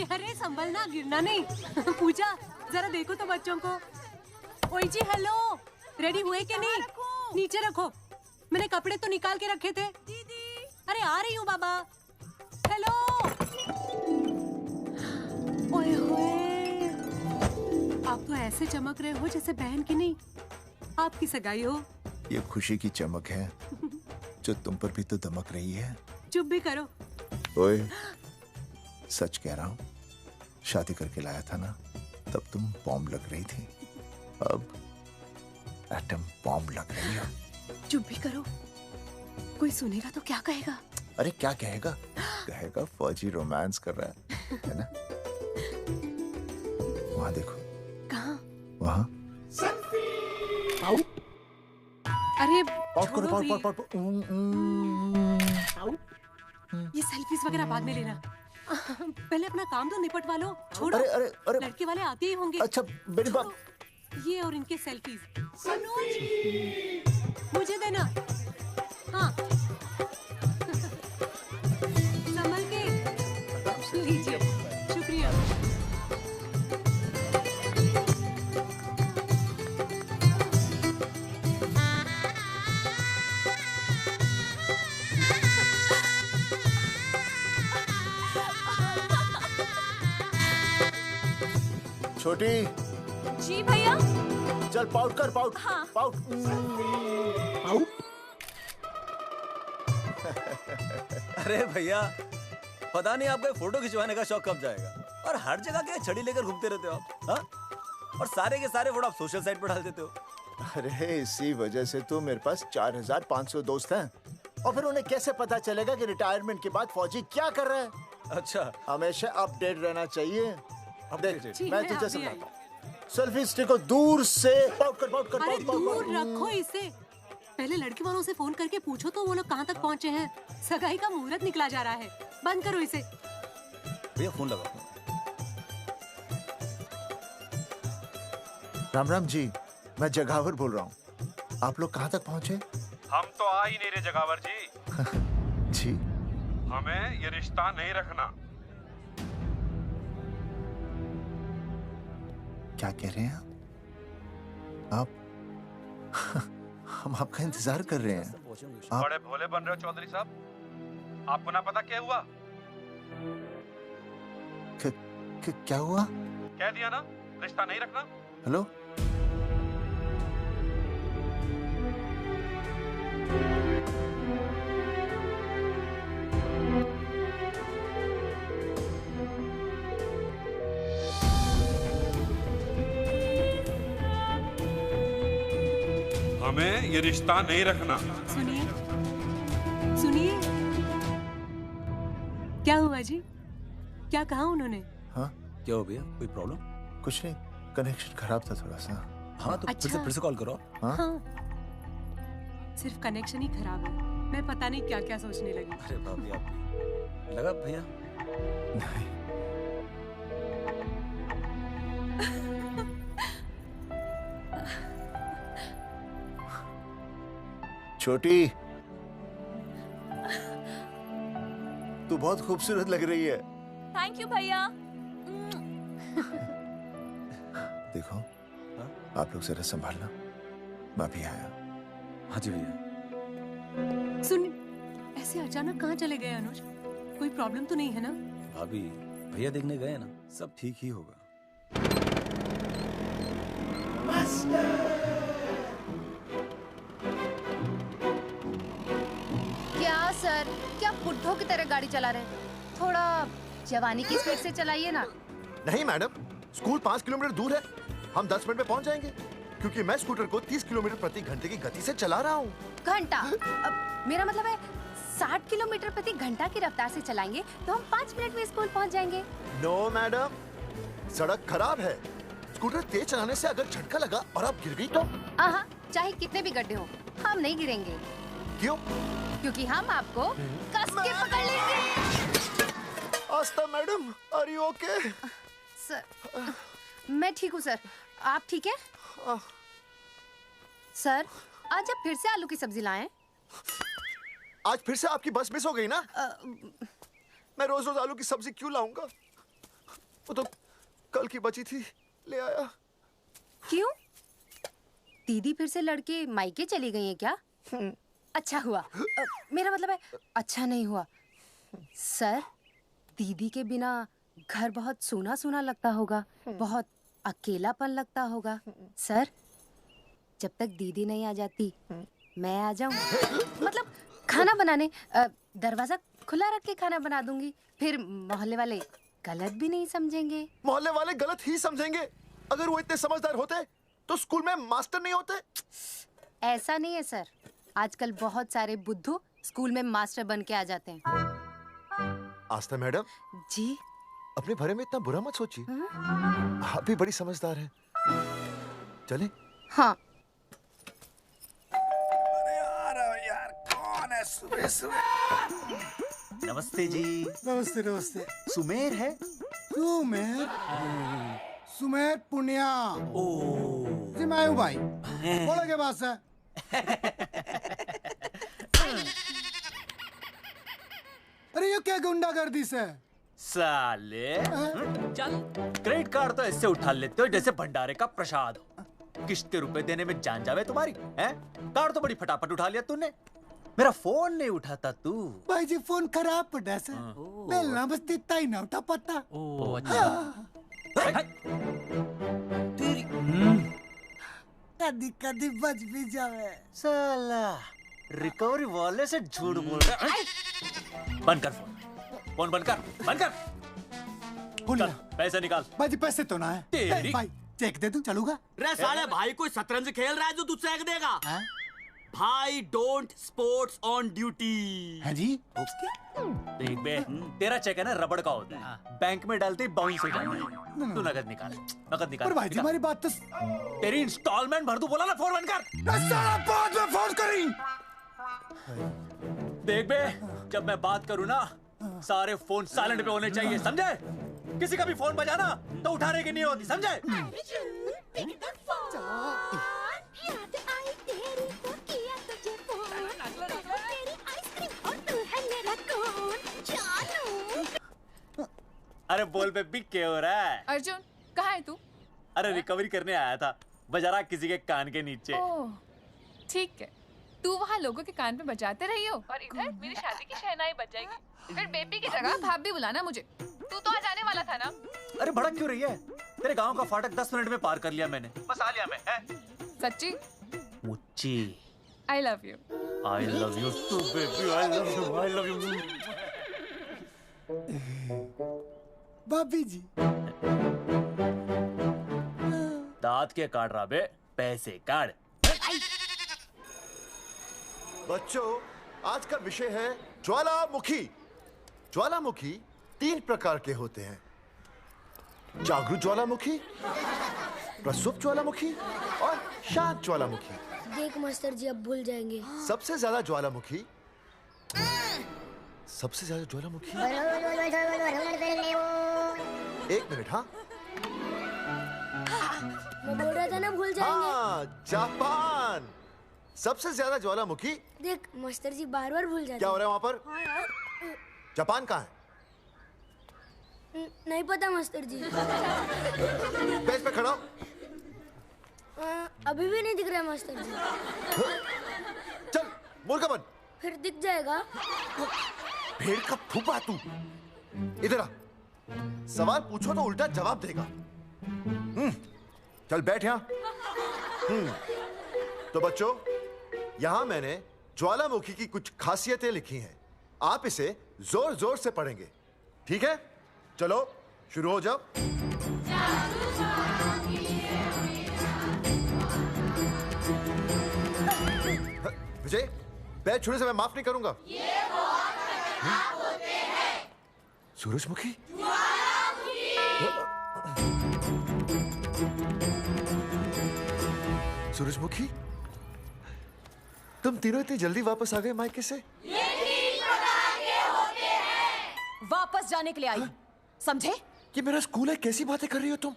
अरे अरे संभलना, गिरना नहीं। पूजा जरा देखो तो बच्चों को। ओए जी हेलो, रेडी हुए कि नहीं? नीचे रखो, मैंने कपड़े तो निकाल के रखे थे। दीदी अरे आ रही हूँ बाबा। हेलो। ओए होए, आप तो ऐसे चमक रहे हो जैसे बहन की नहीं आपकी सगाई हो। ये खुशी की चमक है जो तुम पर भी तो दमक रही है। चुप भी करो। ओए सच कह रहा हूँ, शादी करके लाया था ना तब तुम बॉम्ब लग रही थी, अब एटम बॉम्ब लग रही हो। चुप भी करो, कोई सुनेगा तो क्या कहेगा? अरे क्या कहेगा? कहेगा फौजी रोमांस कर रहा है ना? वहाँ देखो। कहाँ? वहाँ। अरे पाउट करो, पाउट। ये सेल्फीज वगैरह बाद में लेना, पहले अपना काम तो निपटवा लो। छोड़ो। अरे लड़के वाले आते ही होंगे। अच्छा मेरी बात। ये और इनके सेल्फीज मुझे देना। हाँ संभल के लीजिए, शुक्रिया। छोटी। जी भैया। चल पाउट कर, पाउट। हाँ। पाउट। अरे भैया, पता नहीं आपको फोटो खिंचवाने का शौक कब जाएगा, और हर जगह के छड़ी लेकर घूमते रहते हो आप, हाँ? और सारे के सारे फोटो आप सोशल साइट पर डाल देते हो। अरे इसी वजह से तो मेरे पास 4500 दोस्त हैं, और फिर उन्हें कैसे पता चलेगा कि रिटायरमेंट के बाद फौजी क्या कर रहा है। अच्छा, हमेशा अपडेट रहना चाहिए। देख मैं तुझे अभी समझाता हूँ। सेल्फी स्टिक को दूर से पाउट कर, पाउट कर, अरे पाउट, पाउट, दूर पाउट। रखो इसे। पहले लड़की वालों से फोन करके पूछो तो वो लोग कहाँ तक पहुँचे हैं। सगाई का मुहूर्त निकला जा रहा है, बंद करो इसे। भैया फोन लगा। राम राम जी, मैं जगावर बोल रहा हूँ। आप लोग कहाँ तक पहुँचे? हम तो आ ही नहीं रहे जगावर जी। जी हमें ये रिश्ता नहीं रखना। क्या कह रहे हैं आप? हम आपका इंतजार कर रहे हैं। आप बड़े भोले बन रहे हो चौधरी साहब। आपको ना पता क्या हुआ? क्या हुआ? कह दिया ना, रिश्ता नहीं रखना। हेलो, हमें ये रिश्ता नहीं रखना। सुनिए सुनिए, क्या हुआ जी? क्या कहा उन्होंने? हाँ क्या हो भैया, कोई प्रॉब्लम? कुछ नहीं, कनेक्शन खराब था थोड़ा सा। हाँ तो अच्छा। फिर से कॉल करो। हाँ हाँ, सिर्फ कनेक्शन ही खराब है। मैं पता नहीं क्या क्या सोचने लगी। अरे भाभी आप भी। लगा भैया? नहीं, छोटी तू बहुत खूबसूरत लग रही है। थैंक यू भैया। देखो आप लोग जरा संभालना, मैं भी आया। हाँ जी भैया। सुन, ऐसे अचानक कहाँ चले गए अनुज? कोई प्रॉब्लम तो नहीं है ना? भाभी भैया देखने गए ना, सब ठीक ही होगा। क्या सर, क्या बुड्ढों की तरह गाड़ी चला रहे हैं? थोड़ा जवानी की स्पीड से चलाइए ना। नहीं मैडम, स्कूल 5 किलोमीटर दूर है, हम 10 मिनट में पहुंच जाएंगे, क्योंकि मैं स्कूटर को 30 किलोमीटर प्रति घंटे की गति से चला रहा हूँ। घंटा? अब मेरा मतलब है 60 किलोमीटर प्रति घंटा की रफ्तार से चलाएंगे तो हम 5 मिनट में स्कूल पहुंच जाएंगे। नो मैडम, सड़क खराब है, स्कूटर तेज चलाने से अगर झटका लगा और आप गिर गई तो? हाँ, चाहे कितने भी गड्ढे हो, हम नहीं गिरेंगे। क्यों? क्योंकि हम आपको कस के पकड़ लेंगे। Astha madam, are you okay? Sir, मैं ठीक हूँ सर, आप ठीक है? सर, आज आप फिर से आलू की सब्जी लाएं? आज फिर से आपकी बस मिस हो गई ना? मैं रोज रोज आलू की सब्जी क्यों लाऊंगा? वो तो कल की बची थी, ले आया। क्यों? दीदी फिर से लड़के मायके चली गई हैं क्या? अच्छा हुआ। मेरा मतलब है अच्छा नहीं हुआ। सर, दीदी के बिना घर बहुत सूना सूना लगता होगा, बहुत अकेलापन लगता होगा। सर, जब तक दीदी नहीं आ जाती मैं आ जाऊं। मतलब खाना बनाने। दरवाजा खुला रख के खाना बना दूंगी, फिर मोहल्ले वाले गलत भी नहीं समझेंगे। मोहल्ले वाले गलत ही समझेंगे। अगर वो इतने समझदार होते तो स्कूल में मास्टर नहीं होते। ऐसा नहीं है सर, आजकल बहुत सारे बुद्धू स्कूल में मास्टर बन के आ जाते हैं। आस्था मैडम जी? अपने बारे में इतना बुरा मत सोचिए। आप भी बड़ी समझदार हैं। चले? हाँ। नमस्ते जी। नमस्ते नमस्ते। सुमेर है? सुमेर? सुमेर पुनिया। ओ जी मैं हूँ भाई। बोलो के पास है। अरे ये क्या गुंडागर्दी से? साले चल, क्रेडिट कार्ड तो ऐसे उठा लेते हो जैसे भंडारे का प्रसाद हो। किस्त के रुपए देने में जान जावे तुम्हारी हैं? कार्ड तो बड़ी फटाफट उठा लिया तूने। मेरा फोन नहीं उठाता तू। भाई जी फोन खराब पड़ा सर। बेलना बस इतना ही ना उठा पाता। ओ अच्छा। तेरी कदी कदी बच भी जावे। साला रिकवरी वाले से झूठ बोल रहा है। बंद कर फोन। फोन बंद कर, बंद कर। चल पैसे निकाल। भाई जी पैसे तो ना है। तेरी- भाई चेक दे दूं चलूगा? रे साले भाई कोई शतरंज खेल रहा है जो तुझसे चेक देगा? भाई डोंट स्पोर्ट्स ऑन ड्यूटी। है जी? देख बे, तेरा चेक है ना रबड़ का होता है, बैंक में डालते ही बाउंस हो जाता है। तू नकद निकाल, नकद निकाल। पर भाई जी निकाल। हमारी बात तो तेरी इंस्टॉलमेंट भर दूं, बोला ना फोन बंद कर। साला बाद में फोन करी। देख बे, जब मैं बात करूं ना सारे फोन साइलेंट पे होने चाहिए, समझे? किसी का भी फोन बजाना तो उठाने की नहीं होती, समझे? अरे बोल बे, बिग क्या हो रहा है? अर्जुन कहाँ है तू? अरे रिकवरी करने आया था, बजा रहा किसी के कान के नीचे। ओह ठीक है, तू वहाँ लोगों के कान पे बजाते रही हो और इधर मेरी शादी की शहनाई बज जाएगी। फिर बेबी की जगह भाभी बुलाना मुझे। तू तो आ जाने वाला था ना? अरे भड़क क्यों रही है? तेरे गांव का फाटक 10 मिनट में पार कर लिया मैंने, बस आ लिया मैं। सच्ची? मुच्ची I love you. I love you too baby, I love you, I love you. भाभी जी दांत के काट रहा बे, पैसे काट। बच्चों, आज का विषय है ज्वालामुखी। ज्वालामुखी 3 प्रकार के होते हैं। जागरूक ज्वालामुखी, प्रसुप्त ज्वालामुखी और शांत ज्वालामुखी। देख मास्टर जी अब भूल जाएंगे। सबसे ज्यादा ज्वालामुखी एक मिनट। हाँ मैं बोल रहा था ना भूल जाएंगे। हाँ, जापान सबसे ज्यादा ज्वालामुखी। देख मास्टर जी बार बार भूल जाते क्या हो रहा है वहाँ पर? हाँ यार। जापान कहाँ है? नहीं पता मास्टर जी। बेंच पे खड़ा हो। अभी भी नहीं दिख रहा है मास्टर जी। चल मुर्गा बन। फिर दिख जाएगा। भेड़ का फूफा तू। इधर आ। सवाल पूछो तो उल्टा जवाब देगा। चल बैठ यहाँ। तो बच्चों, यहाँ मैंने ज्वालामुखी की कुछ खासियतें लिखी हैं। आप इसे जोर जोर से पढ़ेंगे, ठीक है? चलो शुरू हो जाओ। विजय, बैच छूने से मैं माफ नहीं करूंगा। सूरजमुखी? सूरजमुखी, तुम तीनों इतनी जल्दी वापस आ गए मायके से? वापस जाने के लिए आई, समझे? ये मेरा स्कूल है, कैसी बातें कर रही हो तुम?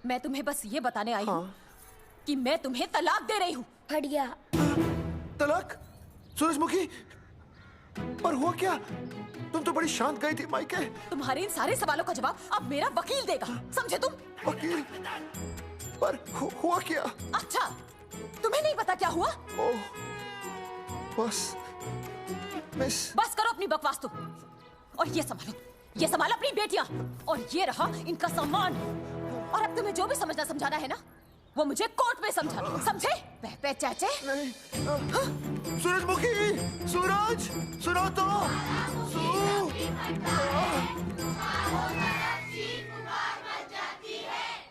मैं तुम्हें बस ये बताने आई हूँ कि मैं तुम्हें तलाक दे रही हूँ। फट गया। तलाक? सूरजमुखी, पर हुआ क्या? तुम तो बड़ी शांत गई थी मायके। तुम्हारे इन सारे सवालों का जवाब अब मेरा वकील देगा, समझे तुम? वकील? पर हुआ क्या? अच्छा, तुम्हें नहीं पता क्या हुआ? ओह, बस मिस। बस करो अपनी बकवास तुम, और ये संभालो अपनी बेटियां, और ये रहा इनका सामान। और अब तुम्हें जो भी समझना समझाना है ना, वो मुझे कोर्ट में समझाना, समझे? पे चाचे। नहीं, सूरजमुखी, सूरज, सुनो तो।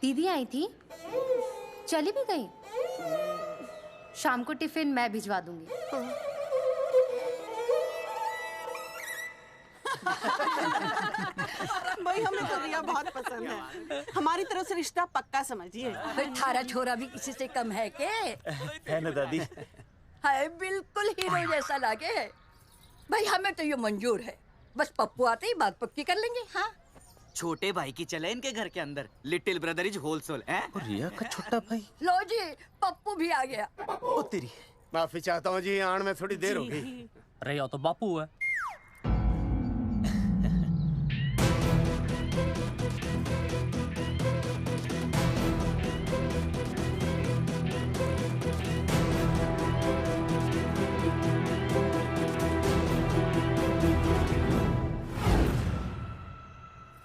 दीदी आई थी, चली भी गई। शाम को टिफिन मैं भिजवा दूंगी। भाई हमें तो रिया बहुत पसंद है, हमारी तरफ से रिश्ता पक्का समझिए। थारा छोरा भी किसी से कम है के? है ना दादी? है, बिल्कुल हीरो जैसा लागे है। भाई हमें तो ये मंजूर है, बस पप्पू आते ही बात पक्की कर लेंगे। हाँ, छोटे भाई की चले इनके घर के अंदर, लिटिल ब्रदर इज होलसेल है। रिया का छोटा भाई। लो जी, पप्पू भी आ गया। ओ तेरी। माफी चाहता हूँ जी, आने में थोड़ी देर हो गई। अरे या तो बापू है।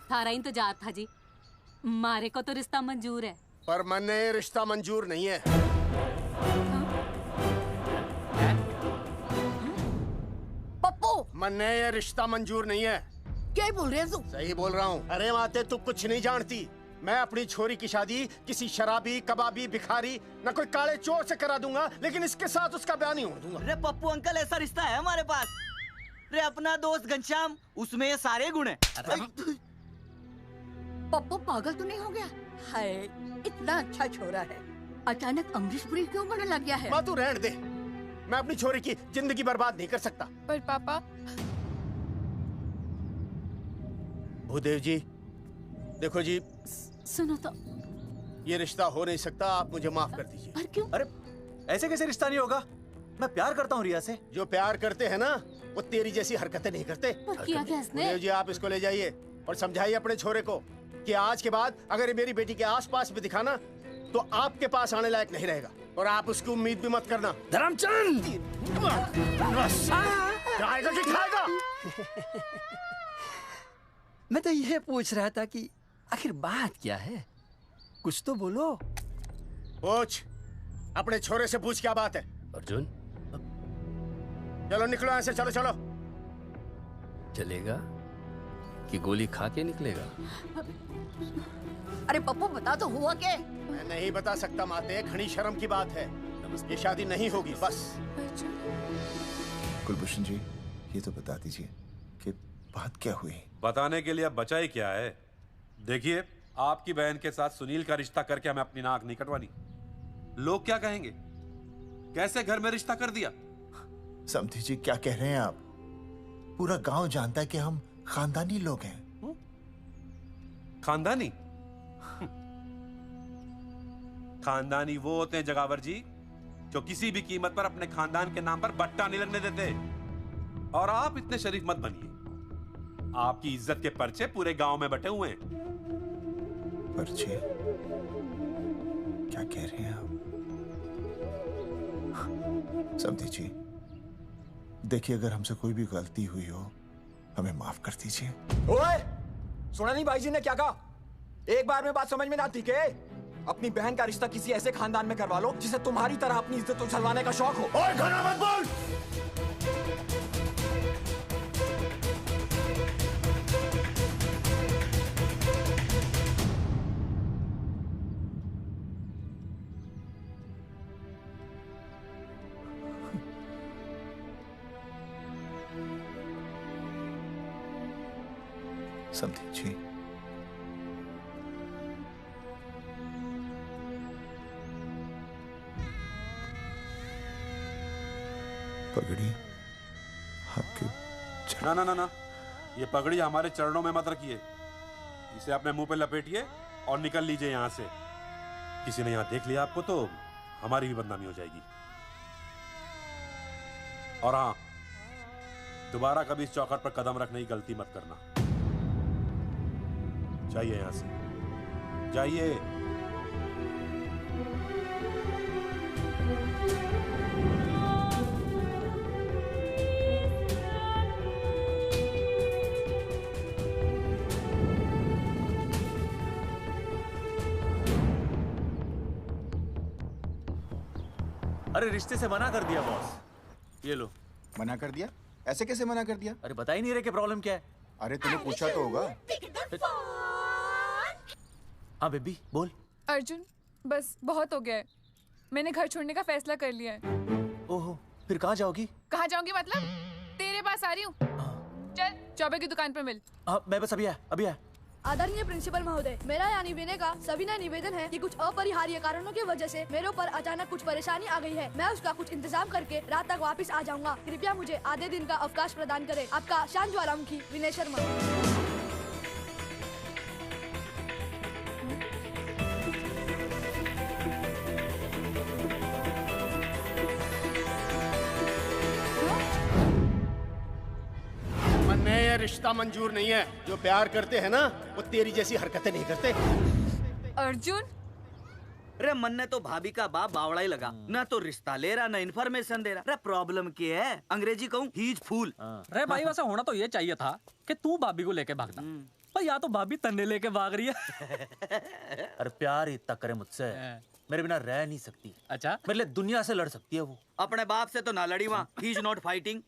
थारा इंतजार था जी, मारे को तो रिश्ता मंजूर है। पर मैंने ये रिश्ता मंजूर नहीं है। पप्पू, मैंने ये रिश्ता मंजूर नहीं है। क्या बोल रहे हैं तू? सही बोल रहा हूँ। अरे माते, तू कुछ नहीं जानती। मैं अपनी छोरी की शादी किसी शराबी, कबाबी, भिखारी, न कोई काले चोर से करा दूंगा, लेकिन इसके साथ उसका ब्याह नहीं हो दूंगा। अरे पप्पू अंकल, ऐसा रिश्ता है हमारे पास। अरे अपना दोस्त घनश्याम, उसमें ये सारे गुण हैं। पप्पू पागल तो नहीं हो गया? हाय, इतना अच्छा छोरा है, अचानक अमरीशपुरी क्यों बनने लग गया है? माँ तू रहने दे, मैं अपनी छोरी की जिंदगी बर्बाद नहीं कर सकता। पर पापा। भूदेव जी, देखो जी, सुनो तो। ये रिश्ता हो नहीं सकता, आप मुझे माफ कर दीजिए। पर क्यों? अरे ऐसे कैसे रिश्ता नहीं होगा? मैं प्यार करता हूँ रिया से। जो प्यार करते हैं ना, वो तेरी जैसी हरकतें नहीं करते। पर किया क्या इसने? भूदेव जी, आप इसको ले जाइए और समझाइए अपने छोरे को कि आज के बाद अगर ये मेरी बेटी के आसपास भी दिखाना, तो आपके पास आने लायक नहीं रहेगा, और आप उसकी उम्मीद भी मत करना। धर्मचंद, खाएगा कि खाएगा? मैं तो यह पूछ रहा था कि आखिर बात क्या है, कुछ तो बोलो। पूछ, अपने छोरे से पूछ क्या बात है। अर्जुन, चलो निकलो ऐसे, चलो चलो। चलेगा कि गोली खा के निकलेगा? अरे पप्पू, बता तो हुआ क्या? मैं नहीं बता सकता माते, घनी शर्म की बात है। ये शादी नहीं होगी, बस। कुलभूषण जी, ये तो बता दीजिए कि बात क्या हुई? बताने के लिए अब बचा ही क्या है? देखिए, आपकी बहन के साथ सुनील का रिश्ता करके हमें अपनी नाक नहीं कटवानी। लोग क्या कहेंगे? कैसे घर में रिश्ता कर दिया? समधी जी, क्या कह रहे हैं आप? पूरा गांव जानता है कि हम खानदानी लोग हैं। खानदानी? खानदानी वो होते हैं जगावर जी, जो किसी भी कीमत पर अपने खानदान के नाम पर बट्टा नहीं लगने देते। और आप इतने शरीफ मत बनिए, आपकी इज्जत के पर्चे पूरे गांव में बटे हुए हैं। पर्चे? क्या कह रहे हैं आप? समधी जी, देखिए, अगर हमसे कोई भी गलती हुई हो, हमें माफ कर दीजिए। ओए, सुना नहीं भाई जी ने क्या कहा? एक बार में बात समझ में ना आती के? अपनी बहन का रिश्ता किसी ऐसे खानदान में करवा लो जिसे तुम्हारी तरह अपनी इज्जत उछलवाने का शौक हो। ओए, घना मत बोल। समधी जी, पगड़ी आपके ना ना ना ना, ये पगड़ी हमारे चरणों में मत रखिए। इसे अपने मुंह पे लपेटिए और निकल लीजिए यहाँ से। किसी ने यहाँ देख लिया आपको तो हमारी भी बदनामी हो जाएगी। और हाँ, दोबारा कभी इस चौखट पर कदम रखने की गलती मत करना। जाइए यहां से, जाइए। अरे रिश्ते से मना कर दिया बॉस। ये लो। मना कर दिया? ऐसे कैसे मना कर दिया? अरे बता ही नहीं रहे कि प्रॉब्लम क्या है। अरे तूने पूछा तो होगा। हाँ बेबी बोल। अर्जुन बस बहुत हो गया है, मैंने घर छोड़ने का फैसला कर लिया है। ओहो, फिर कहाँ जाओगी? कहाँ जाऊंगी मतलब? तेरे पास आ रही हूँ। चल चौबे की दुकान पर मिल। हाँ मैं बस अभी आया। आदरणीय प्रिंसिपल महोदय, मेरा यानी विनय का सविनय निवेदन है कि कुछ अपरिहार्य कारणों की वजह से मेरे ऊपर अचानक कुछ परेशानी आ गई है। मैं उसका कुछ इंतजाम करके रात तक वापस आ जाऊंगा। कृपया मुझे आधे दिन का अवकाश प्रदान करें। आपका शांत ज्वालामुखी विनय शर्मा। ये रिश्ता मंजूर नहीं है। जो प्यार करते हैं ना वो तेरी जैसी हरकतें नहीं करते। अर्जुन अरे मन ने तो भाभी का बाप बावड़ा ही लगा, ना तो रिश्ता ले रहा ना इन्फॉर्मेशन दे रहा। अरे प्रॉब्लम क्या है? अंग्रेजी कहूँ हीज फूल। अरे भाई वैसा होना तो ये चाहिए था कि तू भाभी को लेके भागता, पर या तो भाभी तन्ने लेके भाग रही है। अरे प्यार इतना करे मुझसे, मेरे बिना रह नहीं सकती। अच्छा मेरे लिए दुनिया से लड़ सकती है वो। अपने बाप से तो ना लड़ी वहाँ, ही इज नॉट फाइटिंग।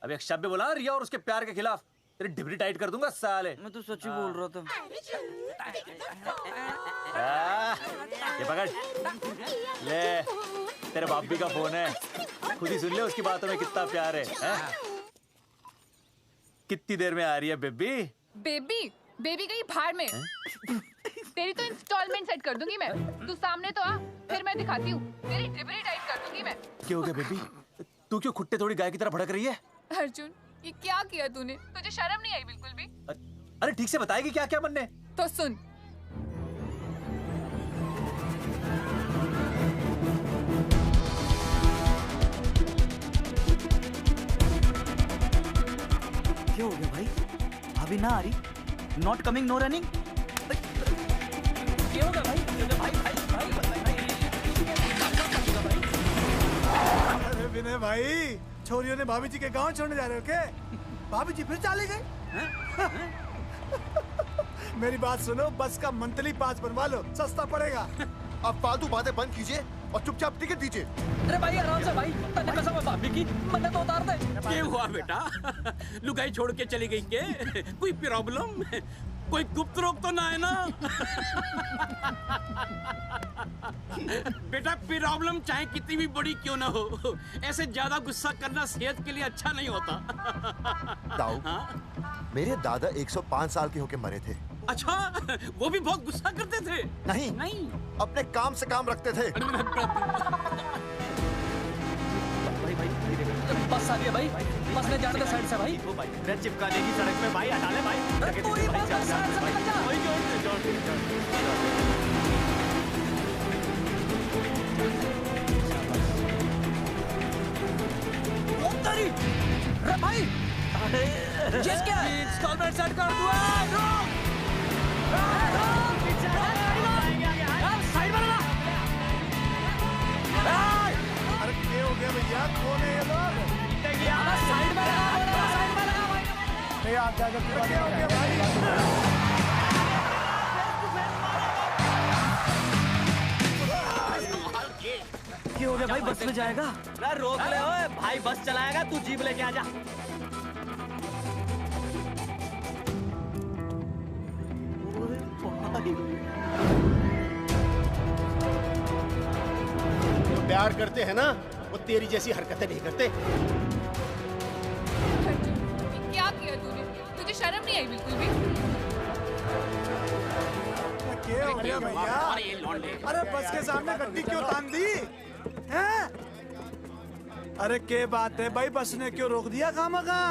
अब एक शब्द बोला रिया और उसके प्यार के खिलाफ, तेरी डिबरी टाइट कर दूंगा साले। मैं तो सच्ची बोल रहा था। ये पकड़ ले, तेरे बापी का फोन है, खुद ही सुन ले उसकी बातों में कितना प्यार है, कितनी देर में आ रही है बेबी? बेबी गई भाड़ में। तेरी तो इंस्टॉलमेंट सेट कर दूंगी मैं। तू सामने तो आ, फिर मैं दिखाती हूँ। तेरी डिबरी टाइट कर दूंगी मैं। क्या हो गया बेबी? तू क्यों खुट्टे थोड़ी गाय की तरह भड़क रही है? अर्जुन ये क्या किया तूने? तुझे शर्म नहीं आई बिल्कुल भी? अरे ठीक से बताएगी क्या क्या मन ने? तो सुन, क्या हो गया भाई? भाभी ना आ रही? Not coming no running? क्या हो गया भाई? अरे विनय भाई, छोरियों ने भाभी जी के गांव छोड़ने जा रहे हो क्या? भाभी जी फिर चले गए? मेरी बात सुनो, बस का मंथली पास बनवा लो, सस्ता पड़ेगा। अब फालतू बातें बंद कीजिए और चुपचाप टिकट दीजिए। अरे भाई आराम से भाई, तन्ने कसम है भाभी की, मन्ने तो उतार दे। क्या हुआ बेटा? लुगाई छोड़ के चली गई के? कोई प्रॉब्लम? कोई गुप्त रोग तो ना है ना? बेटा प्रॉब्लम चाहे कितनी भी बड़ी क्यों ना हो, ऐसे ज्यादा गुस्सा करना सेहत के लिए अच्छा नहीं होता। दाऊ, मेरे दादा 105 साल के होके मरे थे। अच्छा, वो भी बहुत गुस्सा करते थे? नहीं, अपने काम से काम रखते थे। बस आ गया भाई, बस ने जाने दे साइड से भाई। मैं चिपका देगी सड़क पे भाई, हटा ले भाई। तू ही बस साइड से निकल जा। अरे भाई ये क्या है? इंस्टॉलमेंट सेट कर दो। साइड में लगा। अरे क्या हो गया भैया? कौन है ये लोग? साइड में लगा, साइड में लगा भाई। नहीं आप जाकर क्या हो गया भाई? क्या हो गया भाई? बस में जाएगा? अरे रोक ले ओए भाई, बस चलाएगा, तू जीप लेके आ जा। जो प्यार करते हैं ना वो तेरी जैसी हरकतें नहीं करते। क्या किया तूने? तुझे शर्म नहीं आई बिल्कुल भी? क्या हो गया भैया? अरे बस के सामने गड्डी क्यों तान दी? हैं? अरे क्या बात है भाई, बस ने क्यों रोक दिया खामखा?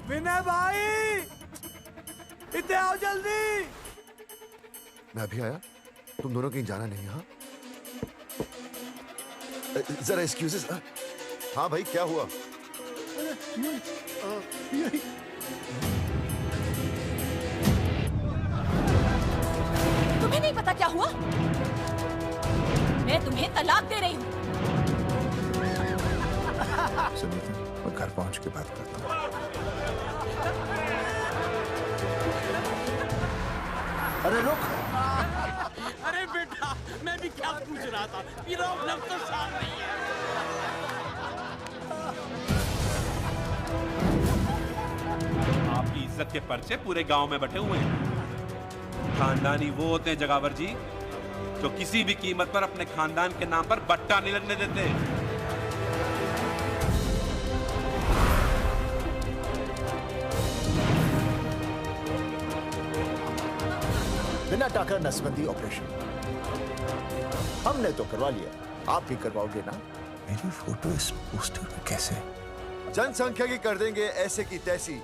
विनय भाई इतने आओ जल्दी। मैं अभी आया, तुम दोनों कहीं जाना नहीं। हाँ जरा एक्सक्यूजेस। हाँ भाई, क्या हुआ? तुम्हें नहीं पता क्या हुआ? मैं तुम्हें तलाक दे रही हूँ। सुनिए, मैं घर पहुंच के बात करता हूँ। अरे रुक। अरे बेटा, मैं भी क्या पूछ रहा था, लब तो साफ नहीं है। आपकी इज्जत के पर्चे पूरे गांव में बटे हुए हैं। खानदानी वो होते हैं जगावर जी जो किसी भी कीमत पर अपने खानदान के नाम पर बट्टा नहीं लगने देते। बिना टाका नसबंदी ऑपरेशन हमने तो करवा लिया, आप भी करवाओगे ना? मेरी फोटो इस पोस्टर में कैसे? जनसंख्या की कर देंगे ऐसे की तैसी,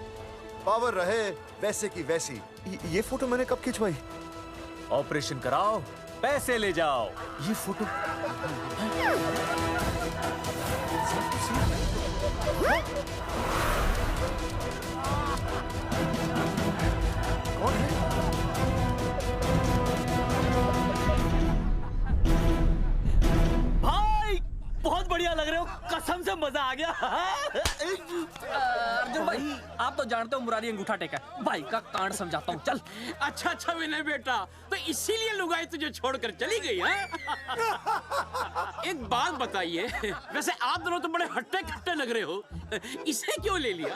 पावर रहे वैसे की वैसी। ये फोटो मैंने कब खिंचवाई? ऑपरेशन कराओ, पैसे ले जाओ। ये फोटो कौन है? भाई बहुत बढ़िया लग रहे हो, कसम से मजा आ गया। अर्जुन भाई, आप तो जानते हो मुरारी अंगूठा टेका, भाई का कांड समझाता हूँ, चल। अच्छा विनय बेटा, तो इसीलिए लुगाई तुझे छोड़कर चली गई है? एक बात बताइए, वैसे आप दोनों तो बड़े हट्टे कट्टे लग रहे हो, इसे क्यों ले लिया?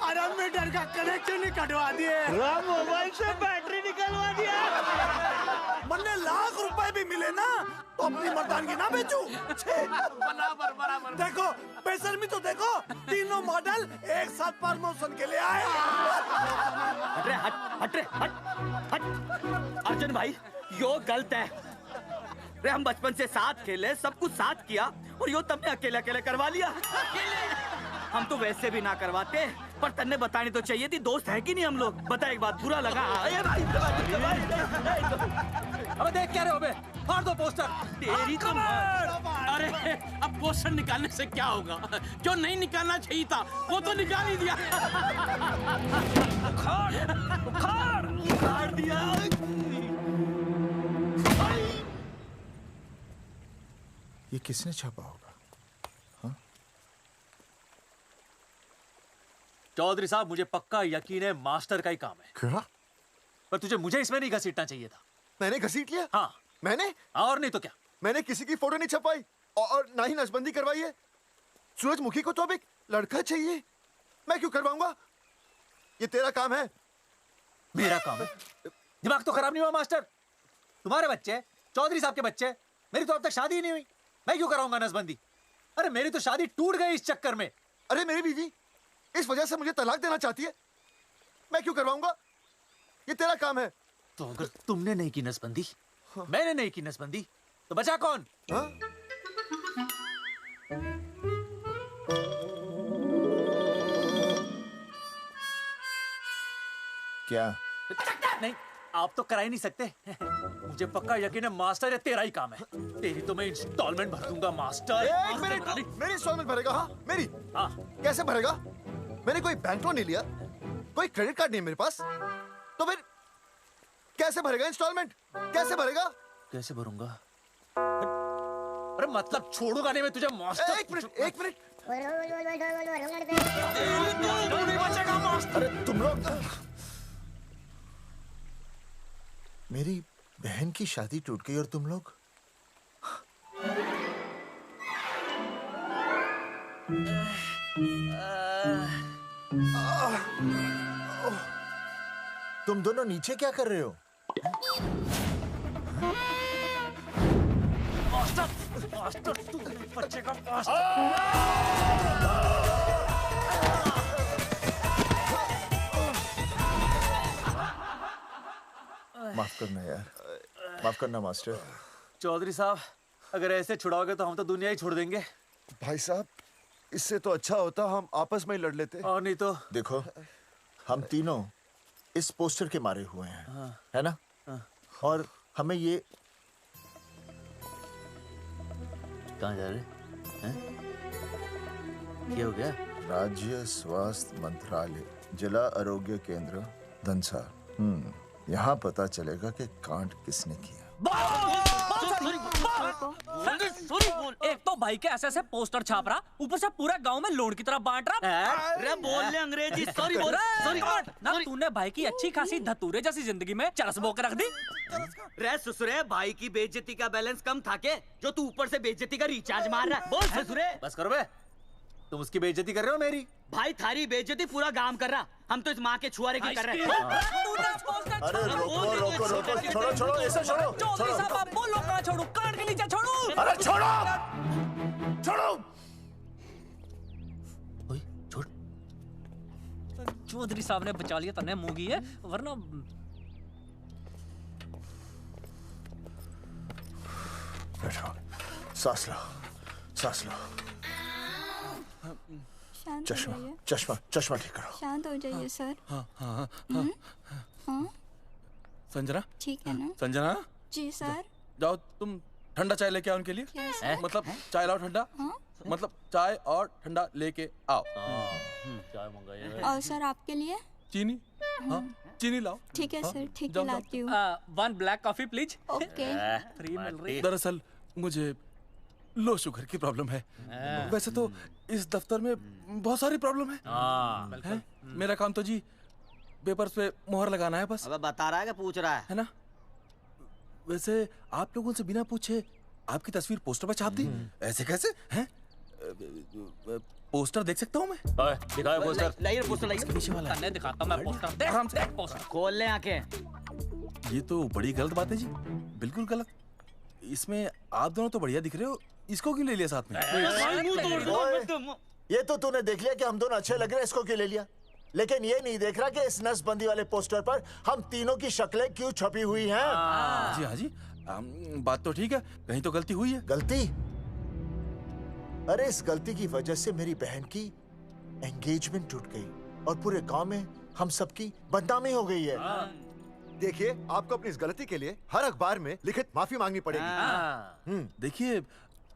अरे मीटर का कनेक्शन ही कटवा दिए, मोबाइल से बैटरी निकलवा दिया। मन्ने लाख रुपए भी मिले ना तो अपनी मर्दानगी ना बेचूं। बराबर। देखो बेशर्मी तो देखो, तीनों मॉडल एक साथ प्रमोशन के लिए आए। हट अर्जुन भाई, यो गलत है। रे हम बचपन से साथ खेले, सब कुछ साथ किया, और यो तुमने अकेले अकेले करवा लिया। हम तो वैसे भी ना करवाते, पर तन्ने बतानी तो चाहिए थी, दोस्त है कि नहीं हम लोग? बता एक बात, बुरा लगा? अबे देख क्या रहे हो बे? फाड़ दो पोस्टर। तेरी तो अरे अब पोस्टर निकालने से क्या होगा? जो नहीं निकालना चाहिए था वो तो निकाल ही दिया। उखाड़ दिया। ये किसने छापा होगा? चौधरी साहब, मुझे पक्का यकीन है मास्टर का ही काम है। क्या? पर तुझे मुझे इसमें नहीं घसीटना चाहिए था। मैंने घसीट लिया? हाँ। मैंने? और नहीं तो क्या? मैंने किसी की फोटो नहीं छपाई और ना ही नसबंदी करवाई है। सूरजमुखी को तो अब एक लड़का चाहिए, मैं क्यों करवाऊंगा? ये तेरा काम है। मेरा काम है? दिमाग तो खराब नहीं हुआ मास्टर? तुम्हारे बच्चे, चौधरी साहब के बच्चे, मेरी तो अब तक शादी ही नहीं हुई, मैं क्यों कराऊंगा नसबंदी? अरे मेरी तो शादी टूट गई इस चक्कर में। अरे मेरी बीवी इस वजह से मुझे तलाक देना चाहती है, मैं क्यों करवाऊंगा? ये तेरा काम है। तो अगर तुमने नहीं की नसबंदी, मैंने नहीं की नसबंदी, तो बचा कौन? हाँ? क्या? नहीं, आप तो करा ही नहीं सकते। मुझे पक्का यकीन है मास्टर, ये तेरा ही काम है। तेरी तो मैं इंस्टॉलमेंट भर दूंगा मास्टर। एक मिनट, मेरी इंस्टॉलमेंट भरेगा? हाँ मेरी। हाँ। कैसे भरेगा? मैंने कोई बैंक लोन नहीं लिया, कोई क्रेडिट कार्ड नहीं है मेरे पास, तो फिर कैसे भरेगा इंस्टॉलमेंट? कैसे भरेगा? कैसे भरूंगा? अरे मतलब छोड़ूंगा नहीं मैं तुझे मास्टर। एक मिनट। नहीं बचेगा मास्टर। अरे तुम लोग, मेरी बहन की शादी टूट गई और तुम लोग? तुम दोनों नीचे क्या कर रहे हो? मास्टर तू नहीं बचेगा मास्टर। माफ करना यार, माफ करना मास्टर। चौधरी साहब, अगर ऐसे छुड़ाओगे तो हम तो दुनिया ही छोड़ देंगे। भाई साहब, इससे तो अच्छा होता हम आपस में ही लड़ लेते। और नहीं तो। देखो, हम तीनों इस पोस्टर के मारे हुए हैं, हाँ। है ना? हाँ। और हमें ये कहाँ जा रहे हैं? क्या हो गया? राज्य स्वास्थ्य मंत्रालय, जिला आरोग्य केंद्र धनसा। यहाँ पता चलेगा कि कांड किसने किया। एक तो भाई के ऐसे पोस्टर छाप रहा, ऊपर से पूरा गांव में लोन की तरह बांट रहा। अरे बोल ले अंग्रेजी, सॉरी बोल। सॉरी ना, तूने भाई की अच्छी खासी धतूरे जैसी जिंदगी में चरस बो के रख दी। रे ससुरे, भाई की बेइज्जती का बैलेंस कम था के जो तू ऊपर से बेइज्जती का रिचार्ज मार रहा है? बोल ससुरे। बस करो बे, तुम उसकी बेइज्जती कर रहे हो मेरी। भाई थारी बेइज्जती पूरा गांव कर रहा, हम तो इस माँ के छुआरे की कर रहे हैं। अरे रोको रोको रोको, छोड़ो छोड़ो, ऐसे छोड़ो। चौधरी साहब बोलो, कहाँ छोड़ू? कान के नीचे छोड़ू? अरे छोड़ो छोड़ो। छोड़। चौधरी साहब ने बचा लिया, तन्ने मूंगी है, वरना बैठो, सांस लो, सांस लो। शांत चश्मा हो जाइए। चश्मा चश्मा ठीक करो। शांत हो जाइए सर। हाँ हाँ हाँ संजना, ठीक है ना? संजना जी सर। जाओ तुम ठंडा चाय लेके आओ उनके लिए। Yes, sir. मतलब चाय लाओ ठंडा। मतलब चाय और ठंडा लेके आओ। चाय मंगाइए। और सर आपके लिए? चीनी? हाँ चीनी लाओ। ठीक है सर, ठीक है जाओ, लाती हूँ। 1 black coffee please. Okay. Free मिल रही। दरअसल मुझे लो शुगर की प्रॉब्लम है। वैसे तो इस दफ्तर में बहुत सारी प्रॉब्लम है। मेरा काम तो जी पेपर्स पे मोहर लगाना है बस। अब बता रहा है कि पूछ रहा है ना? वैसे आप लोगों से बिना पूछे आपकी तस्वीर पोस्टर पर छाप दी, ऐसे कैसे हैं? पोस्टर देख सकता हूँ मैं? दिखाओ पोस्टर। लाइए पोस्टर लाइए। पीछे वाला तन्ने दिखाता मैं पोस्टर। देख आराम से। देख पोस्टर। खोल ले आंखें। ये तो बड़ी गलत बात है जी, बिल्कुल गलत। इसमें आप दोनों तो बढ़िया दिख रहे हो, इसको क्यों ले लिया साथ में? ये तो तूने देख लिया कि हम दोनों अच्छे लग रहे हैं, इसको क्यों ले लिया? लेकिन ये नहीं देख रहा कि इस नसबंदी वाले पोस्टर पर हम तीनों की शक्लें क्यों छपी हुई हैं। जी हाँ जी, बात तो ठीक है, कहीं तो गलती हुई है। गलती? अरे इस गलती की वजह से मेरी बहन की एंगेजमेंट टूट गई और पूरे गांव में हम सबकी बदनामी हो गई है। देखिए, आपको अपनी इस गलती के लिए हर अखबार में लिखित माफी मांगनी पड़ेगी। देखिए,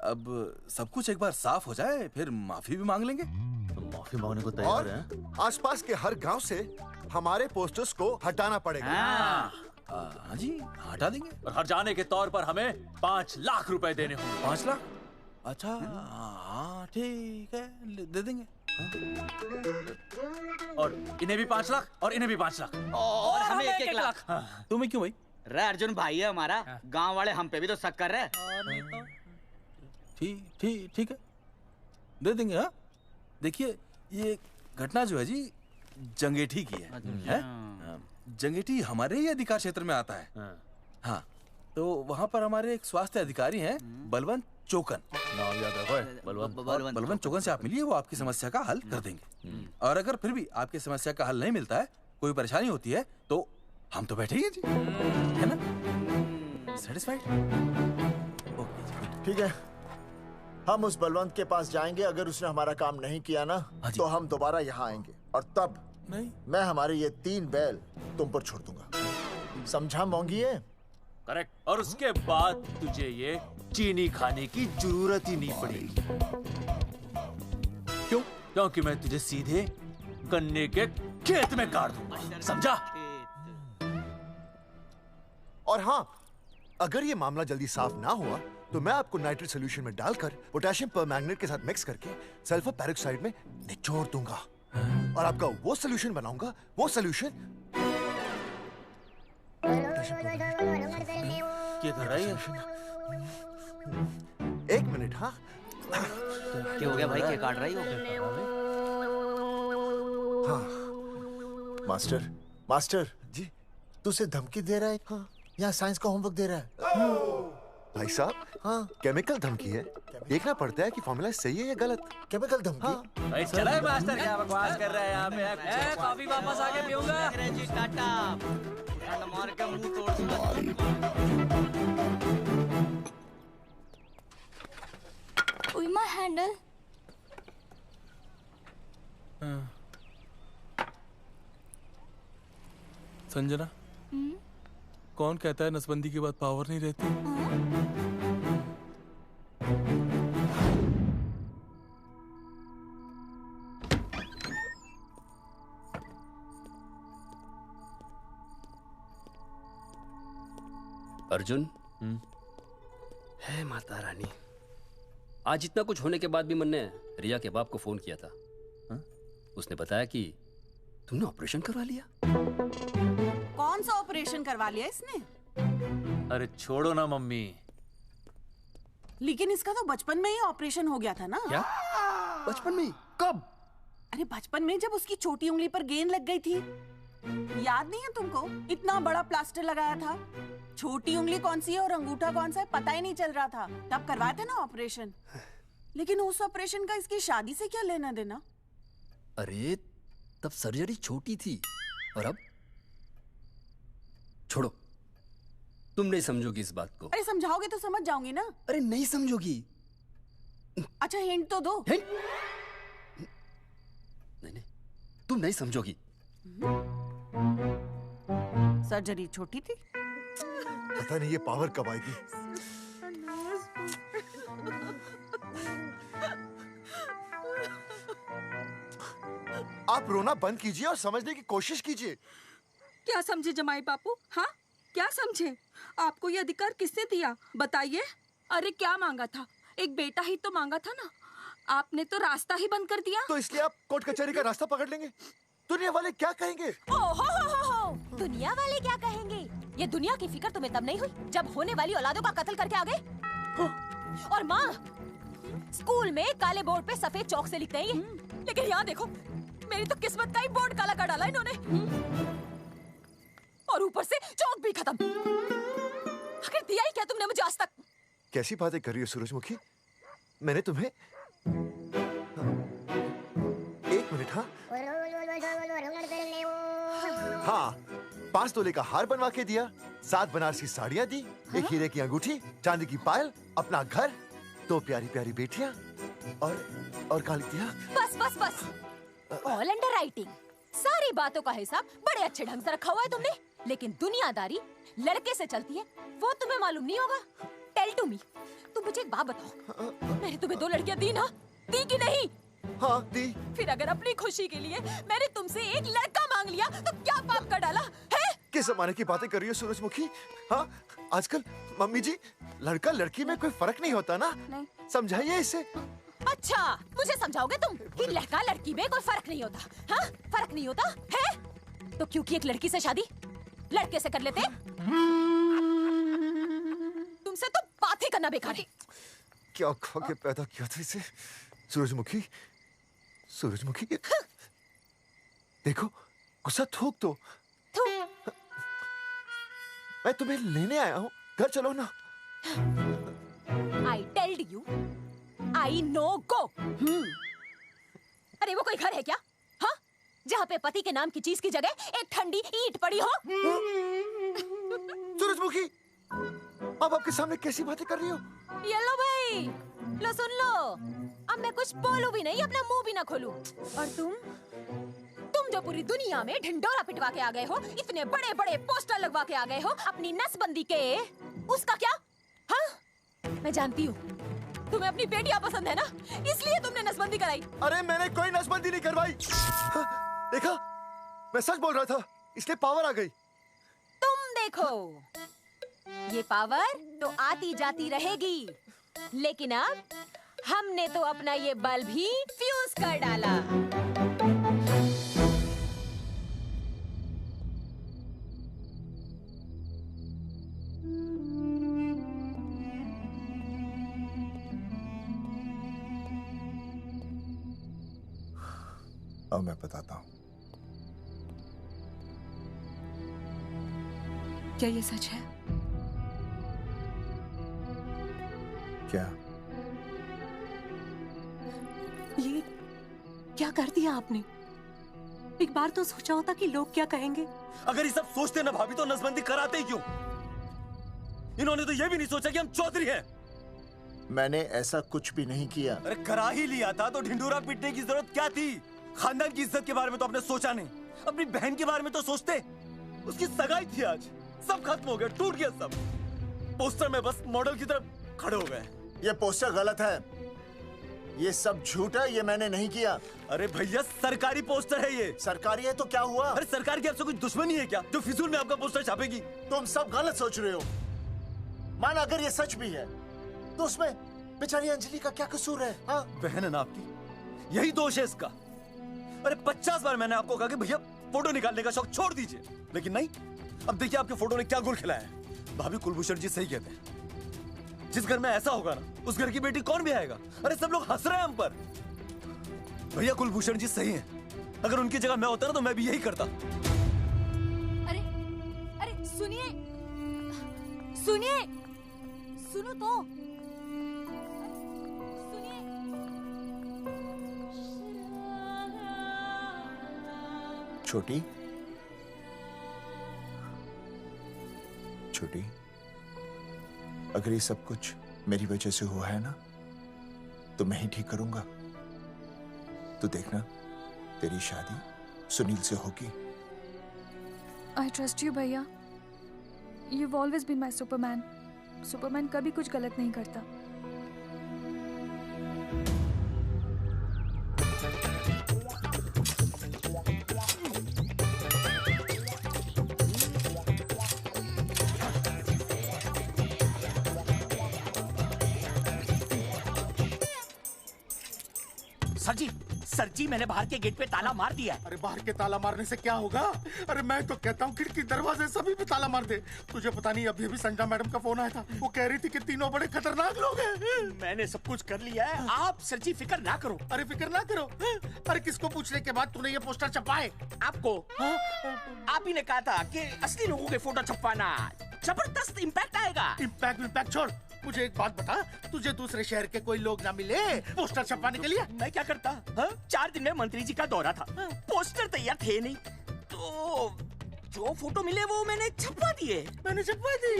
अब सब कुछ एक बार साफ हो जाए फिर माफी भी मांग लेंगे। तो माफी मांगने को तैयार और हैं? आसपास के हर गांव से हमारे पोस्टर्स को हटाना पड़ेगा। हाँ जी, हटा देंगे। और हर जाने के तौर पर हमें 5 लाख रुपए देने होंगे। 5 लाख? अच्छा हाँ ठीक है, दे देंगे। और इन्हें भी 5 लाख और इन्हें भी 5 लाख और हमें 1-1 लाख। तुम्हें क्यों भाई? रे अर्जुन भाई है हमारा, गांव वाले हम पे भी तो शक कर रहे हैं। ठीक है, दे देंगे। हाँ देखिए, ये घटना जो है जी जंगेठी की है? जंगेठी हमारे ही अधिकार क्षेत्र में आता है। हाँ, तो वहाँ पर हमारे एक स्वास्थ्य अधिकारी हैं, बलवंत चौकन। नाम याद रखो, बलवंत चौकन से आप मिलिए, वो आपकी समस्या का हल कर देंगे। और अगर फिर भी आपकी समस्या का हल नहीं मिलता है, कोई परेशानी होती है, तो हम तो बैठे ही हैं जी, है ना? सेटिस्फाइड? ठीक है, हम उस बलवंत के पास जाएंगे। अगर उसने हमारा काम नहीं किया ना, तो हम दोबारा यहाँ आएंगे और तब नहीं, मैं हमारे ये 3 बैल तुम पर छोड़ दूंगा। समझा मोंगी है? करेक्ट। और उसके बाद तुझे ये चीनी खाने की जरूरत ही नहीं पड़ेगी। क्यों? क्योंकि मैं तुझे सीधे गन्ने के खेत में काट दूंगा, समझा? और हाँ, अगर ये मामला जल्दी साफ ना हुआ तो मैं आपको नाइट्रेट सोल्यूशन में डालकर पोटेशियम परमैंगनेट के साथ मिक्स करके सल्फर पेरोक्साइड में निचोड़ दूंगा और आपका वो सोल्यूशन बनाऊंगा, वो सोल्यूशन। क्या कर रहा है? 1 मिनट। हाँ क्या हो गया भाई, क्या काट रही हो? हाँ मास्टर जी, तू उसे धमकी दे रहा है? हाँ, यहाँ साइंस का होमवर्क दे रहा है। भाई साहब, हाँ केमिकल धमकी है, देखना पड़ता है कि फॉर्मूला सही है या गलत। केमिकल धमकी? हाँ। भाई चला है मास्टर, क्या बकवास कर रहा है यहाँ पे? कॉफी वापस आके पीऊंगा। अंग्रेजी टाटा, ठंड मार के मुंह तोड़ दूंगा। उई माय हैंडल। संजना, कौन कहता है नसबंदी के बाद पावर नहीं रहती? अर्जुन, है माता रानी, आज इतना कुछ होने के बाद भी मैंने रिया के बाप को फोन किया था। उसने बताया कि तुमने ऑपरेशन करवा लिया। कौन सा ऑपरेशन करवा लिया इसने? अरे छोड़ो ना मम्मी। लेकिन इसका तो बचपन में ही ऑपरेशन हो गया था ना। क्या? बचपन में? कब? अरे बचपन में, जब उसकी छोटी उंगली पर गेंद लग गई थी। याद नहीं है तुमको? इतना बड़ा प्लास्टर लगाया था। छोटी उंगली कौन सी है और अंगूठा कौन सा है पता ही नहीं चल रहा था। तब करवाए थे ना ऑपरेशन। लेकिन उस ऑपरेशन का इसकी शादी से क्या लेना देना? अरे तब सर्जरी छोटी थी और अब? छोड़ो, तुम नहीं समझोगी इस बात को। अरे समझाओगे तो समझ जाऊंगी ना। अरे नहीं समझोगी। अच्छा हिंट तो दो। नहीं नहीं, तुम नहीं समझोगी। सर्जरी छोटी थी। पता नहीं ये पावर कब आएगी। आप रोना बंद कीजिए और समझने की कोशिश कीजिए। क्या समझे जमाई बापू? हाँ, क्या समझे? आपको ये अधिकार किसने दिया बताइए? अरे क्या मांगा था? एक बेटा ही तो मांगा था ना। आपने तो रास्ता ही बंद कर दिया। तो इसलिए आप कोर्ट कचहरी का रास्ता पकड़ लेंगे। दुनिया वाले क्या कहेंगे? हो। दुनिया वाले क्या कहेंगे? ये दुनिया की फिक्र तुम्हें तब नहीं हुई जब होने वाली औलादों का कत्ल करके आ गए। और माँ, स्कूल में काले बोर्ड पे सफेद चौक से लिखते हैं ये, लेकिन यहाँ देखो, मेरी तो किस्मत का ही बोर्ड काला कर डाला इन्होंने। और ऊपर से चौक भी खत्म। आखिर दिया ही क्या तुमने मुझे आज तक? कैसी बातें कर रही हो सूरजमुखी? मैंने तुम्हें एक मिनट। हाँ, 5 तोले का हार बनवा के दिया, 7 बनारसी साड़ियाँ दी, एक हीरे की अंगूठी, चांदी की पायल, अपना घर, 2 प्यारी प्यारी बेटियाँ और काली दिया। बस। All under writing. सारी बातों का हिसाब बड़े अच्छे ढंग से रखा हुआ है तुमने, लेकिन दुनियादारी लड़के से चलती है वो तुम्हें मालूम नहीं होगा। टेल टू मी, तुम मुझे एक बात बताओ, मैंने तुम्हें 2 लड़कियां दी ना? दी कि नहीं? हाँ दी। फिर अगर अपनी खुशी के लिए मैंने तुमसे एक लड़का मांग लिया तो क्या पाप कर डाला है? किस जमाने की बातें कर रही हो सूरजमुखी? हाँ, आजकल मम्मी जी, लड़का लड़की में कोई फर्क नहीं होता ना। नहीं। समझाइए इसे। अच्छा, मुझे समझाओगे तुम कि लड़का लड़की में कोई फर्क नहीं होता? हाँ, फर्क नहीं होता है? तो क्योंकि एक लड़की से शादी लड़के से कर लेते? तुमसे तो बात ही करना बेकार है। क्या खा के पैदा किया था इसे? सूरजमुखी, देखो, गुस्सा थूक दो। मैं तुम्हें लेने आया हूँ, घर चलो ना। I told you, I know go। अरे वो कोई घर है क्या? हाँ, जहाँ पे पति के नाम की चीज की जगह एक ठंडी ईंट पड़ी हो? सूरजमुखी, अब आपके सामने कैसी बातें कर रही हो? ये लो भाई, लो सुन लो, अब मैं कुछ बोलूं भी नहीं, अपना मुंह भी ना खोलूं। और तुम जो पूरी दुनिया में ढिंडोरा पिटवा के आ गए हो, इतने बड़े बड़े पोस्टर लगवा के आ गए हो अपनी नसबंदी के, उसका क्या? हाँ, मैं जानती हूँ तुम्हें अपनी बेटियां पसंद है ना, इसलिए तुमने नसबंदी कराई। अरे मैंने कोई नसबंदी नहीं करवाई। देखा, मैं सच बोल रहा था, इसलिए पावर आ गई। तुम देखो, ये पावर तो आती जाती रहेगी, लेकिन अब हमने तो अपना ये बल्ब ही फ्यूज कर डाला। अब मैं बताता हूँ। क्या ये सच है? क्या? ये क्या कर दिया आपने? एक बार तो सोचा होता कि लोग क्या कहेंगे। अगर ये सब सोचते ना भाभी तो नसबंदी कराते ही क्यों? इन्होंने तो ये भी नहीं सोचा कि हम चौधरी हैं। मैंने ऐसा कुछ भी नहीं किया। अरे करा ही लिया था तो ढिंडोरा पीटने की जरूरत क्या थी? खानदान की इज्जत के बारे में तो आपने सोचा नहीं, अपनी बहन के बारे में तो सोचते। उसकी सगाई थी आज, सब खत्म हो गया, टूट गया सब। पोस्टर में बस मॉडल की तरफ खड़े हो गए। ये पोस्टर गलत है, ये सब झूठ है, ये मैंने नहीं किया। अरे भैया सरकारी पोस्टर है ये। सरकारी है तो क्या हुआ? अरे सरकार की आपसे कोई दुश्मनी है क्या जो फिजूल में आपका पोस्टर छापेगी? तुम सब गलत सोच रहे हो। माना अगर ये सच भी है तो उसमें बेचारी अंजलि का क्या कसूर है? हाँ? बहन है ना आपकी, यही दोष है इसका। अरे 50 बार मैंने आपको कहा कि भैया फोटो निकालने का शौक छोड़ दीजिए, लेकिन नहीं। अब देखिए आपके फोटो ने क्या गुल खिलाया है। भाभी कुलभूषण जी सही कहते हैं, जिस घर में ऐसा होगा ना उस घर की बेटी कौन भी आएगा। अरे सब लोग हंस रहे हैं हम पर। भैया कुलभूषण जी सही हैं, अगर उनकी जगह मैं होता ना तो मैं भी यही करता। अरे अरे सुनिए सुनिए, सुनो तो। छोटी छोटी, अगर ये सब कुछ मेरी वजह से हुआ है ना तो मैं ही ठीक करूंगा। तो देखना तेरी शादी सुनील से होगी। I trust you, भैया। You've always been my Superman. Superman कभी कुछ गलत नहीं करता। सर जी मैंने बाहर के गेट पे ताला मार दिया है। अरे बाहर के ताला मारने से क्या होगा? अरे मैं तो कहता हूँ खिड़की दरवाजे सभी पे ताला मार दे। तुझे पता नहीं अभी अभी संजना मैडम का फोन आया था, वो कह रही थी कि तीनों बड़े खतरनाक लोग हैं। मैंने सब कुछ कर लिया है, आप सर जी फिक्र ना करो। अरे फिक्र ना करो। अरे किसको पूछने के बाद तूने ये पोस्टर छपाए? आपको। आप ही ने कहा था कि असली लोगों के फोटो छपवाना जबरदस्त इम्पैक्ट आएगा। इम्पैक्ट छोड़, मुझे एक बात बता, तुझे दूसरे शहर के कोई लोग ना मिले पोस्टर छपवाने के लिए? मैं क्या करता? 4 दिन में मंत्री जी का दौरा था, पोस्टर तैयार थे नहीं, तो जो फोटो मिले वो मैंने छपवा दिए। मैंने छपवा दी?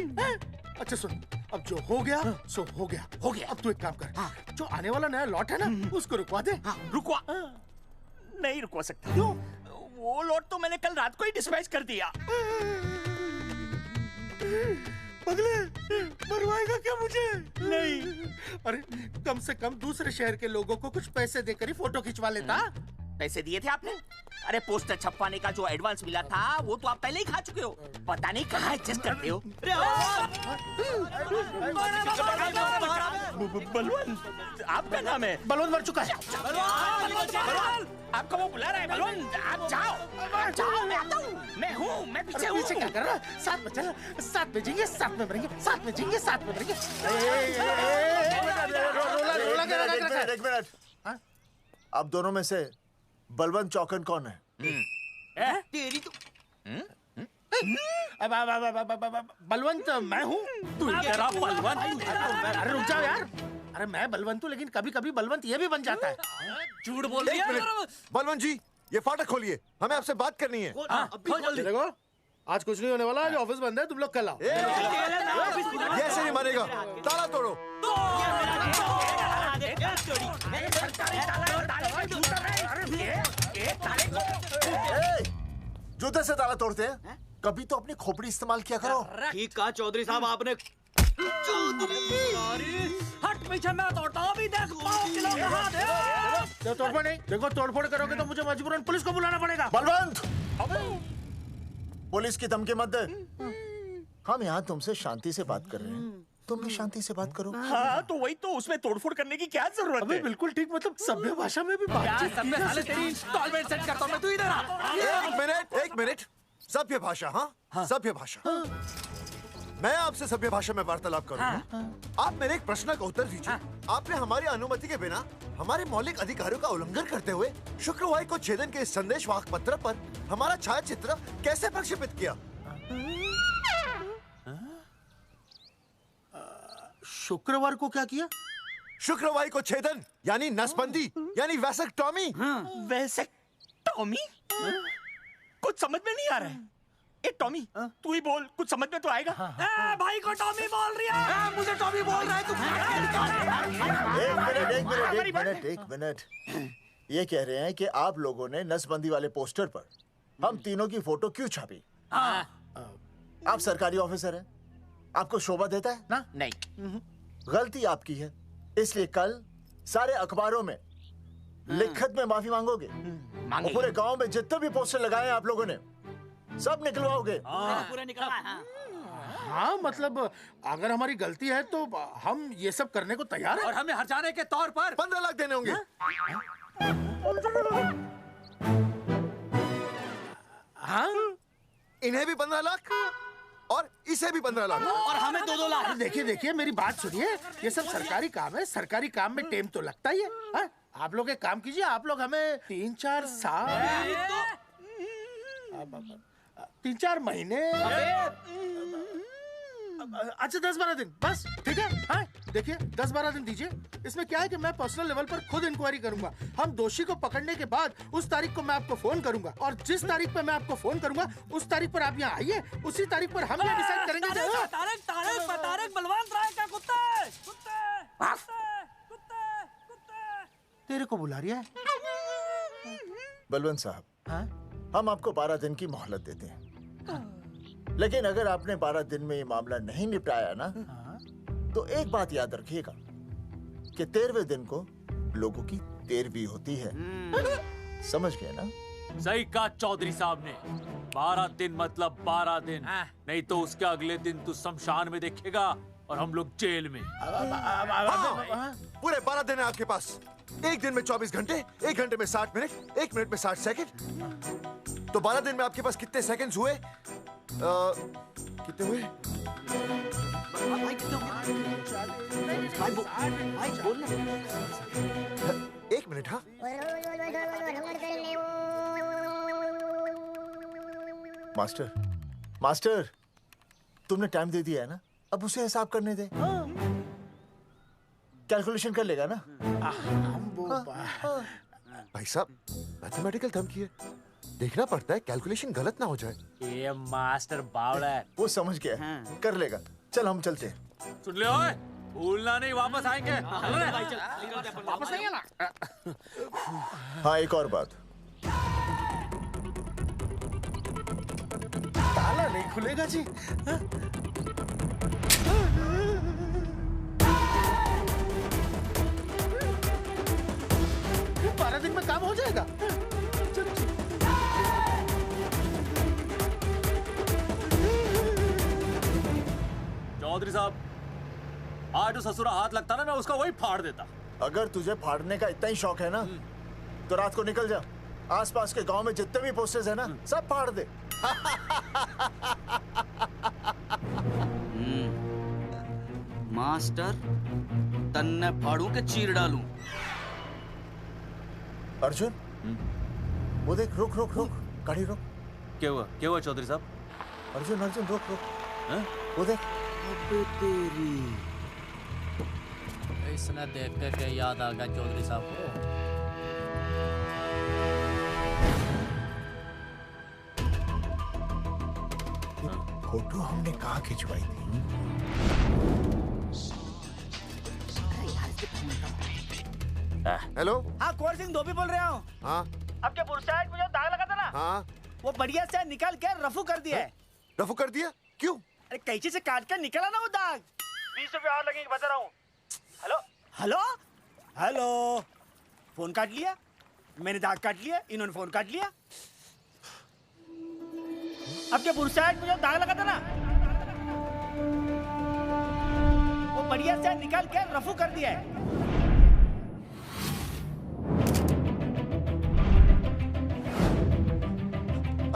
अच्छा सुन, अब जो हो गया सो हो गया। हो गया। अब तू एक काम कर, जो आने वाला नया लॉट है ना उसको रुकवा दे। रुकवा? नहीं रुकवा सकता। क्यों? वो लॉट तो मैंने कल रात को ही डिस्पैच कर दिया। पगले, मरवाएगा क्या मुझे? नहीं। अरे कम से कम दूसरे शहर के लोगों को कुछ पैसे देकर ही फोटो खिंचवा लेता। पैसे दिए थे आपने? अरे पोस्टर छपवाने का जो एडवांस मिला था वो तो आप पहले ही खा चुके हो, पता नहीं कहाँ एडजस्ट करते हो। बलवंत, आपका नाम है? बलवंत मर चुका है। आपको वो बुला रहा है बलवंत, आप जाओ, मैं आता हूँ। मैं पीछे हूँ। पीछे क्या कर रहा है? साथ में चल, साथ में जिएंगे, साथ में मरेंगे, साथ में जिएंगे, साथ में मरेंगे। एक मिनट। अब दोनों में से बलवंत चौकन कौन है? तेरी तो बलवंत मैं हूँ। तू तेरा बलवंत? अरे रुक जाओ यार। अरे मैं बलवंत हूँ, लेकिन कभी कभी बलवंत ये भी बन जाता है। झूठ बोल रही है। बलवंत जी, ये फाटक खोलिए, हमें आपसे बात करनी है। देखो आज कुछ नहीं होने वाला, आज ऑफिस बंद है, तुम लोग कल आओ। ये ऐसे नहीं मानेगा, ताला तोड़ो। जूते से ताला तोड़ते हैं? कभी तो अपनी खोपड़ी इस्तेमाल किया करो। ठीक कहा चौधरी साहब आपने। हट पीछे, मैं तोड़ता हूँ अभी। देख किलो का हाथ है। तोड़फोड़ नहीं, देखो तोड़फोड़ करोगे तो मुझे मजबूरन पुलिस को बुलाना पड़ेगा। बलवंत, पुलिस की धमकी मत दे। हम यहाँ तुमसे शांति से बात कर रहे हैं, तुम भी शांति से बात करो। हाँ तो वही तो, उसमें तोड़फोड़ करने की क्या जरूरत है? बिल्कुल ठीक, मतलब सभ्य भाषा में भी बातचीत। तेरी इंस्टॉलमेंट सेट करता हूँ मैं, तू इधर आ। एक मिनट। सभ्य भाषा? हाँ, सभ्य भाषा। मैं आपसे सभ्य भाषा में वार्तालाप करूंगा। आप मेरे एक प्रश्न का उत्तर दीजिए। आपने हमारी अनुमति के बिना हमारे मौलिक अधिकारों का उल्लंघन करते हुए शुक्रवार को छेदन के संदेशवाहक पत्र पर हमारा छायाचित्र कैसे प्रक्षेपित किया? शुक्रवार को क्या किया? शुक्रवार को छेदन यानी नसबंदी यानी वैसेक्टॉमी। वैसेक्टॉमी? कुछ समझ में नहीं आ रहा है। ए टॉमी, तू ही बोल, कुछ समझ में तो आएगा। भाई को टॉमी बोल रही है। मुझे टॉमी बोल रहा है तू। एक मिनट। ये कह रहे हैं कि आप लोगों ने नसबंदी वाले पोस्टर पर हम तीनों की फोटो क्यों छापी? आप सरकारी ऑफिसर हैं, आपको शोभा देता है ना? नहीं। गलती आपकी है, इसलिए कल सारे अखबारों में लिखत में माफी मांगोगे। और पूरे गांव में जितने भी पोस्टर लगाए हैं आप लोगों ने सब निकलवाओगे। पूरा निकला। हाँ मतलब अगर हमारी गलती है तो हम ये सब करने को तैयार हैं। और हमें हर्जाने के तौर पर 15 लाख देने होंगे। हाँ? इन्हें भी 15 लाख और इसे भी 15 लाख और हमें 2-2 लाख। देखिए देखिए मेरी बात सुनिए, ये सब सरकारी काम है, सरकारी काम में टाइम तो लगता ही है। हाँ? आप लोग एक काम कीजिए, आप लोग हमें 3-4 साल 3-4 महीने अच्छा 10-12 दिन बस, ठीक है। हाँ देखिए 10-12 दिन दीजिए। इसमें क्या है कि मैं पर्सनल लेवल पर खुद इंक्वायरी करूंगा। हम दोषी को पकड़ने के बाद उस तारीख को मैं आपको फोन करूंगा और जिस तारीख पर मैं आपको फोन करूंगा उस तारीख पर आप यहाँ आइए। उसी तारीख पर हम ये डिसाइड करेंगे। तारिक बलवंत राय का कुत्ता है। तेरे को बुला रही है। बलवंत साहब, हम आपको 12 दिन की मोहलत देते हैं, लेकिन अगर आपने 12 दिन में ये मामला नहीं निपटाया ना, तो एक बात याद रखिएगा कि 13वें दिन को लोगों की 13वीं होती है। समझ गए ना? सही कहा चौधरी साहब ने। 12 दिन मतलब 12 दिन, नहीं तो उसके अगले दिन तू शमशान में देखेगा और हम लोग जेल में। पूरे 12 दिन है आपके पास। एक दिन में 24 घंटे, 1 घंटे में 60 मिनट, 1 मिनट में 60 सेकंड। तो 12 दिन में आपके पास कितने सेकंड्स हुए? कितने हुए? एक मिनट। हाँ मास्टर, तुमने टाइम दे दिया है ना, अब उसे हिसाब करने दे। कैलकुलेशन कर लेगा ना। भाई साहब, मैथमेटिकल धमकी है, देखना पड़ता है कैलकुलेशन गलत ना हो जाए। ये मास्टर बावड़ा है। वो समझ गया, कर लेगा। चल हम चलते हैं। सुन ले ओए, भूलना नहीं, वापस आएंगे। वापस आइए ना। हाँ एक और बात, ताला नहीं खुलेगा जी। 12 दिन में काम हो जाएगा। चौधरी साहब, आज जो ससुरा हाथ लगता ना, मैं उसका वही फाड़ देता। अगर तुझे फाड़ने का इतना ही शौक है ना, तो रात को निकल जा, आसपास के गांव में जितने भी पोस्टर्स है ना, सब फाड़ दे। मास्टर, तन्ने फाड़ू के चीर डालूं। अर्जुन, वो देख, रुक रुक रुक, गाड़ी रुक। क्या हुआ चौधरी साहब? अर्जुन रुक रुक, वो देख। तेरी इसने देख के याद आ गया चौधरी साहब को। फोटो हमने कहाँ खिंचवाई थी? हेलो। हाँ, कुंवर सिंह धोबी बोल रहा हूँ। हाँ। आपके बुरसाइड में जो दाग लगा था ना, हाँ। वो बढ़िया से निकाल के रफू कर दिया है। रफू कर दिया? क्यों? अरे कैंची से काट कर निकला ना वो दाग। 20 रुपए और लगेंगे, बता रहा हूँ। हेलो हेलो हेलो, फोन काट लिया, मैंने दाग काट लिया, इन्होंने फोन काट लिया। आपके बुरसाइड में जो दाग लगा था ना, वो बढ़िया से निकाल के रफू कर दिया है।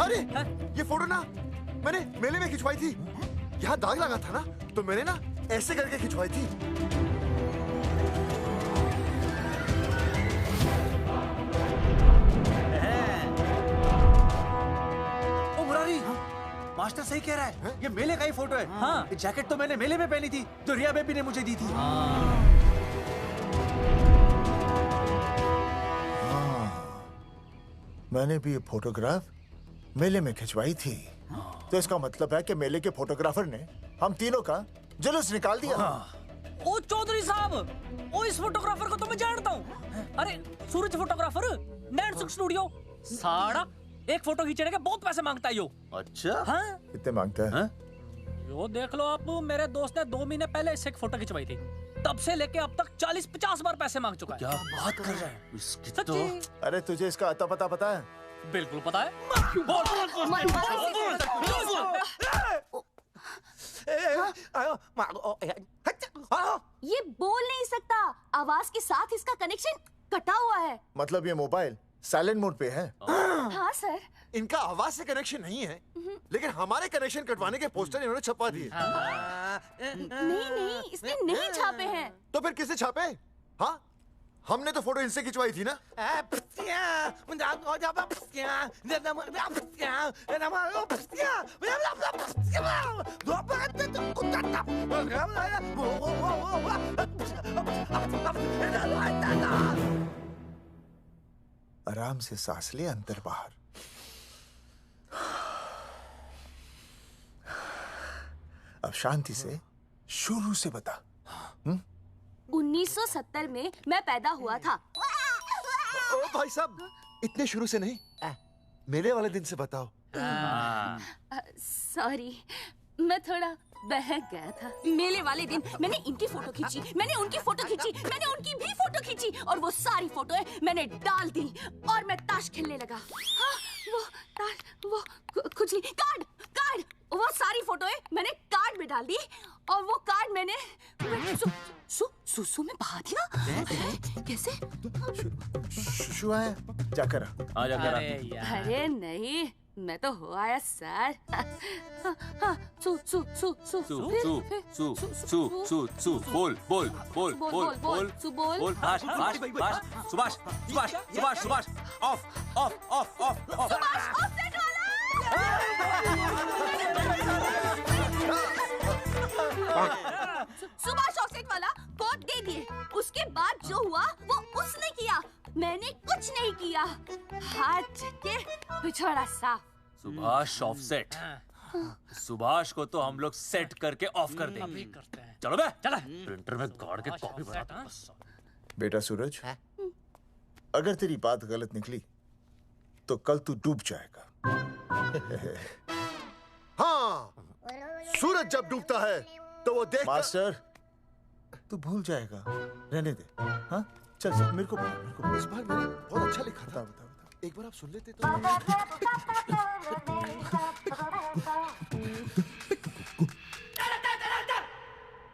अरे ये फोटो ना मैंने मेले में खिंचवाई थी। यहाँ दाग लगा था ना, तो मैंने ना ऐसे करके खिंचवाई थी। ओ मुरारी, मास्टर सही कह रहा है, ये मेले का ही फोटो है। हाँ। ये जैकेट तो मैंने मेले में पहनी थी, जो रिया बेबी ने मुझे दी थी। मैंने भी ये फोटोग्राफ मेले में खिंचवाई थी, तो इसका मतलब है कि मेले के फोटोग्राफर ने हम तीनों का जुलूस निकाल दिया। ओ चौधरी साहब, ओ इस फोटोग्राफर को तो मैं जानता हूँ। अरे सूरज फोटोग्राफर, नैनसुख स्टूडियो। साड़ा एक फोटो खींचने के बहुत पैसे मांगता है यो। अच्छा? हाँ? कितने मांगता है? यो देख लो आप, मेरे दोस्त ने 2 महीने पहले इससे एक फोटो खिंचवाई थी, तब से लेके अब तक 40-50 बार पैसे मांग चुका है। क्या बात कर रहा है? इसकी तो... अरे तुझे इसका अता पता है? बिल्कुल पता है। ये बोल नहीं सकता, आवाज के साथ इसका कनेक्शन कटा हुआ है। मतलब ये मोबाइल साइलेंट मोड पे है? हाँ सर। इनका आवाज से कनेक्शन नहीं है, लेकिन हमारे कनेक्शन कटवाने के पोस्टर इन्होंने छपवा दिए। नहीं, इसने नहीं छापे हैं। तो फिर किसे छापे? हाँ, हमने तो फोटो इनसे खिंचवाई थी ना। आराम से सांस ले, अंदर बाहर। अब शांति से शुरू से बता। 1970 में मैं पैदा हुआ था। ओ भाई साहब, इतने शुरू से नहीं, मेले वाले दिन से बताओ। सॉरी, मैं थोड़ा बहक गया था। मेले वाले दिन मैंने इनकी फोटो खींची, मैंने उनकी फोटो खींची, मैंने उनकी भी फोटो खींची, और वो सारी फोटोएं मैंने डाल दी और मैं ताश खेलने लगा। हाँ, वो खुजली कार्ड, वो सारी फोटोएं मैंने कार्ड में डाल दी, और वो कार्ड मैंने सुसु में बहा दिया। कैसे? शुआ है, जाकर आ जाकर। अरे नहीं, मैं तो हो आया सर। सु बोल सुभाष ऑफ सुभाष ऑफसेट वाला कोड दे दिए। उसके बाद जो हुआ वो उसने किया, मैंने कुछ नहीं किया। हाथ के पिछड़ा सा। सुभाष ऑफसेट। सुभाष को तो हम लोग सेट करके ऑफ कर देंगे। चलो बे, चला प्रिंटर में गाड़ के कॉपी बनाता हूं। बेटा सूरज, अगर तेरी बात गलत निकली तो कल तू डूब जाएगा। हाँ, सूरज जब डूबता है तो वो देख। मास्टर, तू भूल जाएगा, रहने दे। हाँ, चल मेरे को इस बार मैंने बहुत अच्छा लिखा था। बता एक बार आप सुन लेते तो।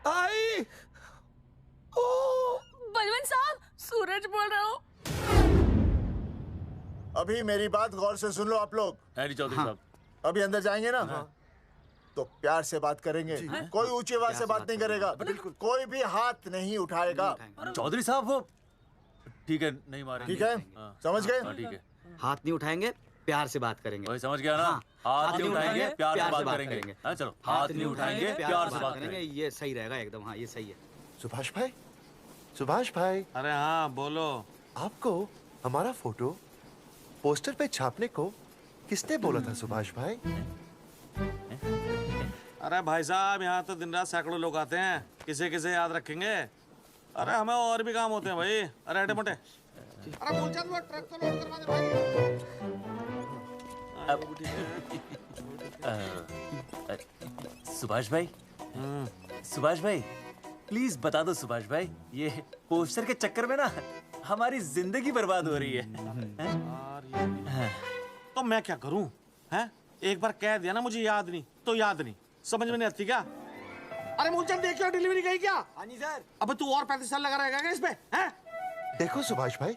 आई बलवंत साहब, सूरज बोल रहा हूँ। अभी मेरी बात गौर से सुन लो आप लोग। चौधरी साहब, अभी अंदर जाएंगे ना, तो प्यार से बात करेंगे। कोई ऊंची आवाज से बात नहीं करेगा, कोई भी हाथ नहीं उठाएगा। चौधरी साहब वो ठीक है, नहीं मारेंगे। ठीक है, समझ गए? ठीक है, हाथ नहीं उठाएंगे, प्यार से बात करेंगे। वही समझ गया ना? हाथ नहीं उठाएंगे, प्यार से बात करेंगे। हाँ चलो, हाथ नहीं उठाएंगे, प्यार से बात करेंगे। ये सही रहेगा एकदम। हाँ, ये सही है। सुभाष भाई, सुभाष भाई। अरे हाँ, बोलो। आपको हमारा फोटो पोस्टर पे छापने को किसने बोला था सुभाष भाई? अरे भाई साहब, यहाँ तो दिन रात सैकड़ों लोग आते हैं, किसे किसे याद रखेंगे। अरे हमें और भी काम होते हैं भाई। अरे हटे मोटे, अरे बोल चल, वो ट्रक को लोड करवा दे भाई। सुभाष भाई, सुभाष भाई प्लीज बता दो सुभाष भाई, ये पोस्टर के चक्कर में ना हमारी जिंदगी बर्बाद हो रही है। तो मैं क्या करूं? हैं? एक बार कह दिया ना मुझे याद नहीं तो याद नहीं, समझ में नहीं आती क्या? अरे मूलचंद, देखियो डिलीवरी गई क्या? हाँ जी सर। अब तू और 35 साल लगा रहेगा क्या इसमें? हैं? देखो सुभाष भाई,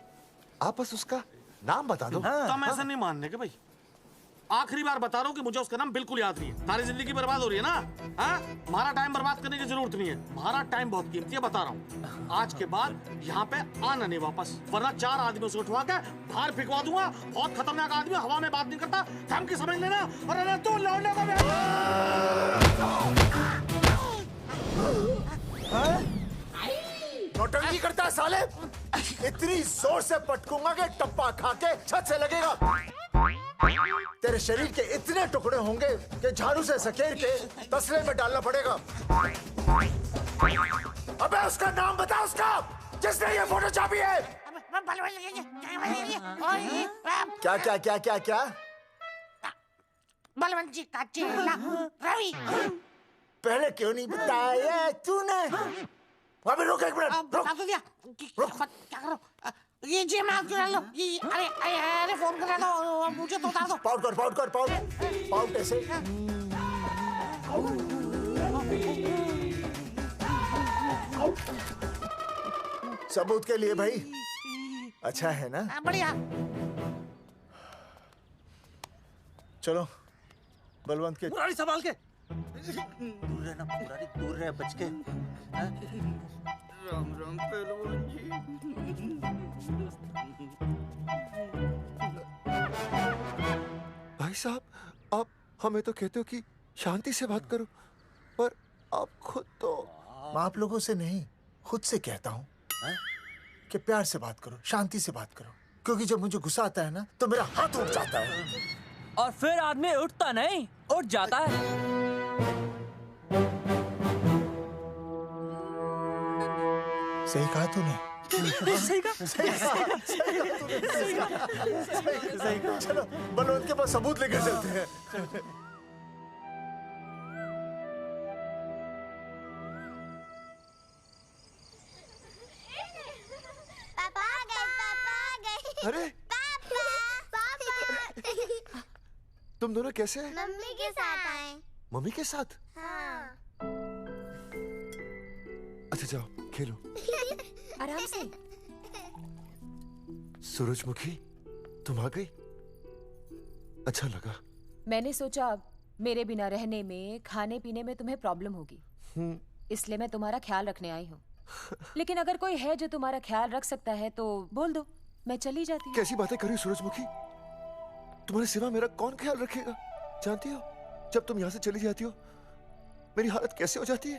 आप बस उसका नाम बता दो। तो हम ऐसा नहीं मानने के भाई। आखिरी बार बता रहा हूँ कि मुझे उसका नाम बिल्कुल याद नहीं है। सारी जिंदगी बर्बाद हो रही है ना। हाँ, हमारा टाइम बर्बाद करने की जरूरत नहीं है। हमारा टाइम बहुत कीमती है, बता रहा हूँ। आज के बाद यहाँ पे आना नहीं वापस, वरना 4 आदमियों से उठवा के बाहर फेंकवा दूंगा। बहुत खतरनाक आदमी, हवा में बात नहीं करता, धमकी समझ लेना। और अरे तू लौटने को नौटंकी करता है साले। इतनी जोर से पटकूंगा कि टप्पा खा के छत से लगेगा। तेरे शरीर के इतने टुकड़े होंगे कि झाड़ू से सकेर के तसले में डालना पड़ेगा। अबे उसका नाम बता, उसका जिसने ये फोटो छापी है। क्या क्या क्या क्या क्या? बलवंत जी का चेला रवि। पहले क्यों नहीं बताया तूने? अबे रुक एक मिनट, रुक। क्या करो? ये जी माफ करा लो। ये अरे फोन करा दो, मुझे तो उतार दो। पाउट कर, पाउट कर, पाउट। पाउट ऐसे। सबूत के लिए भाई अच्छा है ना? बढ़िया। चलो बलवंत के मुरारी संभाल के दूर रहना मुरारी, दूर रह बच के। राम राम पहलवान जी। भाई साहब, आप हमें तो कहते हो कि शांति से बात करो, पर आप खुद तो। मैं आप लोगों से नहीं, खुद से कहता हूँ कि प्यार से बात करो, शांति से बात करो, क्योंकि जब मुझे गुस्सा आता है ना तो मेरा हाथ उठ जाता है। और फिर आदमी उठता नहीं, उठ जाता है। सही कहा तूने। सही कहा। सही कहा। चलो बलवंत के पास सबूत लेकर चलते हैं। पापा आ गए, पापा आ गए। अरे तुम दोनों कैसे हैं? मम्मी के साथ आए। मम्मी के साथ? हाँ। अच्छा जाओ खेलो। आराम से। सूरजमुखी, तुम आ गई? अच्छा लगा। मैंने सोचा मेरे बिना रहने में, खाने पीने में तुम्हें प्रॉब्लम होगी, इसलिए मैं तुम्हारा ख्याल रखने आई हूँ। लेकिन अगर कोई है जो तुम्हारा ख्याल रख सकता है तो बोल दो, मैं चली जाती हूँ। कैसी बातें कर रही हो सूरजमुखी? तुम्हारे सिवा मेरा कौन ख्याल रखेगा? जानती हो जब तुम यहाँ से चली जाती हो मेरी हालत कैसे हो जाती है?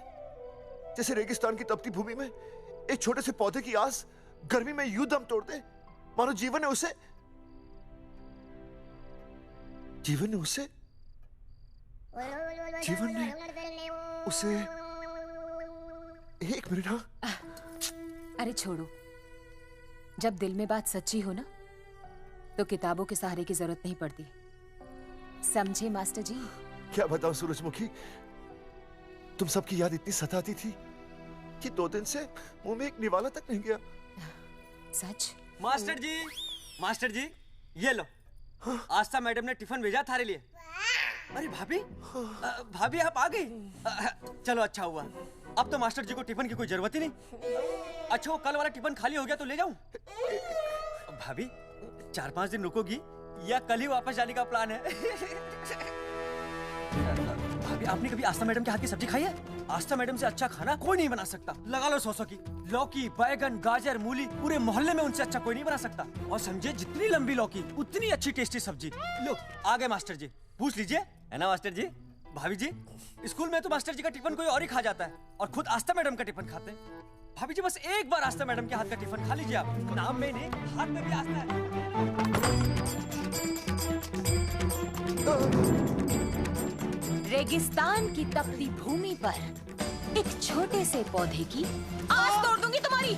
जैसे रेगिस्तान की तपती भूमि में एक छोटे से पौधे की आस गर्मी में यूं दम तोड़ दे, मानो जीवन ने उसे एक मिनट। हाँ अरे छोड़ो, जब दिल में बात सच्ची हो ना तो किताबों के सहारे की जरूरत नहीं पड़ती, समझे मास्टर जी? क्या बताऊं सूरजमुखी, तुम सबकी याद इतनी सताती थी कि 2 दिन से मुंह में एक निवाला तक नहीं गया। सच? मास्टर जी ये लो। आस्था मैडम ने टिफिन भेजा थारे लिए। अरे भाभी, भाभी आप आ गई? चलो अच्छा हुआ, अब तो मास्टर जी को टिफिन की कोई जरूरत ही नहीं। अच्छा वो कल वाला टिफिन खाली हो गया तो ले जाऊं? भाभी 4-5 दिन रुकोगी या कल ही वापस जाने का प्लान है? भाभी आपने कभी आस्था मैडम के हाथ की सब्जी खाई है? आस्था मैडम से अच्छा खाना कोई नहीं बना सकता। लगा लो 100 की। लौकी, बैगन, गाजर, मूली, पूरे मोहल्ले में उनसे अच्छा कोई नहीं बना सकता। और समझे जितनी लंबी लौकी उतनी अच्छी टेस्टी सब्जी। लो आ गए मास्टर जी, पूछ लीजिए, है ना मास्टर जी? भाभी जी स्कूल में तो मास्टर जी का टिफिन कोई और ही खा जाता है और खुद आस्था मैडम का टिफिन खाते हैं। भाभी जी बस एक बार आस्था मैडम के हाथ का टिफिन खा लीजिए आप। नाम में नहीं, हाथ में भी आस्था है। रेगिस्तान की तपती भूमि पर एक छोटे से पौधे की आस तोड़ दूंगी तुम्हारी।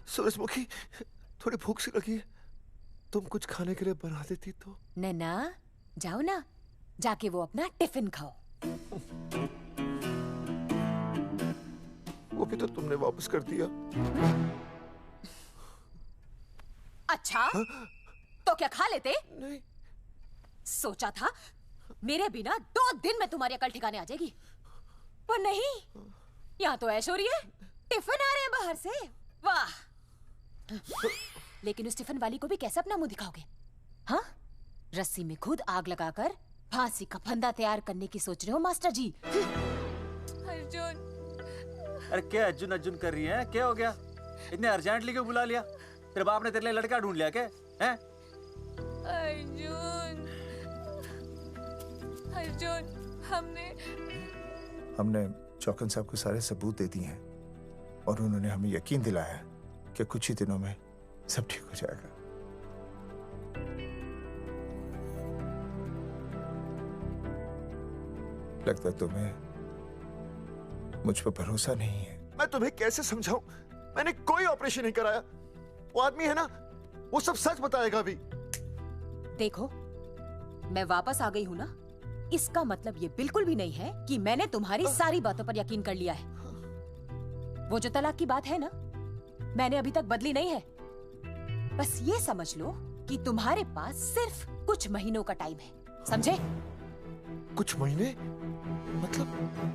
सूरजमुखी थोड़ी भूख सी लगी है, तुम कुछ खाने के लिए बना देती तो। नैना जाओ ना, जाके वो अपना टिफिन खाओ। वो भी तो तुमने वापस कर दिया। अच्छा तो क्या खा लेते? नहीं। सोचा था मेरे बिना 2 दिन में तुम्हारी अकल ठिकाने आ जाएगी, पर नहीं, यहाँ तो ऐश हो रही है। टिफिन आ रहे हैं बाहर से, वाह। लेकिन उस टिफिन वाली को भी कैसे अपना मुंह दिखाओगे? हाँ, रस्सी में खुद आग लगाकर फांसी का फंदा तैयार करने की सोच रहे हो मास्टर जी? अर्जुन, अरे क्या अर्जुन अर्जुन कर रही है? क्या हो गया? इतने अर्जेंटली क्यों बुला लिया? तेरे बाप ने तेरे लिए लड़का ढूंढ लिया क्या? हैं? अर्जुन, अर्जुन, हमने चौकन साहब को सारे सबूत दे दिए हैं और उन्होंने हमें यकीन दिलाया कि कुछ ही दिनों में सब ठीक हो जाएगा। लगता है तुम्हें मुझ पर भरोसा नहीं है। मैं तुम्हें कैसे समझाऊं? मैंने कोई ऑपरेशन नहीं कराया। वो आदमी है ना, वो सब सच बताएगा भी। देखो, मैं वापस आ गई हूँ ना, इसका मतलब ये बिल्कुल भी नहीं है कि मैंने तुम्हारी सारी बातों पर यकीन कर लिया है। वो जो तलाक की बात है ना, मैंने अभी तक बदली नहीं है। बस ये समझ लो कि तुम्हारे पास सिर्फ कुछ महीनों का टाइम है, समझे? कुछ महीने? मतलब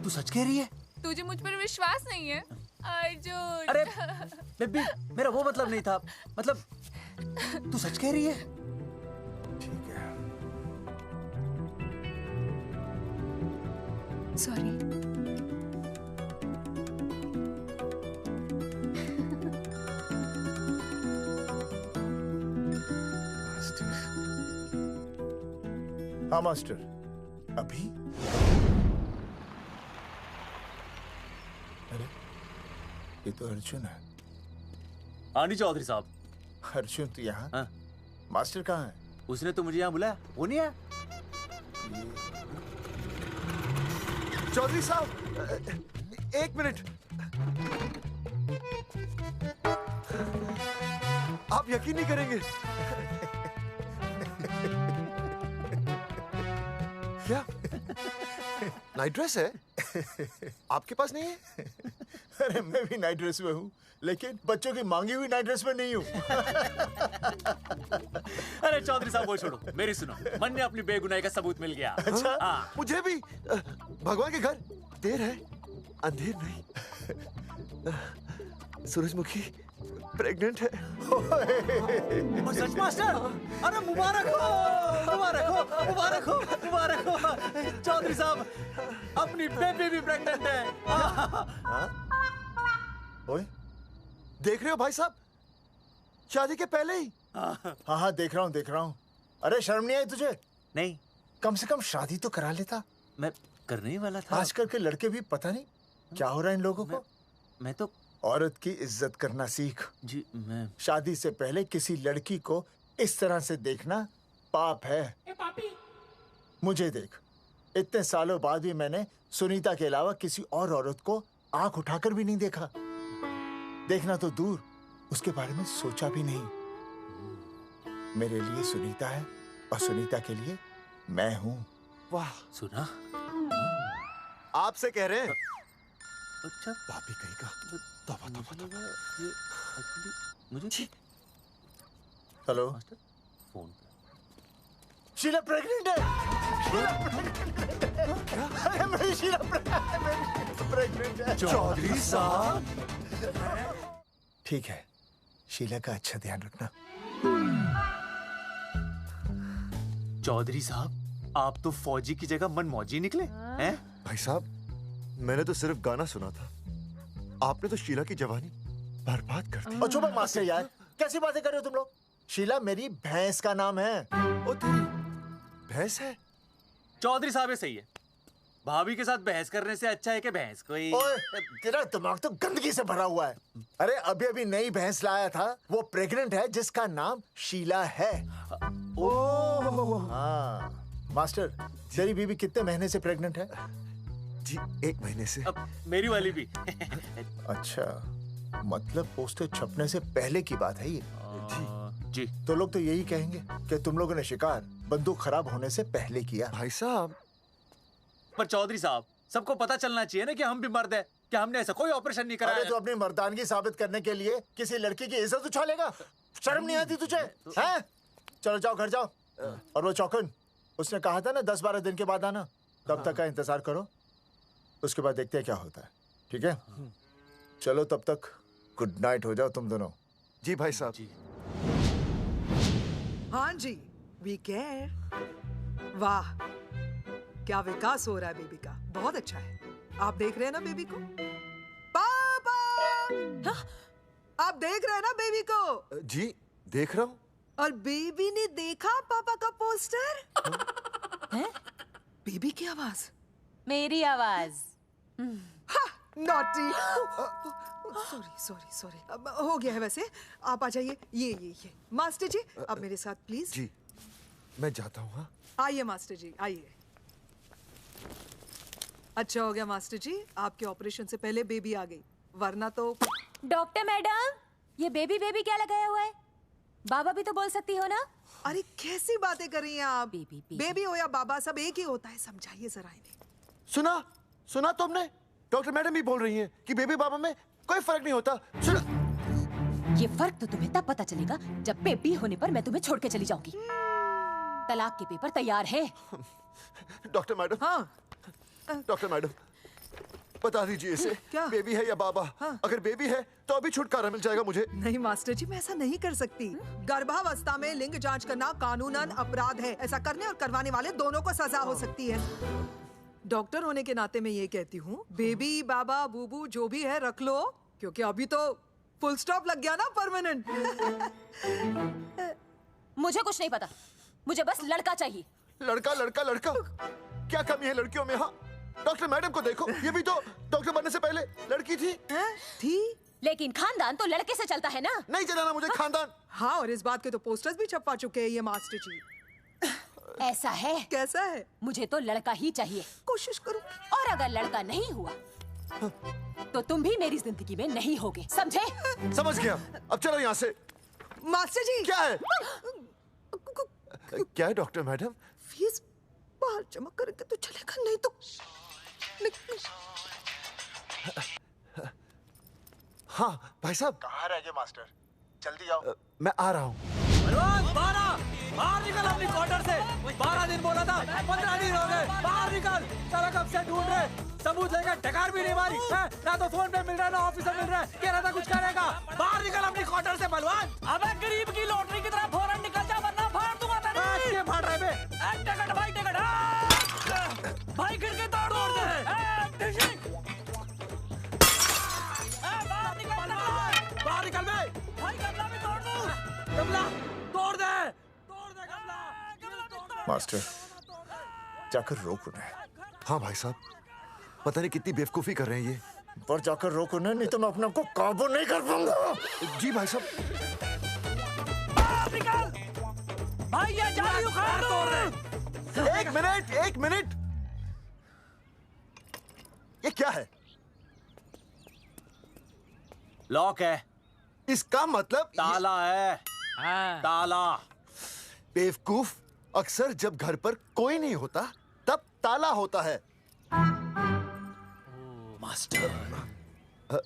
तू सच कह रही है? तुझे मुझ पर विश्वास नहीं है अर्जुन? अरे बेबी, मेरा वो मतलब नहीं था। मतलब तू सच कह रही है? ठीक है। सॉरी। हाँ मास्टर, अभी? अरे ये तो अर्जुन है। हाँ नहीं चौधरी साहब। अर्जुन तू यहाँ? हाँ। मास्टर कहाँ है? उसने तो मुझे यहाँ बुलाया, वो नहीं आया। चौधरी साहब, एक मिनट। आप यकीन नहीं करेंगे। क्या नाइट ड्रेस है? आपके पास नहीं है? अरे मैं भी नाइट ड्रेस में हूँ, लेकिन बच्चों की मांगी हुई नाइट ड्रेस में नहीं हूँ। अरे चौधरी साहब वो छोड़ो, मेरी सुनो। मन ने अपनी बेगुनाही का सबूत मिल गया। अच्छा? हाँ। मुझे भी। भगवान के घर देर है, अंधेर नहीं। सूरजमुखी प्रेग्नेंट है। सच मास्टर? अरे मुबारक हो, मुबारक हो, मुबारक हो, मुबारक हो। चौधरी साहब, अपनी बेबी भी प्रेग्नेंट है। ओए, देख रहे हो भाई साहब, शादी के पहले ही। हाँ हाँ देख रहा हूँ, देख रहा हूँ। अरे शर्म नहीं आई तुझे? नहीं। कम से कम शादी तो करा लेता। मैं करने ही वाला था। आजकल के लड़के भी पता नहीं क्या हो रहा है इन लोगों को। मैं तो औरत की इज्जत करना सीख। जी मैं शादी से पहले किसी लड़की को इस तरह से देखना पाप है। मुझे देख, इतने सालों बाद भी मैंने सुनीता के अलावा किसी और औरत को आंख उठाकर भी नहीं देखा। देखना तो दूर, उसके बारे में सोचा भी नहीं। मेरे लिए सुनीता है और सुनीता के लिए मैं हूँ। वाह, सुना? आपसे कह रहे हैं। अच्छा, भाभी कहीं का। तौबा तौबा तौबा। ये एक्चुअली मुझे हेलो, फोन शीला प्रेग्नेंट है। अरे मेरी शीला प्रेग्नेंट है। चौधरी साहब, ठीक है, शीला का अच्छा ध्यान रखना। चौधरी साहब, आप तो फौजी की जगह मनमौजी निकले हैं? भाई साहब, मैंने तो सिर्फ गाना सुना था। आपने तो शीला की जवानी बर्बाद कर दी। और चुप मास्टर यार, कैसी बातें कर रहे हो तुम लोग? शीला मेरी भैंस का नाम है। ओ तेरी भैंस है? चौधरी साहब ये सही है। भाभी के साथ बहस करने से अच्छा है कि भैंस कोई। ओए, तेरा दिमाग तो गंदगी से भरा हुआ है। अरे अभी अभी नई भैंस लाया था, वो प्रेग्नेंट है, जिसका नाम शीला है। ओह हाँ मास्टर, तेरी बीवी कितने महीने से प्रेग्नेंट है? जी 1 महीने से। अब मेरी वाली भी। अच्छा, मतलब पोस्टर छपने से पहले की बात है ये। जी। तो लोग तो यही कहेंगे कि तुम लोगों ने शिकार बंदूक खराब होने से पहले किया। भाई साहब, पर चौधरी साहब, सबको पता चलना चाहिए ना कि हम भी मर्द हैं, कि हमने ऐसा कोई ऑपरेशन नहीं कराया। अरे तो अपनी मर्दानगी साबित करने के लिए किसी लड़की की इज्जत उछालेगा? शर्म नहीं आती तुझे? हैं? चलो जाओ, घर जाओ। और वो चौकन, उसने कहा था ना 10-12 दिन के बाद आना, तब तक का इंतजार करो, उसके बाद देखते हैं क्या होता है। ठीक है? चलो तब तक गुड नाइट हो जाओ तुम दोनों। जी भाई साहब। जी। हाँ जी, वी केयर। वाह, क्या विकास हो रहा है बेबी का, बहुत अच्छा है। आप देख रहे हैं ना बेबी को? पापा! आप देख रहे हैं ना बेबी को? जी देख रहा हूँ। और बेबी ने देखा पापा का पोस्टर? हैं? बेबी की आवाज? मेरी आवाज। नॉटी। सॉरी सॉरी सॉरी, हो गया है वैसे। आप आ जाइए। ये मास्टर जी, आप मेरे साथ प्लीज। जी मैं जाता हूँ। हाँ आइए मास्टर जी, आइए। अच्छा हो गया मास्टर जी, आपके ऑपरेशन से पहले बेबी आ गई, वरना तो। डॉक्टर मैडम, ये बेबी बेबी क्या लगाया हुआ है? बाबा भी तो बोल सकती हो ना? अरे कैसी बातें कर रही हैं आप? बेबी हो या बाबा, सब एक ही होता है, समझाइए जरा इन्हें। सुना तुमने? डॉक्टर मैडम भी बोल रही हैं कि बेबी बाबा में कोई फर्क नहीं होता। सुना? ये फर्क तो तुम्हें तब पता चलेगा जब बेबी होने पर मैं तुम्हें छोड़ के चली जाऊंगी। तलाक के पेपर तैयार है। Doctor madam. हाँ। डॉक्टर मैडम, बता दीजिए इसे, क्या बेबी है या बाबा? हाँ। अगर बेबी है तो अभी छुटकारा मिल जाएगा मुझे। नहीं मास्टर जी, मैं ऐसा नहीं कर सकती। गर्भावस्था में लिंग जांच करना कानूनन अपराध है। ऐसा करने और करवाने वाले दोनों को सजा हो सकती है। डॉक्टर होने के नाते मैं ये कहती हूँ, बेबी बाबा बूबू जो भी है रख लो, क्योंकि अभी तो फुल स्टॉप लग गया ना परमानेंट। मुझे कुछ नहीं पता, मुझे बस लड़का चाहिए। लड़का लड़का लड़का, क्या कमी है लड़कियों में? हाँ, डॉक्टर मैडम को देखो, ये भी तो डॉक्टर बनने से पहले लड़की थी। लेकिन खानदान तो लड़के से चलता है ना। नहीं चलाना मुझे खानदान। हाँ, और इस बात के तो पोस्टर्स भी छपवा चुके हैं ये मास्टर जी। ऐसा है? कैसा है? मुझे तो लड़का ही चाहिए। कोशिश करो। और अगर लड़का नहीं हुआ तो तुम भी मेरी जिंदगी में नहीं होगे, समझे? समझ गया। अब चलो यहाँ से। मास्टर जी। क्या है? क्या है डॉक्टर मैडम? फीस बाहर जमा करेंगे तो चलेगा, नहीं तो हाँ भाई साहब। कहाँ रह गए मास्टर? जल्दी आओ। मैं आ रहा हूँ। बाहर निकल अपनी क्वार्टर से। 12 दिन बोला था, 15 दिन हो गए। बाहर निकल। सारा कब से ढूंढ रहे, सबूत लेकर ढकार भी नहीं मारी है? ना तो फोन पे मिल रहा है, ना ऑफिस में मिल रहा है। कह रहा था कुछ करेगा। बाहर निकल अपनी क्वार्टर से बलवान। अबे गरीब की लॉटरी की तरह फौरन निकल जा, वरना फाड़ दूंगा तेरी। क्या फाड़ रहे बे? टिकट भाई, टिकट भाई, खिड़की तोड़ दे। बाहर निकल बे। भाई गमला भी तोड़ दूं। गमला तोड़ दे। मास्टर, जाकर रोक उन्हें। हाँ भाई साहब, पता नहीं कितनी बेवकूफी कर रहे हैं ये। पर जाकर रोक उन्हें, नहीं तो मैं अपने आप को काबू नहीं कर पाऊंगा। जी भाई साहब। भाई ये जाली उखाड़ दो। एक मिनट। ये क्या है? लॉक है। इसका मतलब ताला है। हाँ। ताला। बेवकूफ, अक्सर जब घर पर कोई नहीं होता तब ताला होता है। मास्टर।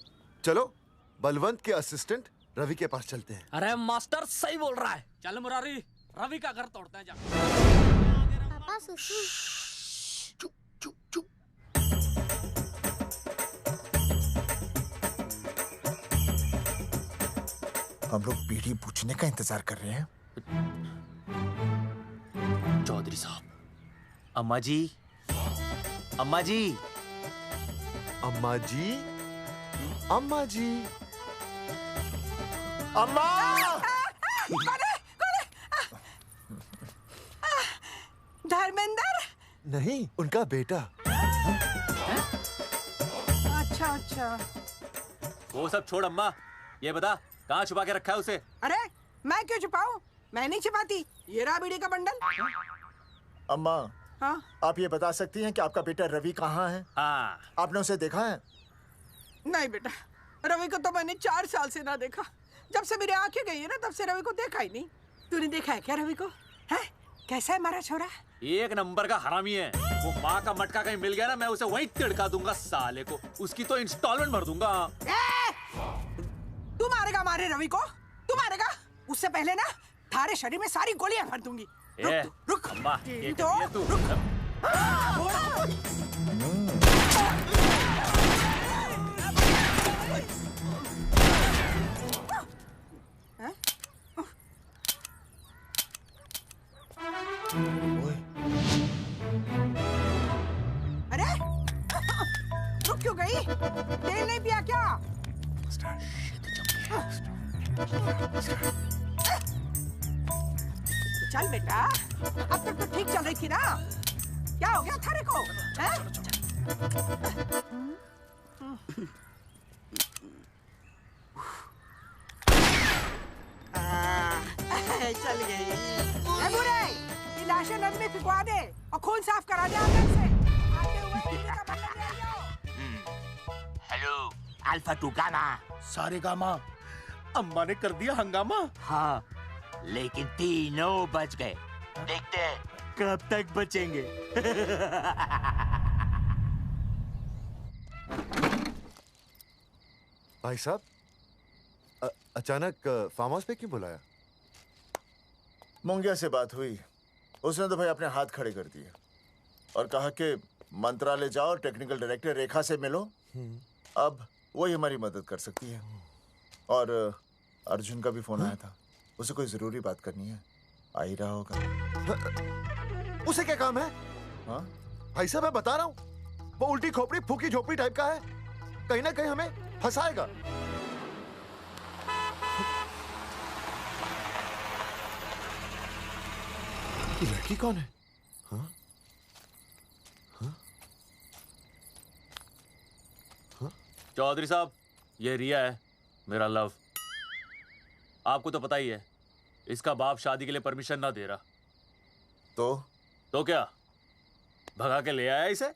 चलो बलवंत के असिस्टेंट रवि के पास चलते हैं। अरे मास्टर सही बोल रहा है, चल मुरारी, रवि का घर तोड़ते हैं। जा पापा सुसु। हम लोग बीड़ी पूछने का इंतजार कर रहे हैं। चौधरी साहब। अम्मा जी, अम्मा जी, अम्मा जी, अम्मा जी, अम्मा। धर्मेंद्र? नहीं, उनका बेटा। अच्छा। वो सब छोड़ अम्मा, ये बता कहाँ छुपा के रखा है उसे? अरे मैं क्यों छुपाऊं? मैं नहीं छुपाती। ये रहा बीड़ी का बंडल। अम्मा, हाँ? आप ये बता सकती हैं कि आपका बेटा रवि कहाँ है? हाँ। आपने उसे देखा है? नहीं बेटा, रवि को तो मैंने 4 साल से ना देखा। जब से मेरी आंखें गई है ना, तब से रवि को देखा ही नहीं। तूने देखा है क्या रवि को? है? कैसा है हमारा छोरा? एक नंबर का हरामी है। वो माँ का मटका कहीं मिल गया ना, मैं उसे वहीं तिड़का दूंगा साले को। उसकी तो इंस्टॉलमेंट भर दूंगा। तू मारेगा हमारे रवि को? तू मारेगा? उससे पहले ना थारे शरीर में सारी गोलियां भर दूंगी। रुक अम्मा, ये तो तू। अरे रुक क्यों गई? तेल नहीं पिया क्या? चल बेटा, अब तक तो ठीक चल रही थी ना। क्या हो गया थारे को? चल गई। ए बुरे, ये लाशें नदी में फिकवा दे और खून साफ करा दे अंदर से। आते हुए अल्फा टू गामा। सारे गामा। अम्मा ने कर दिया हंगामा। हाँ, लेकिन तीनों बच गए। देखते हैं कब तक बचेंगे। भाई साहब, अचानक फार्म हाउस पे क्यों बुलाया? मुंगिया से बात हुई, उसने तो भाई अपने हाथ खड़े कर दिए और कहा कि मंत्रालय जाओ, टेक्निकल डायरेक्टर रेखा से मिलो, अब वही हमारी मदद कर सकती है। और अर्जुन का भी फोन आया था, उसे कोई जरूरी बात करनी है, आ ही रहा होगा। उसे क्या काम है? हाँ भाई साहब, मैं बता रहा हूँ, वो उल्टी खोपड़ी फूकी झोपड़ी टाइप का है, कहीं ना कहीं हमें फंसाएगा। ये लड़की कौन है? हाँ? हाँ? हाँ? चौधरी साहब, ये रिया है, मेरा लव। आपको तो पता ही है, इसका बाप शादी के लिए परमिशन ना दे रहा। तो क्या भगा के ले आया इसे?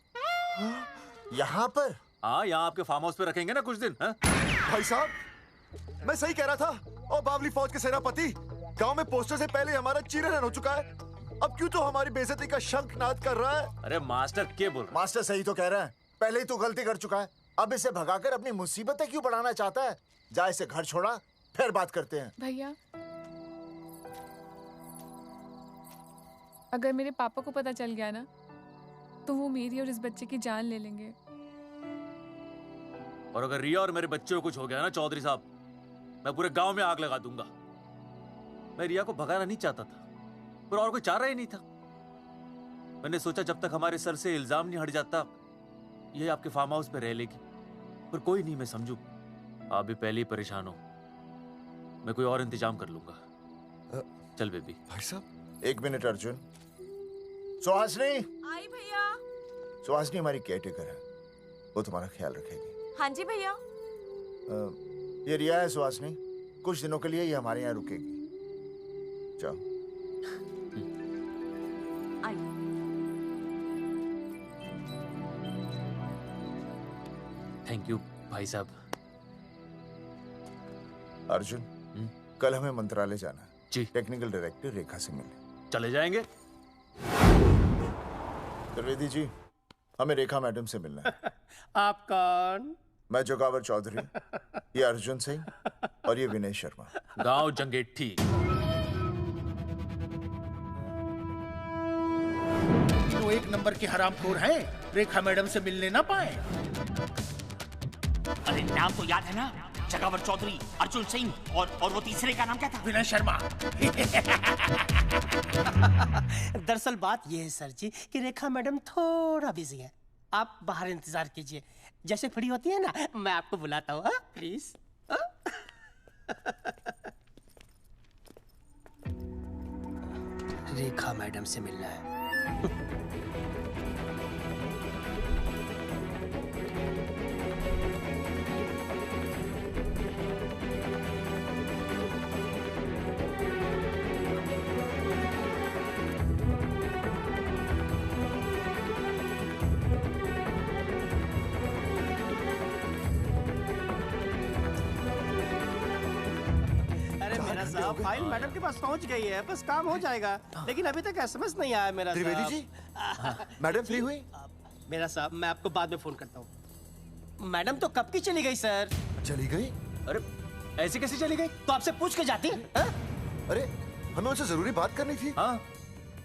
यहाँ पर? हाँ, यहाँ आपके फार्म हाउस पे रखेंगे ना कुछ दिन। हाँ? भाई साहब, मैं सही कह रहा था। और बावली फौज के सेनापति, गांव में पोस्टर से पहले हमारा चीरहरण हो चुका है, अब क्यों तो हमारी बेइज्जती का शंखनाद कर रहा है? अरे मास्टर क्या बोल रहा? मास्टर सही तो कह रहा है, पहले ही तो गलती कर चुका है, अब इसे भगाकर अपनी मुसीबतें क्यों बढ़ाना चाहता है? जा इसे घर छोड़ा, फिर बात करते हैं। भैया, अगर मेरे पापा को पता चल गया ना, तो वो मेरी और इस बच्चे की जान ले लेंगे। और अगर रिया और मेरे बच्चे को कुछ हो गया ना चौधरी साहब, मैं पूरे गांव में आग लगा दूंगा। मैं रिया को भगाना नहीं चाहता था, पर और कोई चारा ही नहीं था। मैंने सोचा जब तक हमारे सर से इल्जाम नहीं हट जाता, ये आपके फार्म हाउस पे रह लेगी। पर कोई नहीं, मैं समझू आप भी पहले ही परेशान हो, मैं कोई और इंतजाम कर लूंगा। चल बेबी। भाई साहब, एक मिनट अर्जुन। सुहासनी। आई भैया। सुहासनी हमारी केयरटेकर है, वो तुम्हारा ख्याल रखेगी। हाँ जी भैया। ये रिया है सुहासनी, कुछ दिनों के लिए ये हमारे यहाँ रुकेगी। जाओ। थैंक यू भाई साहब। अर्जुन, कल हमें मंत्रालय जाना है जी। टेक्निकल डायरेक्टर रेखा से मिलने चले जाएंगे। त्रिवेदी जी, हमें रेखा मैडम से मिलना है। आप कौन? मैं जोगावर चौधरी, ये अर्जुन सिंह और ये विनय शर्मा। गांव जंगेठी। वो एक नंबर के हरामखोर हैं, रेखा मैडम से मिलने ना पाए। अरे नाम तो याद है ना, जगावर चौधरी, अर्जुन सिंह और वो तीसरे का नाम क्या था? विनय शर्मा। दरअसल बात ये है सर जी कि रेखा मैडम थोड़ा बिजी है, आप बाहर इंतजार कीजिए, जैसे फ्री होती है ना मैं आपको बुलाता हूँ, प्लीज। रेखा मैडम से मिलना है। फाइल मैडम के पास पहुंच गई है, बस काम हो जाएगा, लेकिन अभी तक एसएमएस नहीं आया मेरा। त्रिवेदी जी, मैडम फ्री हुई? मेरा साहब, मैं आपको बाद में फोन करता हूँ। मैडम तो कब की चली गई सर। चली गई? अरे ऐसे कैसे चली गई? तो आपसे पूछ के जाती। अरे हमें उनसे जरूरी बात करनी थी। हाँ,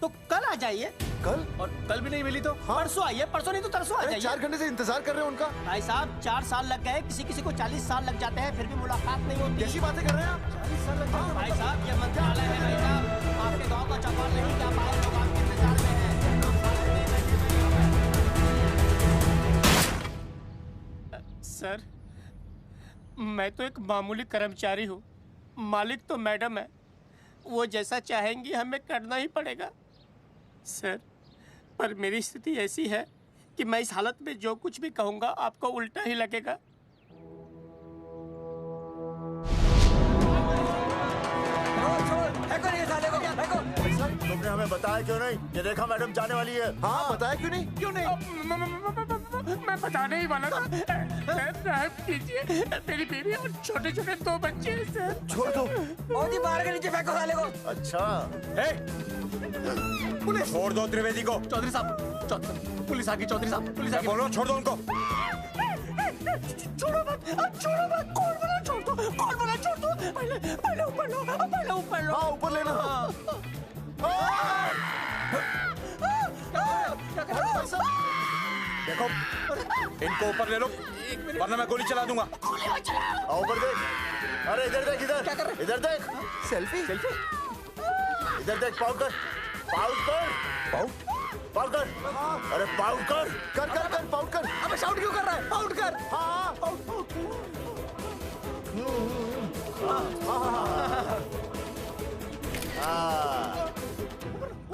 तो कल आ जाइए। कल? और कल भी नहीं मिली तो? हाँ? परसों आइए, परसों नहीं तो तरसों आ जाइए। 4 घंटे से इंतजार कर रहे हैं उनका। भाई साहब 4 साल लग गए, किसी को 40 साल लग जाते हैं, फिर भी मुलाकात नहीं होती। कैसी बातें कर रहे हैं आप? 40 साल लग जाते हैं। भाई साहब, ये मंत्रालय है भाई साहब, आपके गाँव का चौपाल नहीं क्या पाए, लोग आपके इंतजार में हैं। सर, मैं तो एक मामूली कर्मचारी हूँ, मालिक तो मैडम है, वो जैसा चाहेंगी हमें करना ही पड़ेगा। सर, पर मेरी स्थिति ऐसी है कि मैं इस हालत में जो कुछ भी कहूँगा आपको उल्टा ही लगेगा। तुमने हमें बताया क्यों नहीं? ये रेखा मैडम जाने वाली है। हाँ, बताया क्यों नहीं? क्यों नहीं? मैं बताने ही वाला था। सर रहम कीजिए, मेरी बीवी और छोटे छोटे 2 बच्चे हैं सर। छोड़ दो। और जी बाहर के नीचे फेंको साले को। अच्छा पुलिस छोड़ दो त्रिवेदी को। चौधरी साहब पुलिस आ गई। चौधरी साहब पुलिस आ गई। बोलो छोड़ दो उनको। छोड़ो मत, छोड़ो मत। कौन बोला छोड़ दो, कौन बोला छोड़ दो। पहले ऊपर लो, पहले ऊपर लो। हाँ ऊपर लेना। देखो इनको ऊपर ले लो वरना मैं गोली चला दूंगा। आओ ऊपर देख। अरे इधर देख, इधर इधर देख। सेल्फी इधर देख। पाउट कर, पाउट कर, पाउट पाउट कर। अरे पाउट कर, कर कर कर पाउट कर। अबे शाउट क्यों कर रहा है? पाउट कर। हाँ पाउट।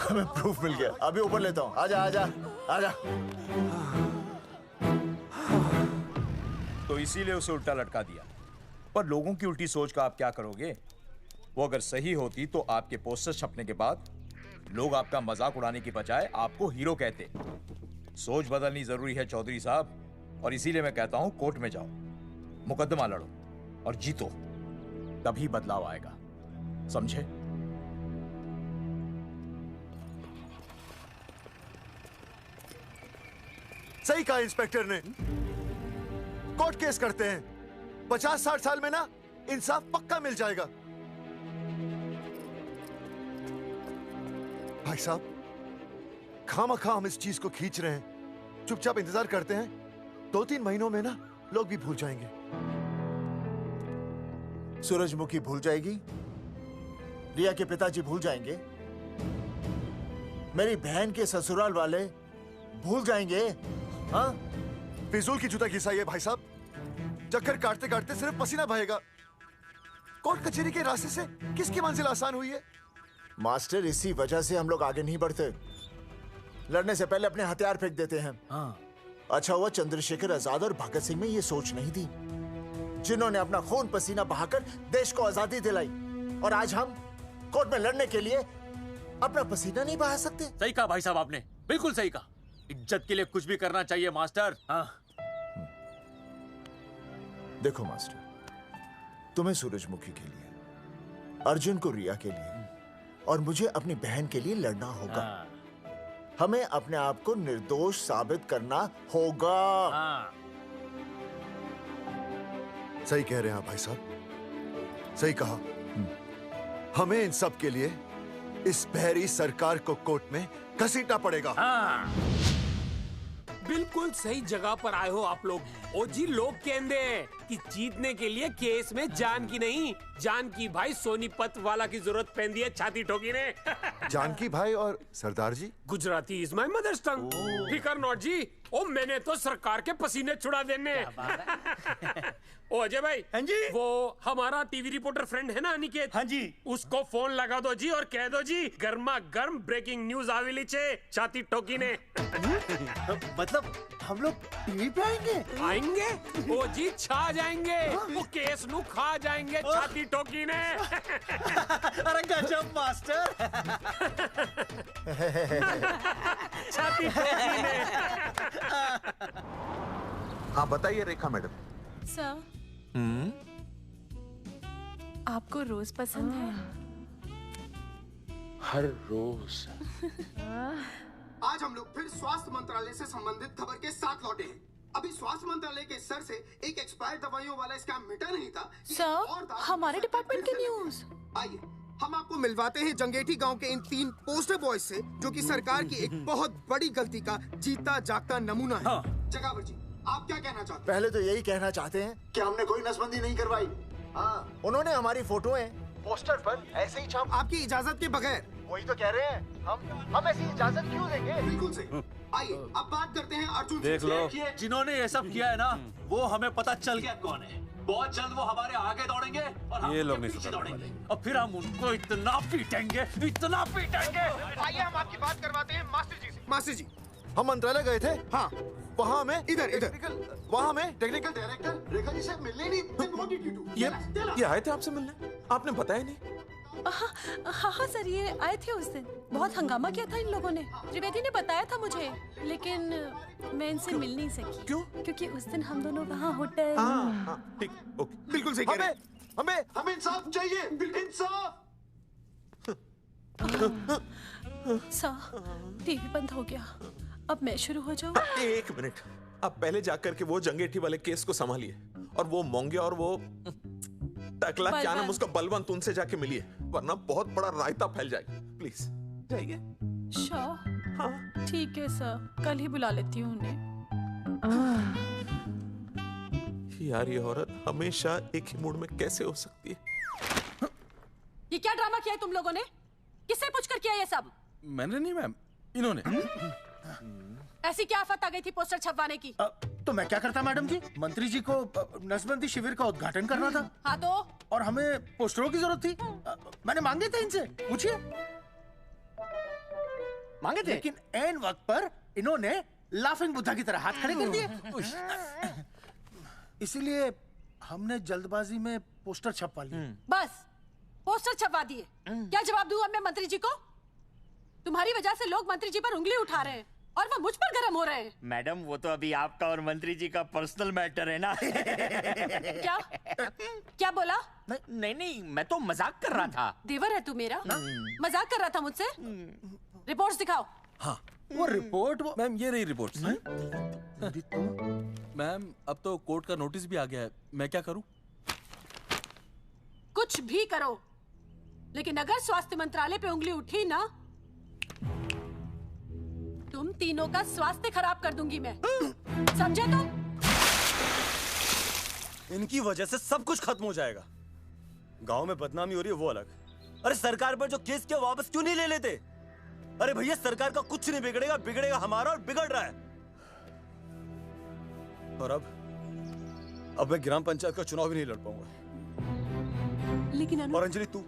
हमें प्रूफ मिल गया। अभी ऊपर लेता हूँ। आजा आजा आजा। तो इसीलिए उसे उल्टा लटका दिया। पर लोगों की उल्टी सोच का आप क्या करोगे? वो अगर सही होती तो आपके पोस्टर छपने के बाद लोग आपका मजाक उड़ाने की बजाय आपको हीरो कहते। सोच बदलनी जरूरी है चौधरी साहब, और इसीलिए मैं कहता हूं कोर्ट में जाओ, मुकदमा लड़ो और जीतो, तभी बदलाव आएगा। समझे? सही कहा इंस्पेक्टर ने। कोर्ट केस करते हैं, 50-60 साल में ना इंसाफ पक्का मिल जाएगा। भाई साहब, खामखा हम इस चीज को खींच रहे हैं। चुपचाप इंतजार करते हैं, 2-3 महीनों में ना लोग भी भूल जाएंगे। सूरजमुखी भूल जाएगी, रिया के पिताजी भूल जाएंगे, मेरी बहन के ससुराल वाले भूल जाएंगे। हाँ, फिजूल की जूता घिसाई है भाई साहब। चक्कर काटते काटते सिर्फ पसीना बहेगा। कोर्ट कचहरी के रास्ते से किसकी मंजिल आसान हुई है? मास्टर, इसी वजह से हम लोग आगे नहीं बढ़ते। लड़ने से पहले अपने हथियार फेंक देते हैं। हाँ। अच्छा हुआ चंद्रशेखर आजाद और भगत सिंह में ये सोच नहीं थी, जिन्होंने अपना खून पसीना बहाकर देश को आजादी दिलाई। और आज हम कोर्ट में लड़ने के लिए अपना पसीना नहीं बहा सकते। सही कहा भाई साहब आपने, बिल्कुल सही कहा। इज्जत के लिए कुछ भी करना चाहिए मास्टर। हाँ। देखो मास्टर, तुम्हें सूरजमुखी के लिए, अर्जुन को रिया के लिए और मुझे अपनी बहन के लिए लड़ना होगा। हाँ। हमें अपने आप को निर्दोष साबित करना होगा। हाँ। सही कह रहे हैं आप भाई साहब, सही कहा। हमें इन सब के लिए इस बहरी सरकार को कोर्ट में घसीटना पड़ेगा। हाँ। बिल्कुल सही जगह पर आए हो आप लोग। ओ जी, लोग कहते हैं कि जीतने के लिए केस में जान की नहीं, जान की भाई सोनीपत वाला की जरूरत पैंदी है छाती ठोकी ने। जानकी भाई और सरदार जी, गुजराती इज माय मदर्स टंग। फिकर नॉट जी। ओ मैंने तो सरकार के पसीने छुड़ा देने। ओ अजय भाई, हाँ जी, वो हमारा टीवी रिपोर्टर फ्रेंड है ना अनिकेत, हाँ जी, उसको फोन लगा दो जी और कह दो जी गर्मा गर्म ब्रेकिंग न्यूज आवेली छे छाती ठोकी ने। मतलब हम लोग टीवी पे आएंगे? ओ जी छा जाएंगे, वो केस नु खा जाएंगे छाती ठोकी ने। अरे गजब मास्टर। छाती ठोकी ने। हाँ बताइए रेखा मैडम। सर, आपको रोज पसंद है? हर रोज। आज हम लोग फिर स्वास्थ्य मंत्रालय से संबंधित खबर के साथ लौटे हैं। अभी स्वास्थ्य मंत्रालय के सर से एक एक्सपायर्ड दवाइयों वाला स्कैम मिटा नहीं था। सर, हमारे डिपार्टमेंट की न्यूज। आइए हम आपको मिलवाते हैं जंगेठी गांव के इन 3 पोस्टर बॉयज से, जो कि सरकार की एक बहुत बड़ी गलती का जीता जागता नमूना है। जगावर जी, आप क्या कहना चाहते हैं? पहले तो यही कहना चाहते हैं कि हमने कोई नसबंदी नहीं करवाई। हाँ, उन्होंने हमारी फोटोएं पोस्टर पर ऐसे ही छाप, आपकी इजाजत के बगैर। वही तो कह रहे हैं, हम ऐसी इजाजत क्यों देंगे? बिल्कुल सही। आइए अब बात करते हैं अर्जुन से। देख लो, जिन्होंने ये सब किया है ना, वो हमें पता चल गया कौन है। बहुत जल्द वो हमारे आगे दौड़ेंगे और हम ये लोग उनके नहीं पीछे सुधरने दौड़ेंगे, और फिर हम उनको इतना पीटेंगे, इतना पीटेंगे। आइए हम आपकी बात करवाते हैं मास्टर जी से। मास्टर जी, हम मंत्रालय गए थे। हाँ, वहाँ हमें इधर वहाँ हमें टेक्निकल डायरेक्टर रेखा जी से मिलने नहीं। ये आए थे आपसे मिलने, आपने बताया नहीं। हाँ सर, ये आए थे उस दिन। बहुत हंगामा किया था इन लोगों ने। त्रिवेदी ने बताया था मुझे, लेकिन मैं इनसे मिल नहीं सकी। क्यों? क्योंकि उस दिन हम दोनों वहाँ होटल। ठीक, ओके, बिल्कुल सही कह रहे हैं। हमें इंसाफ चाहिए, इंसाफ। सर, टीवी बंद हो गया। अब मैं शुरू हो जाऊँ? एक मिनट, आप पहले जाकर के वो जंगेठी वाले केस को संभालिए, और वो मोंगे और वो टकला क्या नाम उसका बलवंत, उनसे जाके मिलिए, वरना बहुत बड़ा रायता फैल जाएगा। प्लीज जाइए। हाँ ठीक है सर, कल ही बुला लेती हूँ उन्हें। यार ये औरत हमेशा एक ही मूड में कैसे हो सकती है? ये क्या ड्रामा किया है तुम लोगों ने? किससे पूछकर किया ये सब? मैंने नहीं मैम, इन्होंने। ऐसी क्या आफत आ गई थी पोस्टर छपवाने की? तो मैं क्या करता मैडम जी? मंत्री जी को नसबंदी शिविर का उद्घाटन करना था। हाँ तो? और हमें पोस्टरों की जरूरत थी। मैंने मांगे थे इनसे, पूछिए। मांगे थे, लेकिन ऐन वक्त पर इन्होंने लाफिंग बुद्धा की तरह हाथ खड़े कर दिए। इसीलिए हमने जल्दबाजी में पोस्टर छपवा लिए। बस पोस्टर छपवा दिए। क्या जवाब दूं अब मैं मंत्री जी को? तुम्हारी वजह से लोग मंत्री जी पर उंगली उठा रहे हैं और वो मुझ पर गर्म हो रहे हैं। मैडम वो तो अभी आपका और मंत्री जी का पर्सनल मैटर है ना। क्या क्या बोला? नहीं, मैं तो मजाक कर रहा था। देवर है तू मेरा? मजाक कर रहा था मुझसे? रिपोर्ट्स दिखाओ। हाँ वो रिपोर्ट मैम, ये रही रिपोर्ट्स। मैम अब तो कोर्ट का नोटिस भी आ गया है, मैं क्या करूं? कुछ भी करो, लेकिन अगर स्वास्थ्य मंत्रालय पे उंगली उठी ना, तुम तीनों का स्वास्थ्य खराब कर दूंगी मैं। समझे तुम? इनकी वजह से सब कुछ खत्म हो जाएगा। गांव में बदनामी हो रही है वो अलग, अरे सरकार पर जो केस किया वापस क्यों नहीं ले लेते? अरे भैया सरकार का कुछ नहीं बिगड़ेगा, बिगड़ेगा हमारा, और बिगड़ रहा है। और अब मैं ग्राम पंचायत का चुनाव भी नहीं लड़ पाऊंगा। लेकिन और अंजलि तू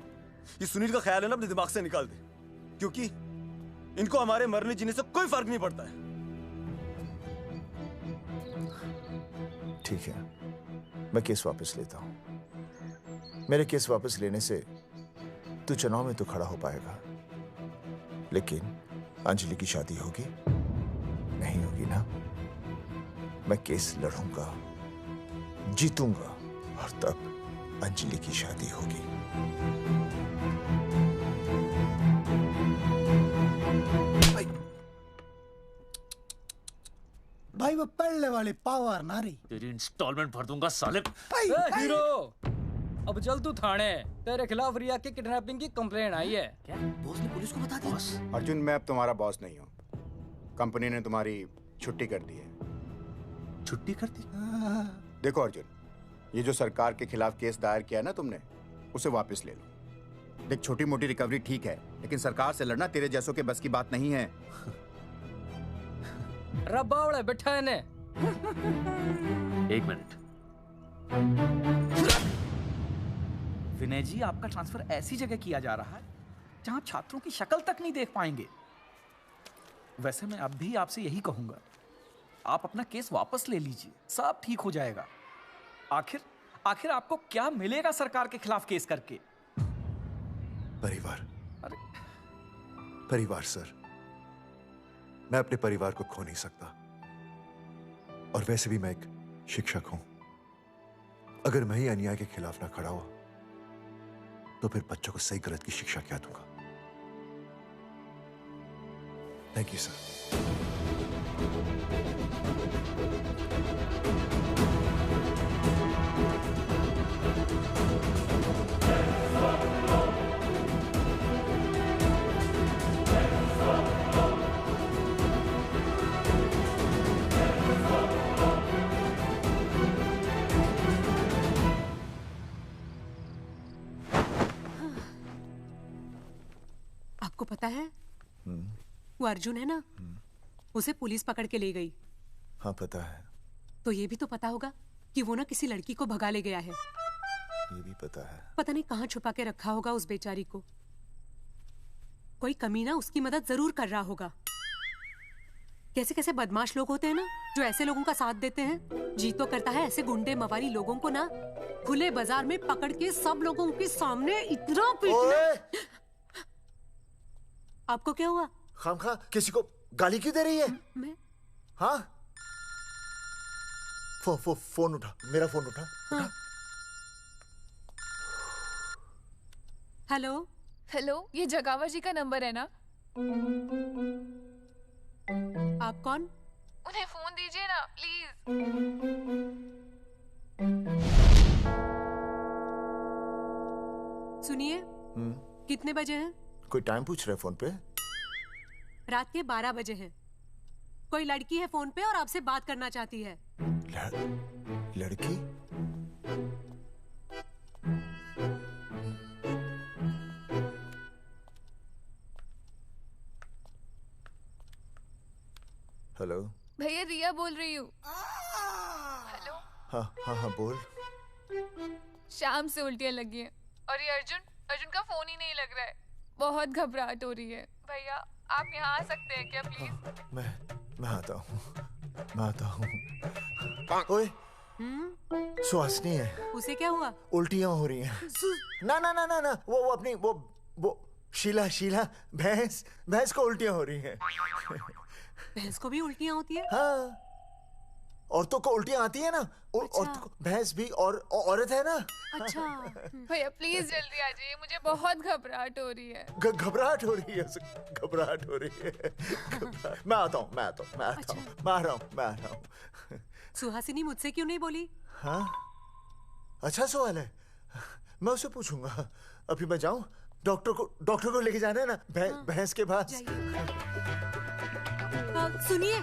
ये सुनील का ख्याल है ना अपने दिमाग से निकाल दे, क्योंकि इनको हमारे मरने जीने से कोई फर्क नहीं पड़ता है। ठीक है, मैं केस वापस लेता हूं। मेरे केस वापस लेने से तू चुनाव में तो खड़ा हो पाएगा, लेकिन अंजलि की शादी होगी नहीं होगी ना? मैं केस लड़ूंगा, जीतूंगा, और तब अंजलि की शादी होगी। भाई वो पढ़ने वाली पावर नारी। तेरी इंस्टॉलमेंट भर दूंगा साले। हीरो, अब चल तू थाने। तेरे खिलाफ रिया की किडनैपिंग की कंप्लेंट आई है। क्या बॉस ने पुलिस को बता दिया? अर्जुन, मैं अब तुम्हारा बॉस नहीं हूँ। कंपनी ने तुम्हारी छुट्टी कर दी है। छुट्टी कर दी? देखो अर्जुन, ये जो सरकार के खिलाफ केस दायर किया ना तुमने, उसे वापस ले लो। देख, छोटी मोटी रिकवरी ठीक है, लेकिन सरकार से लड़ना तेरे जैसों के बस की बात नहीं है। रबावड़े बैठा है ने। एक मिनट। विनय जी, आपका ट्रांसफर ऐसी जगह किया जा रहा है जहां छात्रों की शक्ल तक नहीं देख पाएंगे। वैसे मैं अब भी आपसे यही कहूंगा, आप अपना केस वापस ले लीजिए, सब ठीक हो जाएगा। आखिर आपको क्या मिलेगा सरकार के खिलाफ केस करके? परिवार। परिवार सर, मैं अपने परिवार को खो नहीं सकता, और वैसे भी मैं एक शिक्षक हूं। अगर मैं ही अन्याय के खिलाफ ना खड़ा हुआ तो फिर बच्चों को सही गलत की शिक्षा क्या दूंगा? Thank you sir. आपको पता है वो अर्जुन है ना, उसे पुलिस पकड़ के ले गई। हाँ पता है। तो ये भी तो पता होगा कि वो ना किसी लड़की को भगा ले गया है। ये भी पता है। पता नहीं कहाँ छुपा के रखा होगा उस बेचारी को। कोई कमीना उसकी मदद जरूर कर रहा होगा। कैसे कैसे बदमाश लोग होते हैं ना, जो ऐसे लोगों का साथ देते हैं। जी तो करता है ऐसे गुंडे मवारी लोगों को ना खुले बाजार में पकड़ के सब लोगों के सामने इतना पीटना। आपको क्या हुआ? खामखा किसी को गाली क्यों दे रही है? मैं? हाँ? फोन उठा, मेरा फोन उठा। हाँ। हेलो हेलो, ये जगावर जी का नंबर है ना? आप कौन? उन्हें फोन दीजिए ना प्लीज। सुनिए, कितने बजे हैं? कोई टाइम पूछ रहे फोन पे? रात के 12 बजे हैं। कोई लड़की है फोन पे और आपसे बात करना चाहती है। लड़की? हेलो भैया, रिया बोल रही हूँ। हेलो। हाँ हाँ हाँ बोल। शाम से उल्टियाँ लगी हैं और ये अर्जुन का फोन ही नहीं लग रहा है। बहुत घबराहट हो रही है। भैया आप यहाँ आ सकते हैं क्या प्लीज? मैं आता हूँ, मैं आता हूँ। ओए, सुहासिनी है। उसे क्या हुआ? उल्टियाँ हो रही हैं। ना ना ना ना ना, वो अपनी वो शीला भैंस को उल्टियाँ हो रही हैं। भैंस को भी उल्टियाँ होती है? हाँ, औरतों को उल्टियाँ आती है ना। अच्छा। औरतों को, भैंस भी और औरत है ना। अच्छा। भैया प्लीज जल्दी आ जाइए, मुझे बहुत घबराहट हो रही है। घबराहट हो रही है, घबराहट हो रही है। मैं आता हूँ, मैं आ रहा हूँ। सुहासिनी मुझसे क्यों नहीं बोली? हाँ, अच्छा सवाल है, मैं उसे पूछूंगा। अभी मैं जाऊँ? डॉक्टर को लेके जाना है ना भैंस के पास। सुनिए,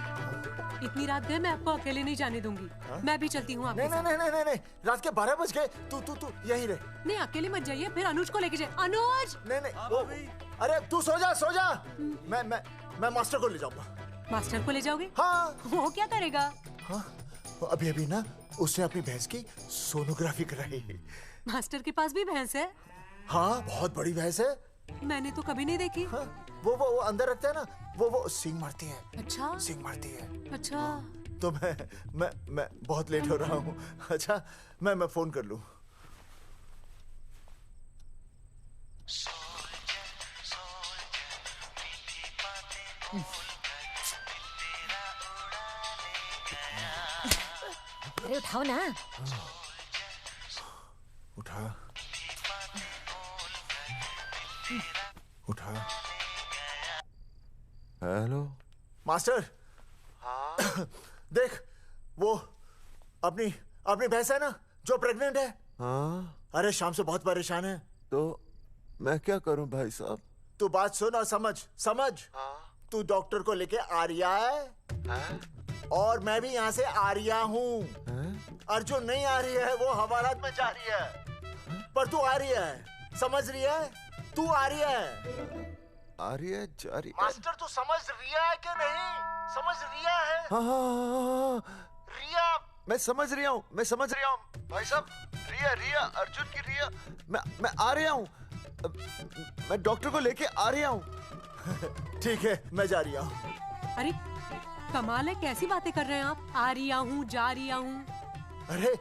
इतनी रात गए मैं आपको अकेले नहीं जाने दूंगी। मैं भी चलती हूँ आपके साथ। नहीं, रात के 12 बज गए। तू यहीं रह। नहीं, अकेले मत जाइए, फिर अनुज को लेके जाइए। अनुज! नहीं, अरे तू सो जा। मैं मास्टर को ले जाऊंगा। मास्टर को ले जाओगे? हाँ। वो क्या करेगा? हाँ, अभी ना उसने अपनी भैंस की सोनोग्राफी कराई। मास्टर के पास भी भैंस है? हाँ, बहुत बड़ी भैंस है। मैंने तो कभी नहीं देखी। हाँ, वो अंदर रखते हैं ना, वो सींग मारती है। अच्छा, सींग मारती है। अच्छा। तो मैं बहुत लेट हो रहा हूँ। अच्छा, मैं फोन कर लूँ। अरे उठाओ ना। उठा। Hello master. हाँ? देख, वो अपनी भैंस है ना जो प्रेग्नेंट है। हाँ? अरे शाम से बहुत परेशान है। तो मैं क्या करूं भाई साहब? तू बात सुन और समझ। हाँ? तू डॉक्टर को लेके आ रिया है? हाँ? और मैं भी यहाँ से आ रिया हूँ। अर्जुन नहीं आ रही है, वो हवालात में जा रही है। पर तू आ रही है, समझ रही है? तू आ रही है। आ रही है, जा रही है। मास्टर तू समझ रिया है कि नहीं? समझ रिया है? हाँ। रिया। मैं समझ रहा हूँ भाई साहब। रिया अर्जुन की रिया। मैं आ रहा हूँ। मैं डॉक्टर को लेके आ रहा हूँ। ठीक है, मैं जा रही हूँ। अरे कमाल है, कैसी बातें कर रहे हैं आप? आ रिया हूँ, जा रिया हूँ। अरे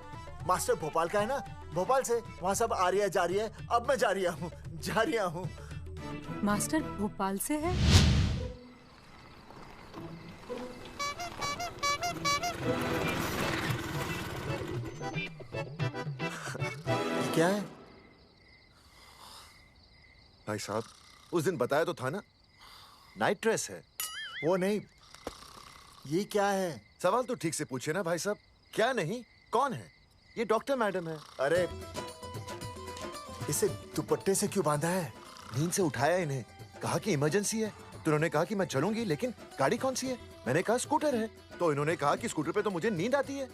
मास्टर भोपाल का है ना, भोपाल से वहाँ सब आ रही है, जा रही है। अब मैं जा रही हूँ। मास्टर भोपाल से है? क्या है भाई साहब? उस दिन बताया तो था ना, नाइट ड्रेस है। वो नहीं, ये क्या है? सवाल तो ठीक से पूछे ना भाई साहब। क्या नहीं, कौन है? ये डॉक्टर मैडम है। अरे इसे दुपट्टे से क्यों बांधा है? नींद से उठाया इन्हें, कहा कि इमरजेंसी है। तो उन्होंने कहा कि मैं चलूंगी, लेकिन गाड़ी कौन सी है? मैंने कहा स्कूटर है। तो इन्होंने कहा कि स्कूटर पे तो मुझे नींद आती है।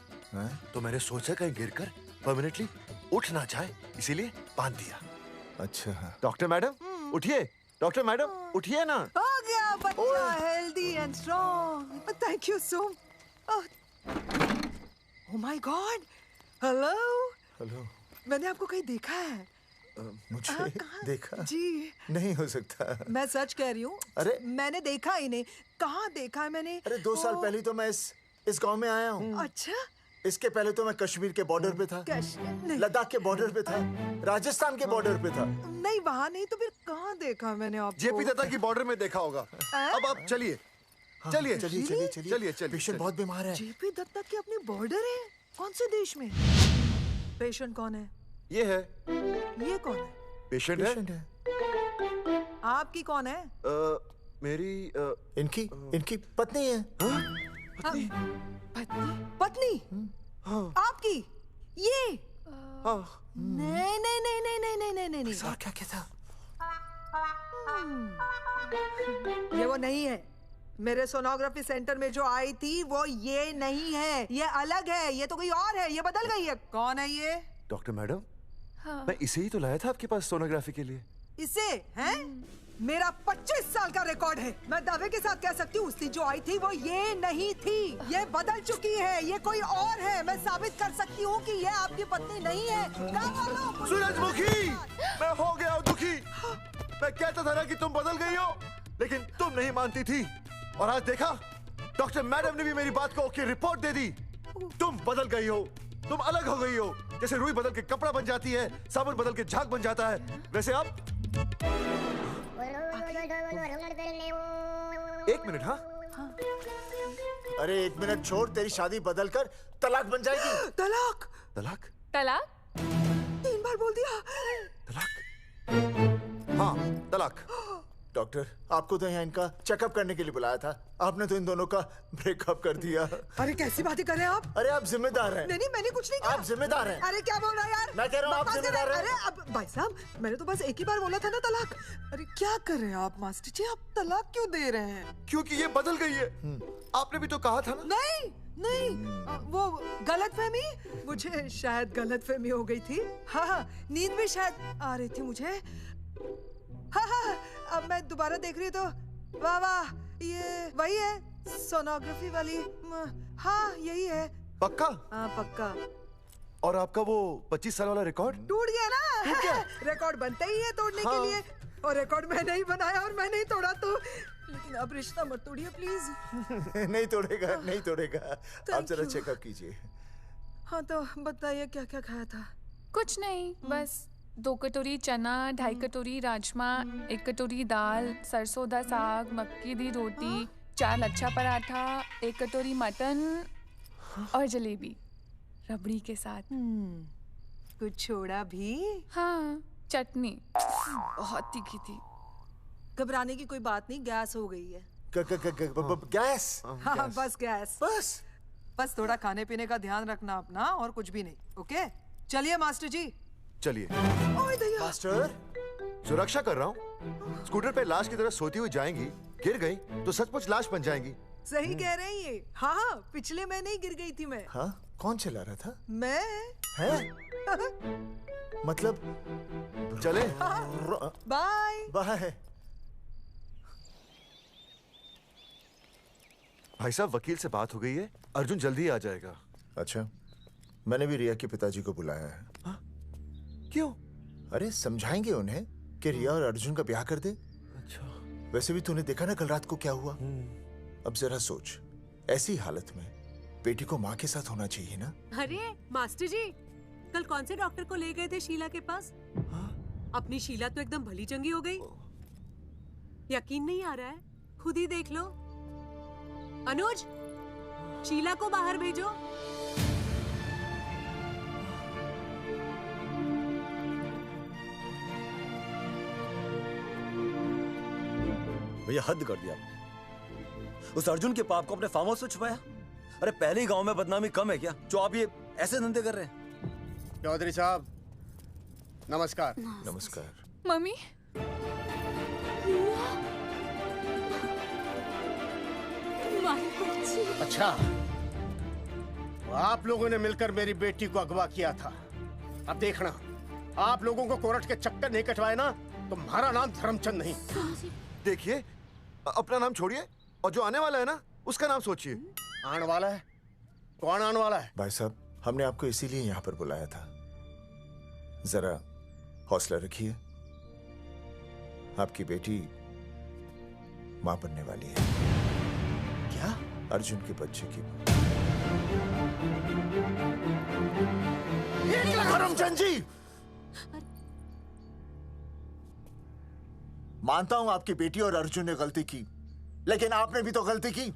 तो मैंने सोचा कहीं गिरकर परमानेंटली उठ ना जाए, इसीलिए बांध दिया। अच्छा। डॉक्टर मैडम उठिए, डॉक्टर मैडम उठिए ना। हो गया बच्चा, healthy and strong. Thank you so. Oh my God, hello. Hello. मैंने आपको कहीं देखा है। मुझे देखा जी नहीं हो सकता। मैं सच कह रही हूँ। अरे मैंने देखा ही नहीं। कहाँ देखा है मैंने? अरे 2 साल पहले तो मैं इस गांव में आया हूँ। अच्छा। इसके पहले तो मैं कश्मीर के बॉर्डर पे था, लद्दाख के बॉर्डर पे था, राजस्थान के बॉर्डर पे था। नहीं वहाँ नहीं तो फिर कहाँ देखा मैंने आपको? जेपी दत्ता की बॉर्डर में देखा होगा। अब आप चलिए चलिए चलिए चलिए चलिए चलिए। पेशेंट बहुत बीमार है। जेपी दत्ता की अपनी बॉर्डर है? कौन से देश में? पेशेंट कौन है? ये है। ये कौन है? पेशेंट है। आपकी कौन है? मेरी इनकी पत्नी है। पत्नी? पत्नी? आपकी? ये? नहीं नहीं नहीं नहीं नहीं नहीं नहीं नहीं। सर क्या था? ये वो नहीं है। मेरे सोनोग्राफी सेंटर में जो आई थी वो ये नहीं है, ये अलग है, ये तो कोई और है, ये बदल गई है। कौन है ये? डॉक्टर मैडम, हाँ। मैं इसे ही तो लाया था आपके पास सोनोग्राफी के लिए। इसे हैं? मेरा 25 साल का रिकॉर्ड है। मैं दावे के साथ कह सकती हूँ उसकी जो आई थी वो ये नहीं थी, ये बदल चुकी है, ये कोई और है। मैं साबित कर सकती हूँ कि ये आपकी पत्नी नहीं है। सूरजमुखी, मैं हो गया हूँ दुखी। मैं कहता था ना कि तुम बदल गई हो, लेकिन तुम नहीं मानती थी। और आज देखा, डॉक्टर मैडम ने भी मेरी बात को ओके रिपोर्ट दे दी। तुम बदल गई हो, तुम अलग हो गई हो। जैसे रुई बदल के कपड़ा बन जाती है, साबुन बदल के झाग बन जाता है, वैसे अब 1 मिनट। हाँ अरे 1 मिनट छोड़, तेरी शादी बदल कर तलाक बन जाएगी। तलाक? तलाक? तलाक? 3 बार बोल दिया। हाँ तलाक। डॉक्टर, आपको तो यहाँ इनका चेकअप करने के लिए बुलाया था, आपने तो इन दोनों का ब्रेकअप कर दिया। अरे कैसी बातें कर रहे हैं आप? अरे आप जिम्मेदार हैं। नहीं मैंने कुछ नहीं कहा। आप जिम्मेदार हैं। अरे क्या बोल रहा है यार? मैं कह रहा हूँ आप जिम्मेदार हैं। अरे अब भाई साहब, मैंने तो बस एक ही बार बोला था ना तलाक। अरे क्या कर रहे हैं आप मास्टर जी? आप तलाक क्यों दे रहे हैं? क्योंकि ये बदल गई है। आपने भी तो कहा था ना। नहीं नहीं, वो गलतफहमी, मुझे शायद गलतफहमी हो गई थी। हाँ, नींद भी शायद आ रही थी मुझे। हाँ, अब मैं दोबारा देख रही तो वाह वाह, ये वही है सोनोग्राफी वाली। हाँ यही है। पक्का? हाँ पक्का। और आपका वो 25 साल वाला रिकॉर्ड टूट गया ना? रिकॉर्ड बनता ही है तोड़ने के लिए, और रिकॉर्ड मैंने ही बनाया और मैंने ही तोड़ा। तो लेकिन अब रिश्ता मत तोड़िए प्लीज। नहीं तोड़ेगा, नहीं तोड़ेगा। आप जरा चेकअप कीजिए। हाँ तो बताइए क्या क्या खाया था? कुछ नहीं, बस 2 कटोरी चना, 2.5 कटोरी राजमा, 1 कटोरी दाल, सरसों दा साग, मक्की दी रोटी, 4 लच्छा पराठा, 1 कटोरी मटन और जलेबी रबड़ी के साथ। कुछ छोड़ा भी? हाँ, चटनी बहुत तीखी थी। घबराने की कोई बात नहीं, गैस हो गई है। गैस? हाँ बस गैस। बस थोड़ा खाने पीने का ध्यान रखना अपना, और कुछ भी नहीं। ओके चलिए मास्टर जी। चलिए। मास्टर, सुरक्षा कर रहा हूँ। स्कूटर पे लाश की तरह सोती हुई जाएंगी, गिर गई तो सचमुच लाश बन जाएंगी। सही कह रही है। हाँ, पिछले महीने ही गिर गई थी मैं। हाँ, कौन चला रहा था? मैं। है? मतलब चले? Bye bye. भाई साहब, वकील से बात हो गई है, अर्जुन जल्दी ही आ जाएगा। अच्छा, मैंने भी रिया के पिताजी को बुलाया है। क्यों? अरे समझाएंगे उन्हें कि रिया और अर्जुन का ब्याह कर दे। अच्छा। वैसे भी तूने देखा ना कल रात को क्या हुआ। अब जरा सोच, ऐसी हालत में बेटी को माँ के साथ होना चाहिए ना। अरे मास्टर जी, कल कौन से डॉक्टर को ले गए थे शीला के पास? अपनी शीला तो एकदम भली चंगी हो गई। यकीन नहीं आ रहा है? खुद ही देख लो। अनुज, शीला को बाहर भेजो। भैया हद कर दिया। उस अर्जुन के पाप को अपने फार्म हाउस में छुपाया। अरे पहले ही गांव में बदनामी कम है क्या, जो आप ये ऐसे धंधे कर रहे हैं? चौधरी साहब नमस्कार। नमस्कार। मम्मी। अच्छा, तो आप लोगों ने मिलकर मेरी बेटी को अगवा किया था। अब देखना, आप लोगों को कोर्ट के चक्कर नहीं कटवाए ना, तो तुम्हारा नाम धर्मचंद नहीं। देखिए, अपना नाम छोड़िए और जो आने वाला है ना, उसका नाम सोचिए। आने वाला है? कौन आने वाला है? भाई साहब, हमने आपको इसीलिए यहाँ पर बुलाया था। जरा हौसला रखिए, आपकी बेटी मां बनने वाली है। क्या? अर्जुन के बच्चे की। करमचंद जी, मानता हूं आपकी बेटी और अर्जुन ने गलती की, लेकिन आपने भी तो गलती की।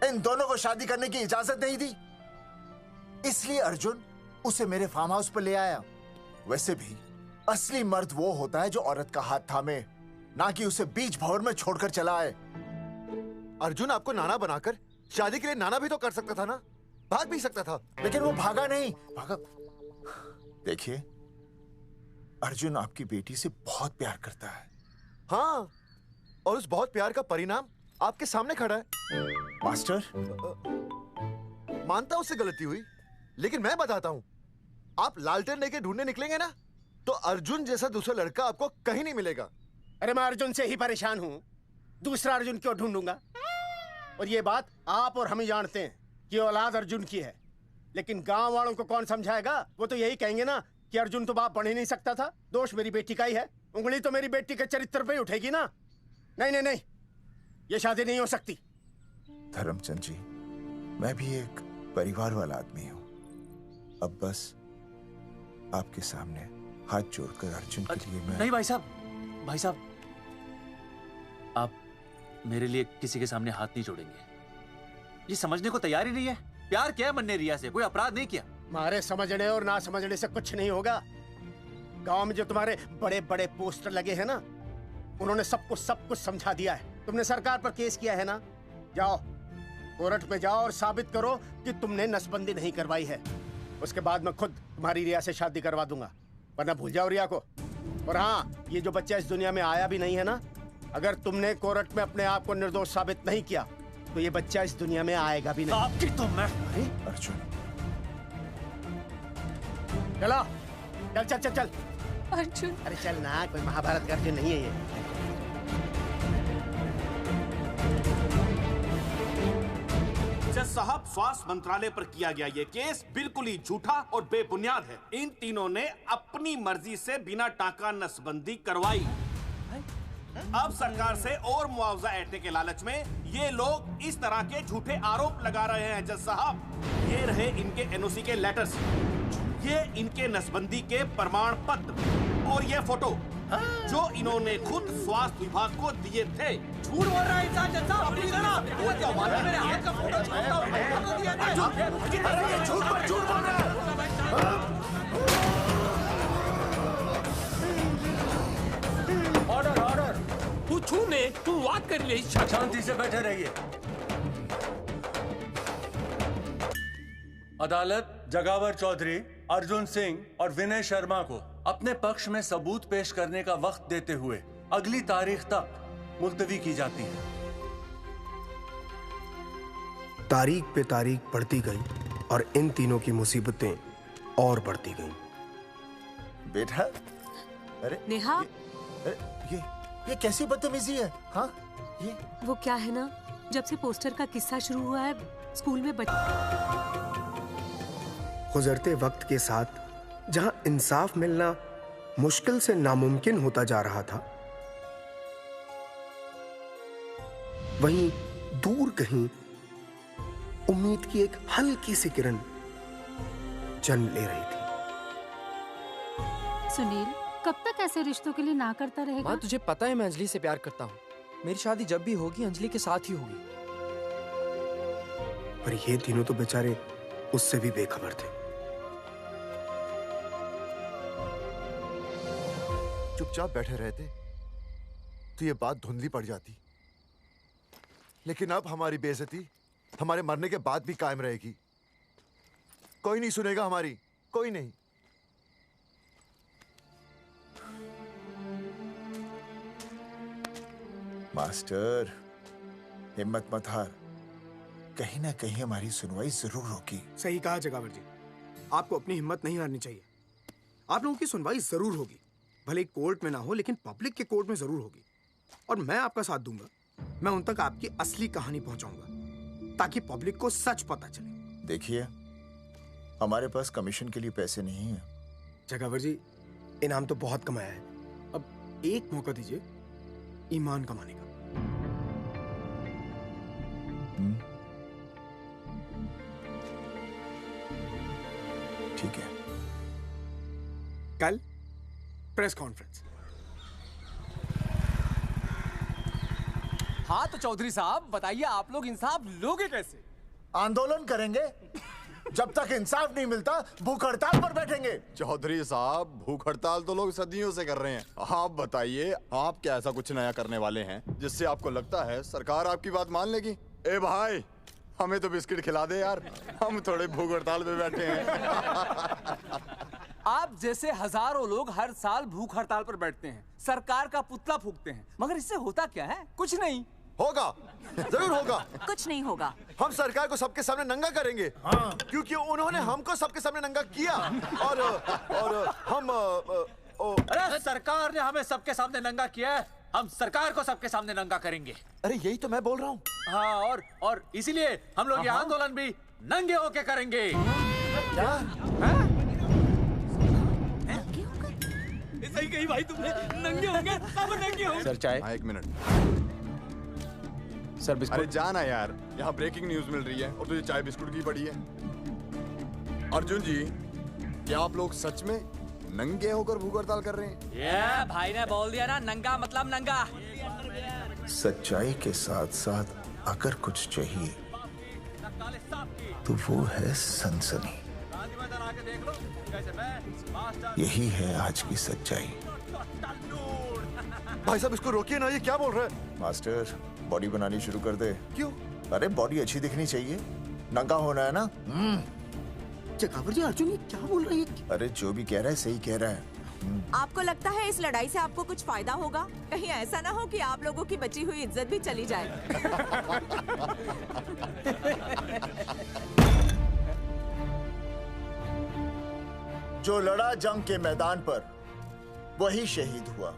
इन दोनों को शादी करने की इजाजत नहीं दी, इसलिए अर्जुन उसे मेरे फार्म हाउस पर ले आया। वैसे भी असली मर्द वो होता है जो औरत का हाथ थामे, ना कि उसे बीच भंवर में छोड़कर चला आए। अर्जुन आपको नाना बनाकर शादी के लिए नाना भी तो कर सकता था ना, भाग भी सकता था। लेकिन वो भागा नहीं। भागा। देखिए, अर्जुन आपकी बेटी से बहुत प्यार करता है। हाँ, और उस बहुत प्यार का परिणाम आपके सामने खड़ा है। मास्टर, मानता हूं उससे गलती हुई, लेकिन मैं बताता हूं, आप लालटेन लेके ढूंढने निकलेंगे ना, तो अर्जुन जैसा दूसरा लड़का आपको कहीं नहीं मिलेगा। अरे मैं अर्जुन से ही परेशान हूँ, दूसरा अर्जुन क्यों ढूंढूंगा? और ये बात आप और हम ही जानते हैं कि औलाद अर्जुन की है, लेकिन गांव वालों को कौन समझाएगा? वो तो यही कहेंगे ना कि अर्जुन तो बाप बन ही नहीं सकता था, दोष मेरी बेटी का ही है। उंगली तो मेरी बेटी के चरित्र पे ही उठेगी ना। नहीं नहीं नहीं, ये शादी नहीं हो सकती। धर्मचंद जी, मैं भी एक परिवार वाला आदमी हूँ। अब बस आपके सामने हाथ जोड़कर अर्जुन के लिए मैं... नहीं भाई साहब, आप मेरे लिए किसी के सामने हाथ नहीं जोड़ेंगे। ये समझने को तैयार ही नहीं है। प्यार किया है मन्ने रिया से, कोई अपराध नहीं किया। तुम्हारे समझने और ना समझने से कुछ नहीं होगा। गांव में जो तुम्हारे बड़े बड़े पोस्टर लगे हैं ना, उन्होंने सबको सब कुछ समझा दिया है। तुमने सरकार पर केस किया है ना, जाओ कोर्ट में जाओ और साबित करो कि तुमने नसबंदी नहीं करवाई है। उसके बाद मैं खुद तुम्हारी रिया से शादी करवा दूंगा, वरना भूल जाओ रिया को। और हाँ, ये जो बच्चा इस दुनिया में आया भी नहीं है ना, अगर तुमने कोर्ट में अपने आप को निर्दोष साबित नहीं किया तो ये बच्चा इस दुनिया में आएगा भी नहीं। आपकी तो मैं... अर्जुन, चलो चल चल चल चल। अर्जुन, अरे चल ना, कोई महाभारत का अर्जुन नहीं है ये। जज साहब, स्वास्थ्य मंत्रालय पर किया गया ये केस बिल्कुल ही झूठा और बेबुनियाद है। इन तीनों ने अपनी मर्जी से बिना टाका नसबंदी करवाई। अब सरकार से और मुआवजा ऐंठने के लालच में ये लोग इस तरह के झूठे आरोप लगा रहे हैं। जज साहब, ये रहे इनके एनओसी के लेटर्स, ये इनके नसबंदी के प्रमाण पत्र और ये फोटो जो इन्होंने खुद स्वास्थ्य विभाग को दिए थे। झूठ बोल रहा है इंसान। जज साहब, अपनी जनाब, वो क्या मालूम मेरे हाथ का फोटो दिया था। झूठ बोल रहा है। ऑर्डर, तू छूने, तू बात कर ले। शांति से बैठे रहिए। अदालत जगावर चौधरी, अर्जुन सिंह और विनय शर्मा को अपने पक्ष में सबूत पेश करने का वक्त देते हुए अगली तारीख तक मुलतवी की जाती है। तारीख पे तारीख बढ़ती गई और इन तीनों की मुसीबतें और बढ़ती गईं। बेटा, अरे नेहा, ये कैसी बदतमीजी है? हाँ, ये वो क्या है ना, जब से पोस्टर का किस्सा शुरू हुआ है स्कूल में गुजरते वक्त के साथ जहां इंसाफ मिलना मुश्किल से नामुमकिन होता जा रहा था, वहीं दूर कहीं उम्मीद की एक हल्की सी किरण जन्म ले रही थी। सुनील, कब तक ऐसे रिश्तों के लिए ना करता रहेगा? माँ, तुझे पता है मैं अंजलि से प्यार करता हूँ। मेरी शादी जब भी होगी अंजलि के साथ ही होगी। पर ये तीनों तो बेचारे उससे भी बेखबर थे। चुपचाप बैठे रहते तो ये बात धुंधली पड़ जाती, लेकिन अब हमारी बेइज्जती हमारे मरने के बाद भी कायम रहेगी। कोई नहीं सुनेगा हमारी, कोई नहीं। मास्टर, हिम्मत मत हार, कहीं ना कहीं हमारी सुनवाई जरूर होगी। सही कहा जगावर जी, आपको अपनी हिम्मत नहीं हारनी चाहिए। आप लोगों की सुनवाई जरूर होगी, भले कोर्ट में ना हो लेकिन पब्लिक के कोर्ट में जरूर होगी। और मैं आपका साथ दूंगा, मैं उन तक आपकी असली कहानी पहुंचाऊंगा ताकि पब्लिक को सच पता चले। देखिए, हमारे पास कमीशन के लिए पैसे नहीं है। जगावर जी, इनाम तो बहुत कमाया है, अब एक मौका दीजिए ईमान कमाने का। ठीक है। कल प्रेस कॉन्फ्रेंस। हाँ तो चौधरी साहब बताइए, आप लोग इंसाफ लोगे कैसे? आंदोलन करेंगे, जब तक इंसाफ नहीं मिलता भूख हड़ताल पर बैठेंगे। चौधरी साहब, भूख हड़ताल तो लोग सदियों से कर रहे हैं। आप बताइए, आप क्या ऐसा कुछ नया करने वाले हैं जिससे आपको लगता है सरकार आपकी बात मान लेगी? ए भाई, हमें तो बिस्किट खिला दे यार, हम थोड़े भूख हड़ताल पे बैठे हैं। आप जैसे हजारों लोग हर साल भूख हड़ताल पर बैठते हैं, सरकार का पुतला फूंकते हैं, मगर इससे होता क्या है? कुछ नहीं होगा, जरूर होगा। कुछ नहीं होगा। हम सरकार को सबके सामने नंगा करेंगे। हाँ। क्योंकि उन्होंने हमको सबके सामने नंगा किया और हम अरे सरकार ने हमें सबके सामने नंगा किया है, हम सरकार को सबके सामने नंगा करेंगे। अरे यही तो मैं बोल रहा हूँ। हाँ, और इसीलिए हम लोग ये आंदोलन भी नंगे होके करेंगे। क्या? सही कही भाई तुमने, नंगे होंगे, सब नंगे होंगे। सर चाय? हाँ, 1 मिनट। Sir biscuit. अरे जाना यार, यहाँ ब्रेकिंग न्यूज मिल रही है और तुझे चाय बिस्कुट की पड़ी है। अर्जुन जी, क्या आप लोग सच में नंगे होकर भूख हड़ताल कर रहे हैं? ये भाई ने बोल दिया ना, नंगा मतलब नंगा। सच्चाई के साथ साथ अगर कुछ चाहिए तो वो है सनसनी। यही है आज की सच्चाई। भाई साहब इसको रोकिए ना, ये क्या बोल रहा है? मास्टर, बॉडी बनानी शुरू कर दे। क्यों? अरे बॉडी अच्छी दिखनी चाहिए, नंगा होना है ना। चकावर जी, अर्जुन ये क्या बोल रही है? अरे जो भी कह रहा है सही कह रहा है। आपको लगता है इस लड़ाई से आपको कुछ फायदा होगा? कहीं ऐसा ना हो कि आप लोगों की बची हुई इज्जत भी चली जाए। जो लड़ा जंग के मैदान पर वही शहीद हुआ,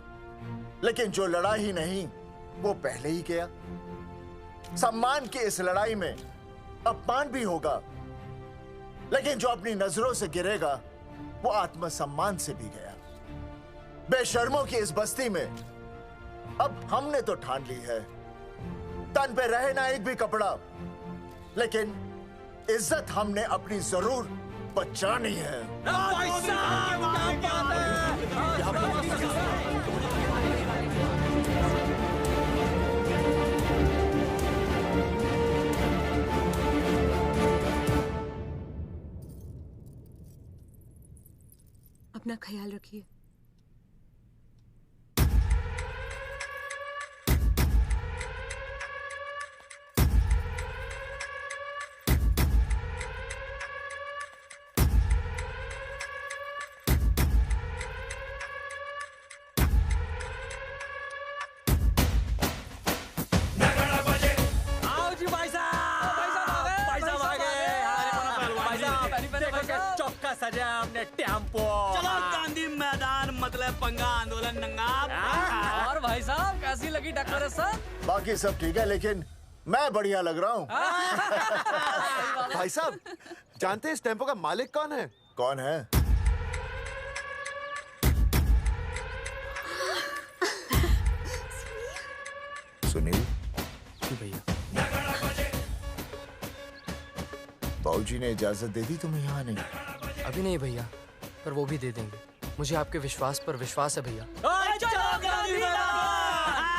लेकिन जो लड़ा ही नहीं वो पहले ही गया। सम्मान की इस लड़ाई में अपमान भी होगा, लेकिन जो अपनी नजरों से गिरेगा वो आत्मसम्मान से भी गया। बेशर्मों की इस बस्ती में अब हमने तो ठान ली है, तन पे रहे ना एक भी कपड़ा, लेकिन इज्जत हमने अपनी जरूर बचानी है। अपना ख्याल रखिए। सजा हमने टेम्पो। चलो गांधी मैदान, मतलब पंगा आंदोलन नंगा। और भाई साहब कैसी लगी डेकोरेशन? बाकी सब ठीक है, लेकिन मैं बढ़िया लग रहा हूँ। भाई साहब, जानते हैं इस टेम्पो का मालिक कौन है? कौन है? सुनील। भैया। बाबूजी ने इजाजत दे दी तुम्हें यहाँ आने? अभी नहीं भैया, पर वो भी दे देंगे। मुझे आपके विश्वास पर विश्वास है भैया।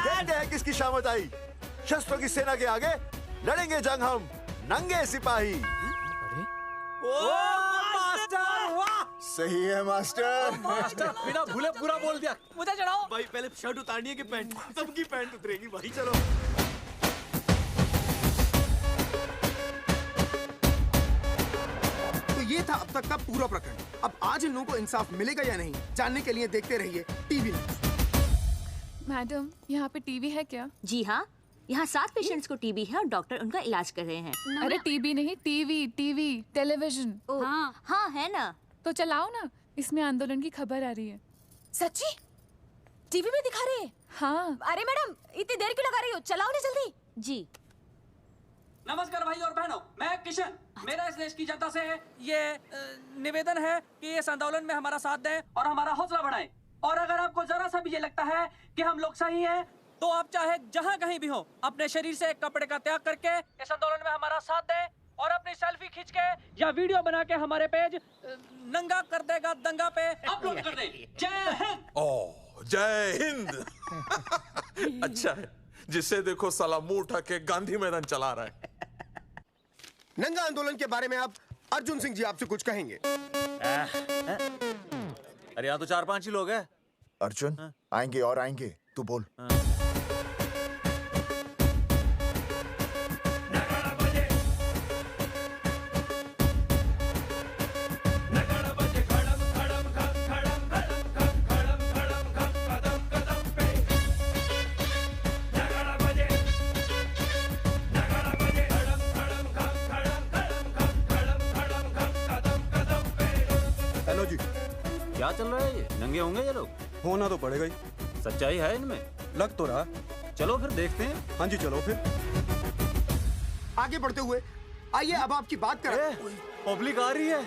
कहते हैं किसकी शामत आई, शस्त्रों की सेना के आगे लड़ेंगे जंग हम नंगे सिपाही। सही है मास्टर। मास्टर बिना भूले पूरा बोल दिया। मुझे चढ़ाओ भाई, पहले शर्ट उतारनी है कि पैंट? सबकी पैंट उतरेगी भाई। चलो ये था अब तक का पूरा प्रकरण। अब आज इन लोगों को इंसाफ मिलेगा या नहीं, जानने के लिए देखते रहिए टीवी न्यूज़। मैडम, यहाँ पे टीवी है क्या? जी हाँ, यहाँ 7 पेशेंट्स को टीबी है और डॉक्टर उनका इलाज कर रहे हैं। अरे टीबी नहीं, टीवी, टेलीविजन। हाँ हाँ है ना। तो चलाओ ना, इसमें आंदोलन की खबर आ रही है। सच्ची? टीवी में दिखा रहे हैं? हाँ। अरे मैडम, इतनी देर क्यों लगा रही हो? चलाओ ना जल्दी। जी। नमस्कार भाई और बहनों, मैं किशन मेरा इस देश की जनता से ये निवेदन है कि इस आंदोलन में हमारा साथ दें और हमारा हौसला बढ़ाएं। और अगर आपको जरा सा भी ये लगता है कि हम लोग सही हैं, तो आप चाहे जहाँ कहीं भी हो अपने शरीर से एक कपड़े का त्याग करके इस आंदोलन में हमारा साथ दें और अपनी सेल्फी खींच के या वीडियो बना के हमारे पेज नंगा कर देगा दंगा पे अपलोड कर दें। जय हिंद। ओह जय हिंद। अच्छा है, जिसे देखो साला मुंह उठा के गांधी मैदान चला रहा है। नंगा आंदोलन के बारे में आप अर्जुन सिंह जी आपसे कुछ कहेंगे। अरे यहाँ तो 4-5 ही लोग हैं। अर्जुन आएंगे और आएंगे, तू बोल। हेलो जी, क्या चल रहा है ये? नंगे होंगे ये लोग? होना तो पड़ेगा ही। सच्चाई है इनमें? लग तो रहा। चलो फिर देखते हैं। हाँ जी चलो फिर। आगे बढ़ते हुए आइए अब आपकी बात करें। पब्लिक आ रही है।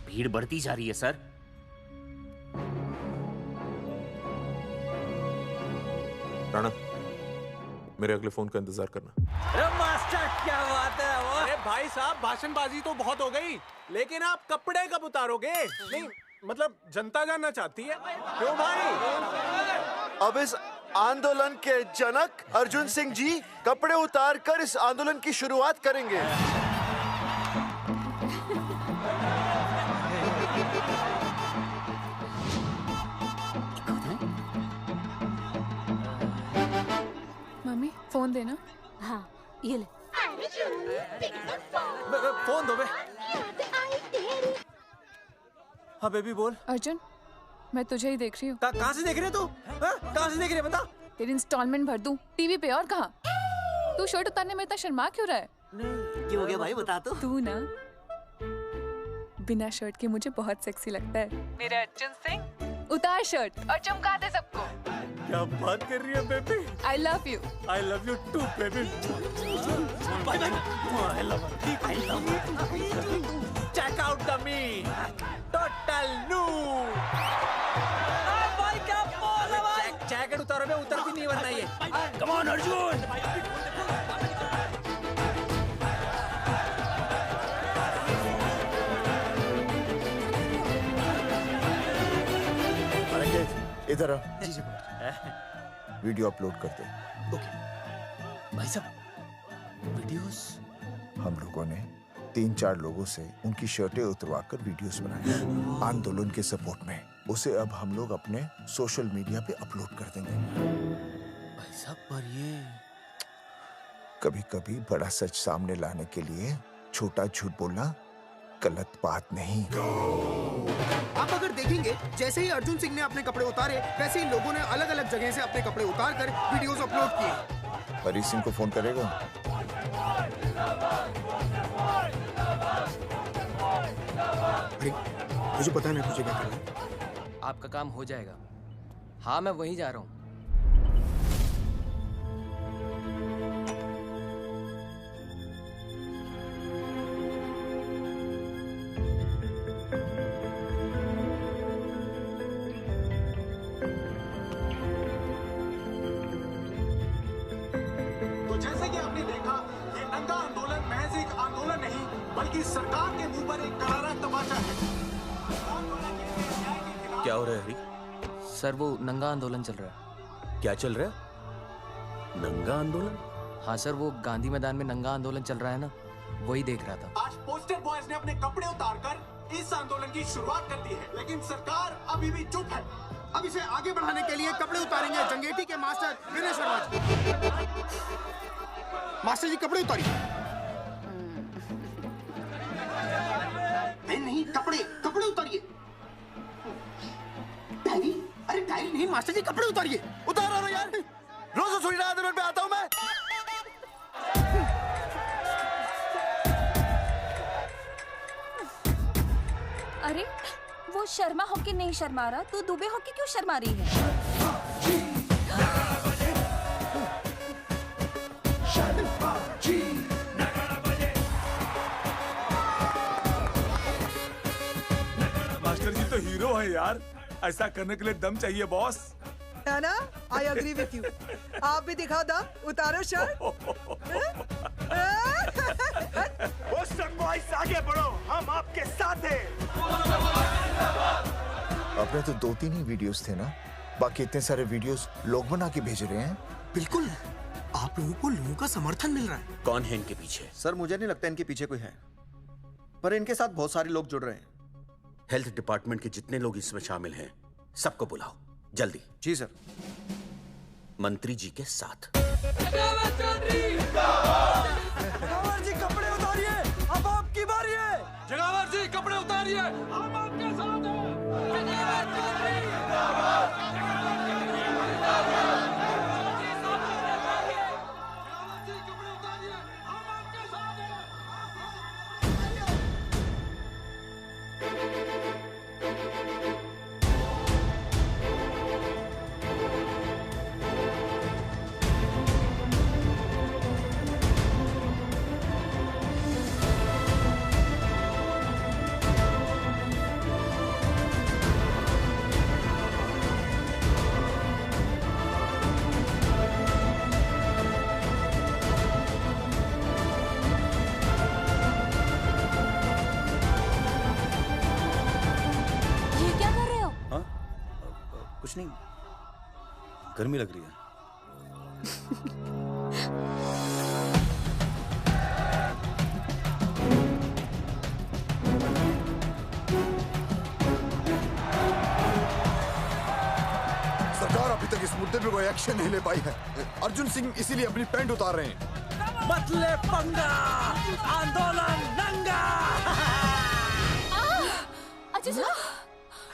भीड़ बढ़ती जा रही है सर। राणा, मेरे अगले फोन का इंतजार करना। अरे मास्टर क्या बात है वो? अरे भाई साहब, भाषणबाजी तो बहुत हो गई, लेकिन आप कपड़े कब उतारोगे? नहीं मतलब जनता जानना चाहती है। क्यों भाई? अब इस आंदोलन के जनक अर्जुन सिंह जी कपड़े उतार कर इस आंदोलन की शुरुआत करेंगे। मम्मी फोन देना। हाँ ये ले। फोन दो बे। हाँ बेबी बोल। अर्जुन मैं तुझे ही देख रही हूँ। कहाँ से देख रहे तू? कहाँ से देख रही है बता? तेरी इंस्टॉलमेंट भर दूं टीवी पे और कहाँ? तू शर्ट उतारने में इतना शर्मा क्यों रहा है? क्यों हो गया भाई, बता तो। तू ना बिना शर्ट के मुझे बहुत सेक्सी लगता है। मेरे अर्जुन सिंह उतार शर्ट और चमका दे सबको। क्या बात कर रही है baby? I love you. I love you too baby. Bye bye. I love you. Check out the me total new. भाई क्या बोल है भाई? जैकेट उतारो बे, उतर भी नहीं वरना ये। Come on Arjun. इधर आ। वीडियो अपलोड कर दे। भाई साहब वीडियोस? हम लोगों ने 3-4 लोगों से उनकी शर्टें उतरवाकर वीडियोस बनाए आंदोलन के सपोर्ट में। उसे अब हम लोग अपने सोशल मीडिया पे अपलोड कर देंगे। भाई साहब पर ये कभी-कभी बड़ा सच सामने लाने के लिए छोटा झूठ बोलना गलत बात नहीं। आप अगर देखेंगे जैसे ही अर्जुन सिंह ने अपने कपड़े उतारे, वैसे ही लोगों ने अलग अलग जगह से अपने कपड़े उतार कर वीडियोस अपलोड किए। हरी सिंह को फोन करेगा? मुझे पता है ना तुझे क्या करना है। आपका काम हो जाएगा। हाँ मैं वहीं जा रहा हूँ। तो जैसे कि आपने देखा, ये नंगा आंदोलन महज एक आंदोलन नहीं, बल्कि सरकार के मुंह पर एक करारा तमाचा है। क्या हो रहा है हरी? सर वो नंगा आंदोलन चल रहा है। क्या चल रहा है? नंगा आंदोलन? हाँ सर, वो गांधी मैदान में नंगा आंदोलन चल रहा है ना, वही देख रहा था। आज पोस्टर बॉयज ने अपने कपड़े उतारकर इस आंदोलन की शुरुआत कर दी है, लेकिन सरकार अभी भी चुप है। अब इसे आगे बढ़ाने के लिए कपड़े उतारेंगे जंगेटी के मास्टर विनय शर्मा जी। मास्टर जी कपड़े उतारिए। नहीं, कपड़े उतारिए। डायरी? अरे डायरी नहीं मास्टर जी, कपड़े उतारिए। उतारो यार, रोज थोड़ी ना आंदोलन पे आता हूँ मैं। वो शर्मा होके नहीं शर्मा रहा तो दुबे होके क्यों शर्मा रही है? मास्टर जी तो हीरो है यार, ऐसा करने के लिए दम चाहिए बॉस। है ना? I agree with you. आप भी दिखाओ दम, उतारो शर्ट। बॉयज आगे बढ़ो, हम आपके साथ हैं। अपने तो 2-3 ही वीडियोस थे ना, बाकी इतने सारे वीडियोस लोग बना के भेज रहे हैं। बिल्कुल, आप लोगों को लोगों का समर्थन मिल रहा है। कौन है इनके पीछे? सर मुझे नहीं लगता इनके पीछे कोई है, पर इनके साथ बहुत सारे लोग जुड़ रहे हैं। हेल्थ डिपार्टमेंट के जितने लोग इसमें शामिल हैं, सबको बुलाओ जल्दी। जी सर। मंत्री जी के साथ। जगावर जी कपड़े उतारिए, अब आपकी बारी है। जगावर जी कपड़े उतारिए, हम आपके साथ हैं। कुछ नहीं, गर्मी लग रही है। सरकार अभी तक इस मुद्दे पे कोई एक्शन नहीं ले पाई है। अर्जुन सिंह इसीलिए अपनी पैंट उतार रहे हैं। मतले पंगा, आंदोलन नंगा।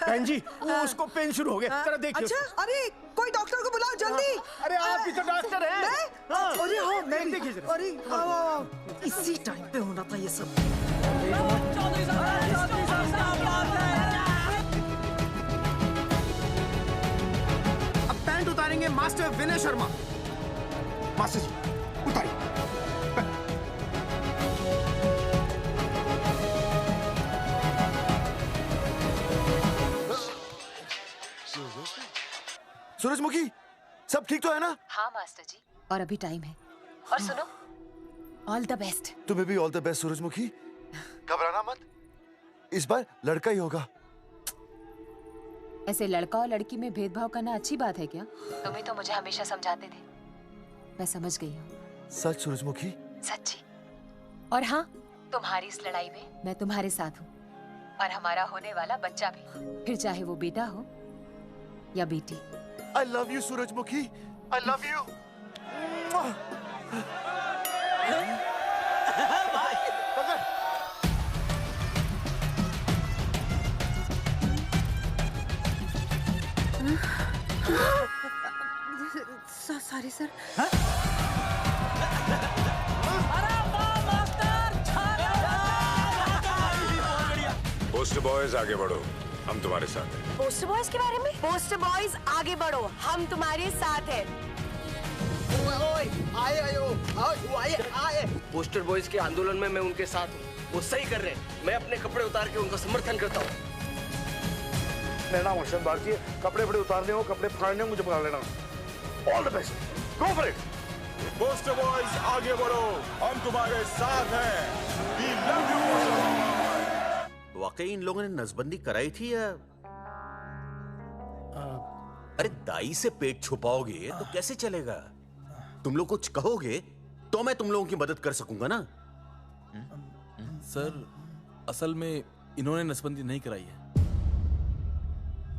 बहन जी, वो उसको पेन शुरू हो गया, जरा देखिए। अच्छा, अरे कोई डॉक्टर को बुलाओ जल्दी। अरे आप ही तो डॉक्टर हैं। अरे हाँ, मैं भी। देखिए जरा। अरे इसी टाइम पे होना था ये सब। अब पैंट उतारेंगे मास्टर विनय शर्मा। मास्टर जी उतारिए। सूरजमुखी, सब ठीक तो है ना? हाँ मास्टर जी, और अभी टाइम है। और सुनो, ऑल द बेस्ट। तुम्हें भी ऑल द बेस्ट सूरजमुखी। घबराना मत, इस बार लड़का ही होगा। ऐसे लड़का और लड़की में भेदभाव करना अच्छी बात है क्या? तुम ही तो मुझे हमेशा समझाते थे। मैं समझ गई हूँ। सच सूरजमुखी? सच्ची। और हाँ, तुम्हारी इस लड़ाई में मैं तुम्हारे साथ हूँ, और हमारा होने वाला बच्चा भी, फिर चाहे वो बेटा हो या बेटी। I love you, सूरजमुखी। I love you. Sorry sir. Post boys आगे बढ़ो, हम तुम्हारे साथ हैं। पोस्टर बॉयज के बारे में? पोस्टर बॉयज आगे बढ़ो, हम तुम्हारे साथ हैं। आए। पोस्टर बॉयज के आंदोलन में मैं उनके साथ हूँ, वो सही कर रहे हैं। मैं अपने कपड़े उतार के उनका समर्थन करता हूँ। मेरा नाम हर्षद भारती है। कपड़े उतारने हो, कपड़े फाड़ने हो, मुझे बुला लेना। All the best, go for it. Poster boys आगे बढ़ो, हम तुम्हारे साथ हैं। We love you। वाकई इन लोगों ने नसबंदी कराई थी या? अरे दाई से पेट छुपाओगे तो कैसे चलेगा? तुम लोग कुछ कहोगे तो मैं तुम लोगों की मदद कर सकूंगा ना। सर असल में इन्होंने नसबंदी नहीं कराई है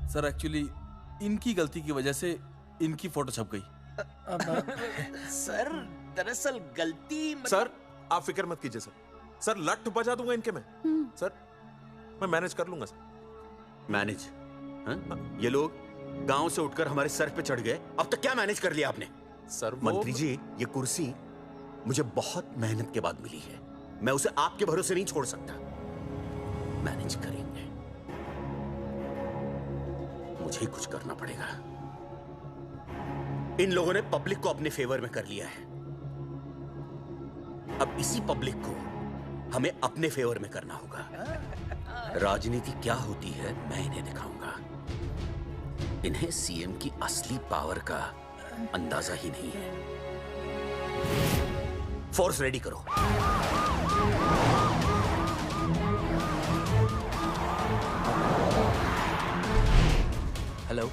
सर। एक्चुअली इनकी गलती की वजह से इनकी फोटो छप गई। सर दरअसल गलती सर आप फिक्र मत कीजिए सर। सर लट बजा दूंगा इनके में। सर मैं मैनेज कर लूंगा सर। मैनेज? ये लोग गांव से उठकर हमारे सर पे चढ़ गए, अब तक क्या मैनेज कर लिया आपने? सर मंत्री जी, ये कुर्सी मुझे बहुत मेहनत के बाद मिली है, मैं उसे आपके भरोसे नहीं छोड़ सकता। मैनेज करेंगे। मुझे ही कुछ करना पड़ेगा। इन लोगों ने पब्लिक को अपने फेवर में कर लिया है। अब इसी पब्लिक को हमें अपने फेवर में करना होगा। राजनीति क्या होती है मैं इन्हें दिखाऊंगा। इन्हें सीएम की असली पावर का अंदाजा ही नहीं है। फोर्स रेडी करो। हेलो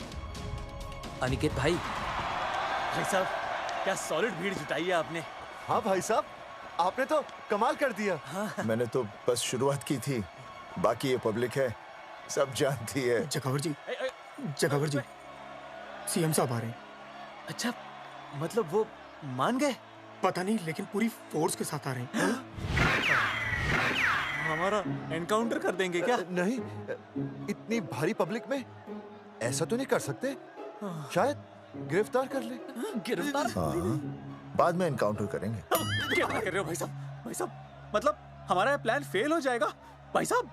अनिकेत भाई। भाई साहब क्या सॉलिड भीड़ जुटाई है आपने। हाँ भाई साहब, आपने तो कमाल कर दिया। मैंने तो बस शुरुआत की थी, बाकी ये पब्लिक है, सब जानती है। जगावर जी, जगावर जी, सीएम साहब आ रहे हैं। अच्छा, मतलब वो मान गए? पता नहीं, लेकिन पूरी फोर्स के साथ आ रहे हैं। हमारा एनकाउंटर कर देंगे क्या? नहीं, इतनी भारी पब्लिक में ऐसा तो नहीं कर सकते। शायद गिरफ्तार कर ले। गिरफ्तार? हाँ, बाद में एनकाउंटर करेंगे। क्या कर रहे हो भाई साहब? भाई साहब मतलब हमारा प्लान फेल हो जाएगा भाई साहब?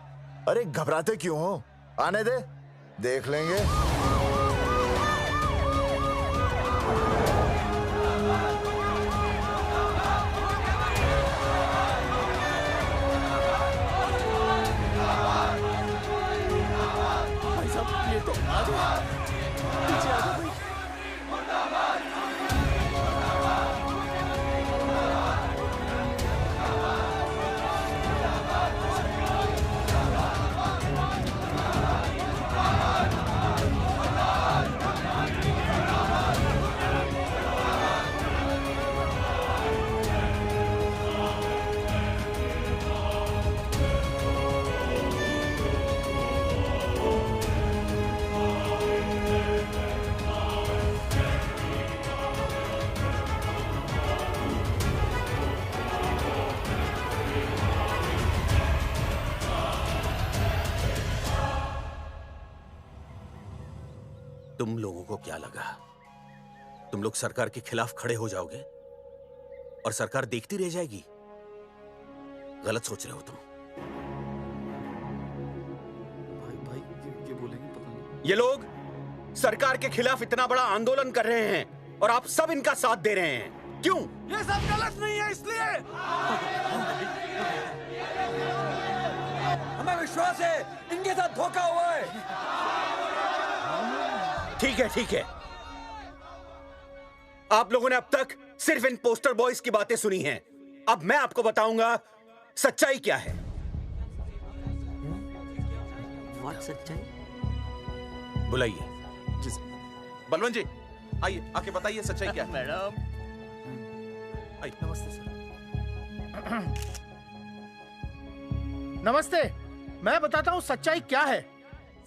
अरे घबराते क्यों हो, आने दे, देख लेंगे। भाई साहब ये तो आ गया, पीछे आ जाओ भाई। तुम लोगों को क्या लगा तुम लोग सरकार के खिलाफ खड़े हो जाओगे और सरकार देखती रह जाएगी? गलत सोच रहे हो तुम। भाई ये बोलेंगे पता नहीं। ये लोग सरकार के खिलाफ इतना बड़ा आंदोलन कर रहे हैं और आप सब इनका साथ दे रहे हैं। क्यों? ये सब गलत नहीं है, इसलिए हमें विश्वास है इनके साथ धोखा हुआ है। ठीक है, ठीक है। आप लोगों ने अब तक सिर्फ इन पोस्टर बॉयज की बातें सुनी हैं। अब मैं आपको बताऊंगा सच्चाई क्या है। सच्चाई? बुलाइए। बलवंत जी आइए, आके बताइए सच्चाई क्या है। मैडम आइए। नमस्ते सर। नमस्ते, मैं बताता हूँ सच्चाई क्या है।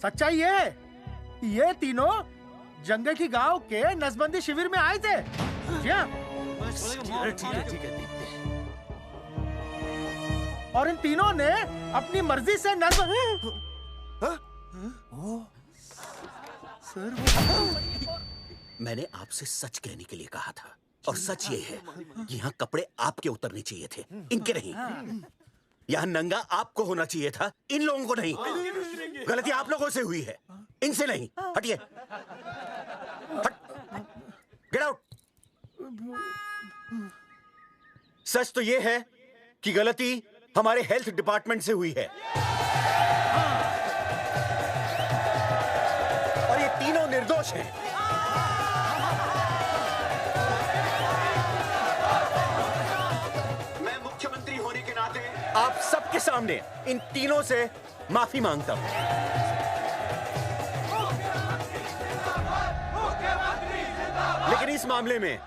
सच्चाई ये है, ये तीनों जंगे की गांव के नसबंदी शिविर में आए थे। जी हाँ। ठीक है। और इन तीनों ने अपनी मर्जी से मैंने आपसे सच कहने के लिए कहा था और सच ये है कि यहाँ कपड़े आपके उतरने चाहिए थे, इनके नहीं। यहाँ नंगा आपको होना चाहिए था, इन लोगों को नहीं। गलती आप लोगों से हुई है, इनसे नहीं। हटिए, गेट आउट। सच तो ये है कि गलती हमारे हेल्थ डिपार्टमेंट से हुई है और ये तीनों निर्दोष हैं। मैं मुख्यमंत्री होने के नाते आप सबके सामने इन तीनों से माफी मांगता हूं। लेकिन इस मामले में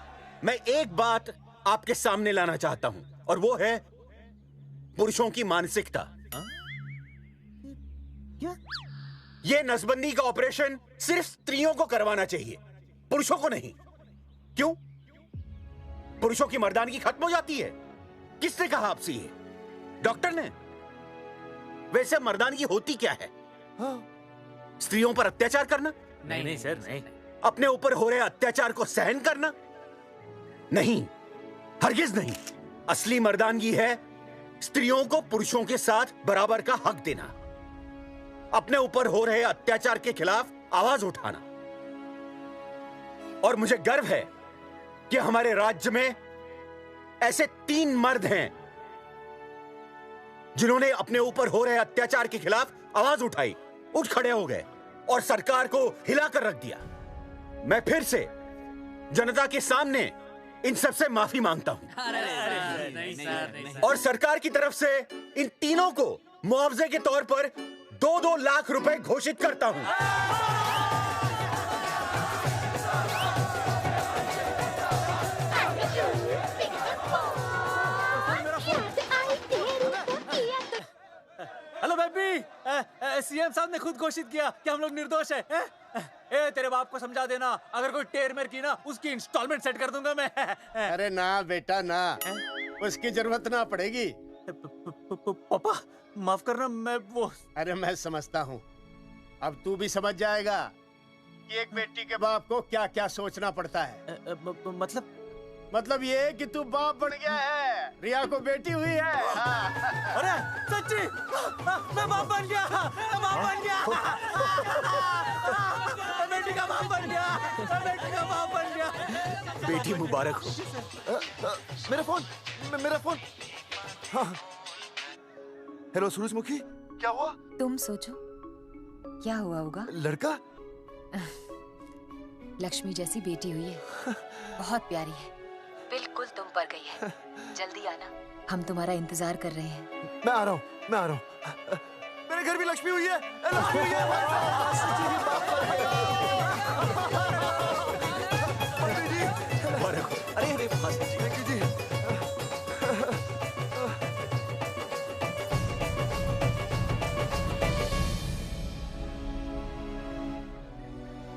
मैं एक बात आपके सामने लाना चाहता हूं और वो है पुरुषों की मानसिकता। ये नसबंदी का ऑपरेशन सिर्फ स्त्रियों को करवाना चाहिए, पुरुषों को नहीं। क्यों? पुरुषों की मर्दानगी खत्म हो जाती है? किसने कहा आपसे ये? डॉक्टर ने? वैसे मर्दानगी होती क्या है? स्त्रियों पर अत्याचार करना? नहीं सर, नहीं। अपने ऊपर हो रहे अत्याचार को सहन करना? नहीं, हरगिज नहीं। असली मर्दानगी है स्त्रियों को पुरुषों के साथ बराबर का हक देना, अपने ऊपर हो रहे अत्याचार के खिलाफ आवाज उठाना। और मुझे गर्व है कि हमारे राज्य में ऐसे 3 मर्द हैं जिन्होंने अपने ऊपर हो रहे अत्याचार के खिलाफ आवाज उठाई, उठ खड़े हो गए और सरकार को हिलाकर रख दिया। मैं फिर से जनता के सामने इन सबसे माफी मांगता हूं और सरकार की तरफ से इन तीनों को मुआवजे के तौर पर 2-2 लाख रुपए घोषित करता हूं। हेलो बेबी, सीएम साहब ने खुद घोषित किया कि हम लोग निर्दोष हैं। ए, तेरे बाप को समझा देना, अगर कोई टेर मेर की ना, उसकी इंस्टॉलमेंट सेट कर दूंगा मैं। अरे ना बेटा ना, उसकी जरूरत ना पड़ेगी। पापा माफ करना, मैं वो। अरे मैं समझता हूँ, अब तू भी समझ जाएगा कि एक बेटी के बाप को क्या क्या सोचना पड़ता है। मतलब ये कि तू बाप बन गया है, रिया को बेटी हुई है। अरे सच्ची, मैं बाप बन गया, मैं बाप बन गया, बेटी का बाप बन गया, बेटी का बाप बन गया। बेटी मुबारक हो। मेरा फोन। हाँ। हेलो सूरजमुखी, क्या हुआ? तुम सोचो क्या हुआ होगा। लड़का? लक्ष्मी जैसी बेटी हुई है, बहुत प्यारी है, बिल्कुल तुम पर गई है। जल्दी आना, हम तुम्हारा इंतजार कर रहे हैं। मैं आ रहा हूँ। मेरे घर भी लक्ष्मी हुई है, लक्ष्मी हुई है। अरे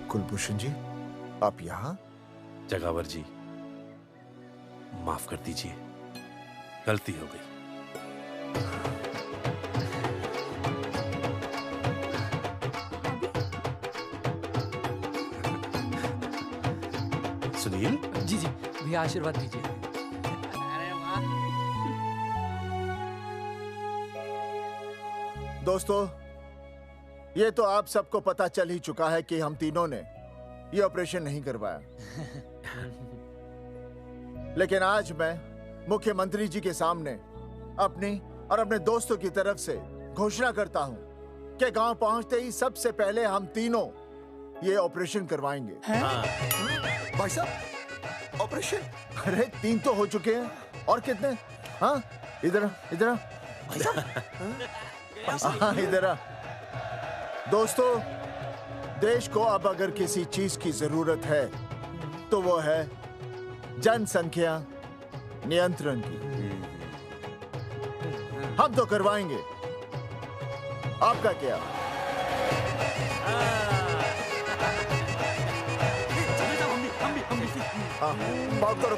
कुलभूषण जी, आप यहाँ? जगावर जी, माफ कर दीजिए, गलती हो गई। सुनील जी भैया आशीर्वाद दीजिए। दोस्तों, ये तो आप सबको पता चल ही चुका है कि हम तीनों ने ये ऑपरेशन नहीं करवाया। लेकिन आज मैं मुख्यमंत्री जी के सामने अपनी और अपने दोस्तों की तरफ से घोषणा करता हूं कि गांव पहुंचते ही सबसे पहले हम तीनों ये ऑपरेशन करवाएंगे। भाई साहब, ऑपरेशन? अरे 3 तो हो चुके हैं, और कितने? हाँ, इधर हाँ, इधर। दोस्तों, देश को अब अगर किसी चीज की जरूरत है तो वो है जनसंख्या नियंत्रण की। हम तो करवाएंगे, आपका क्या? पाउट करो।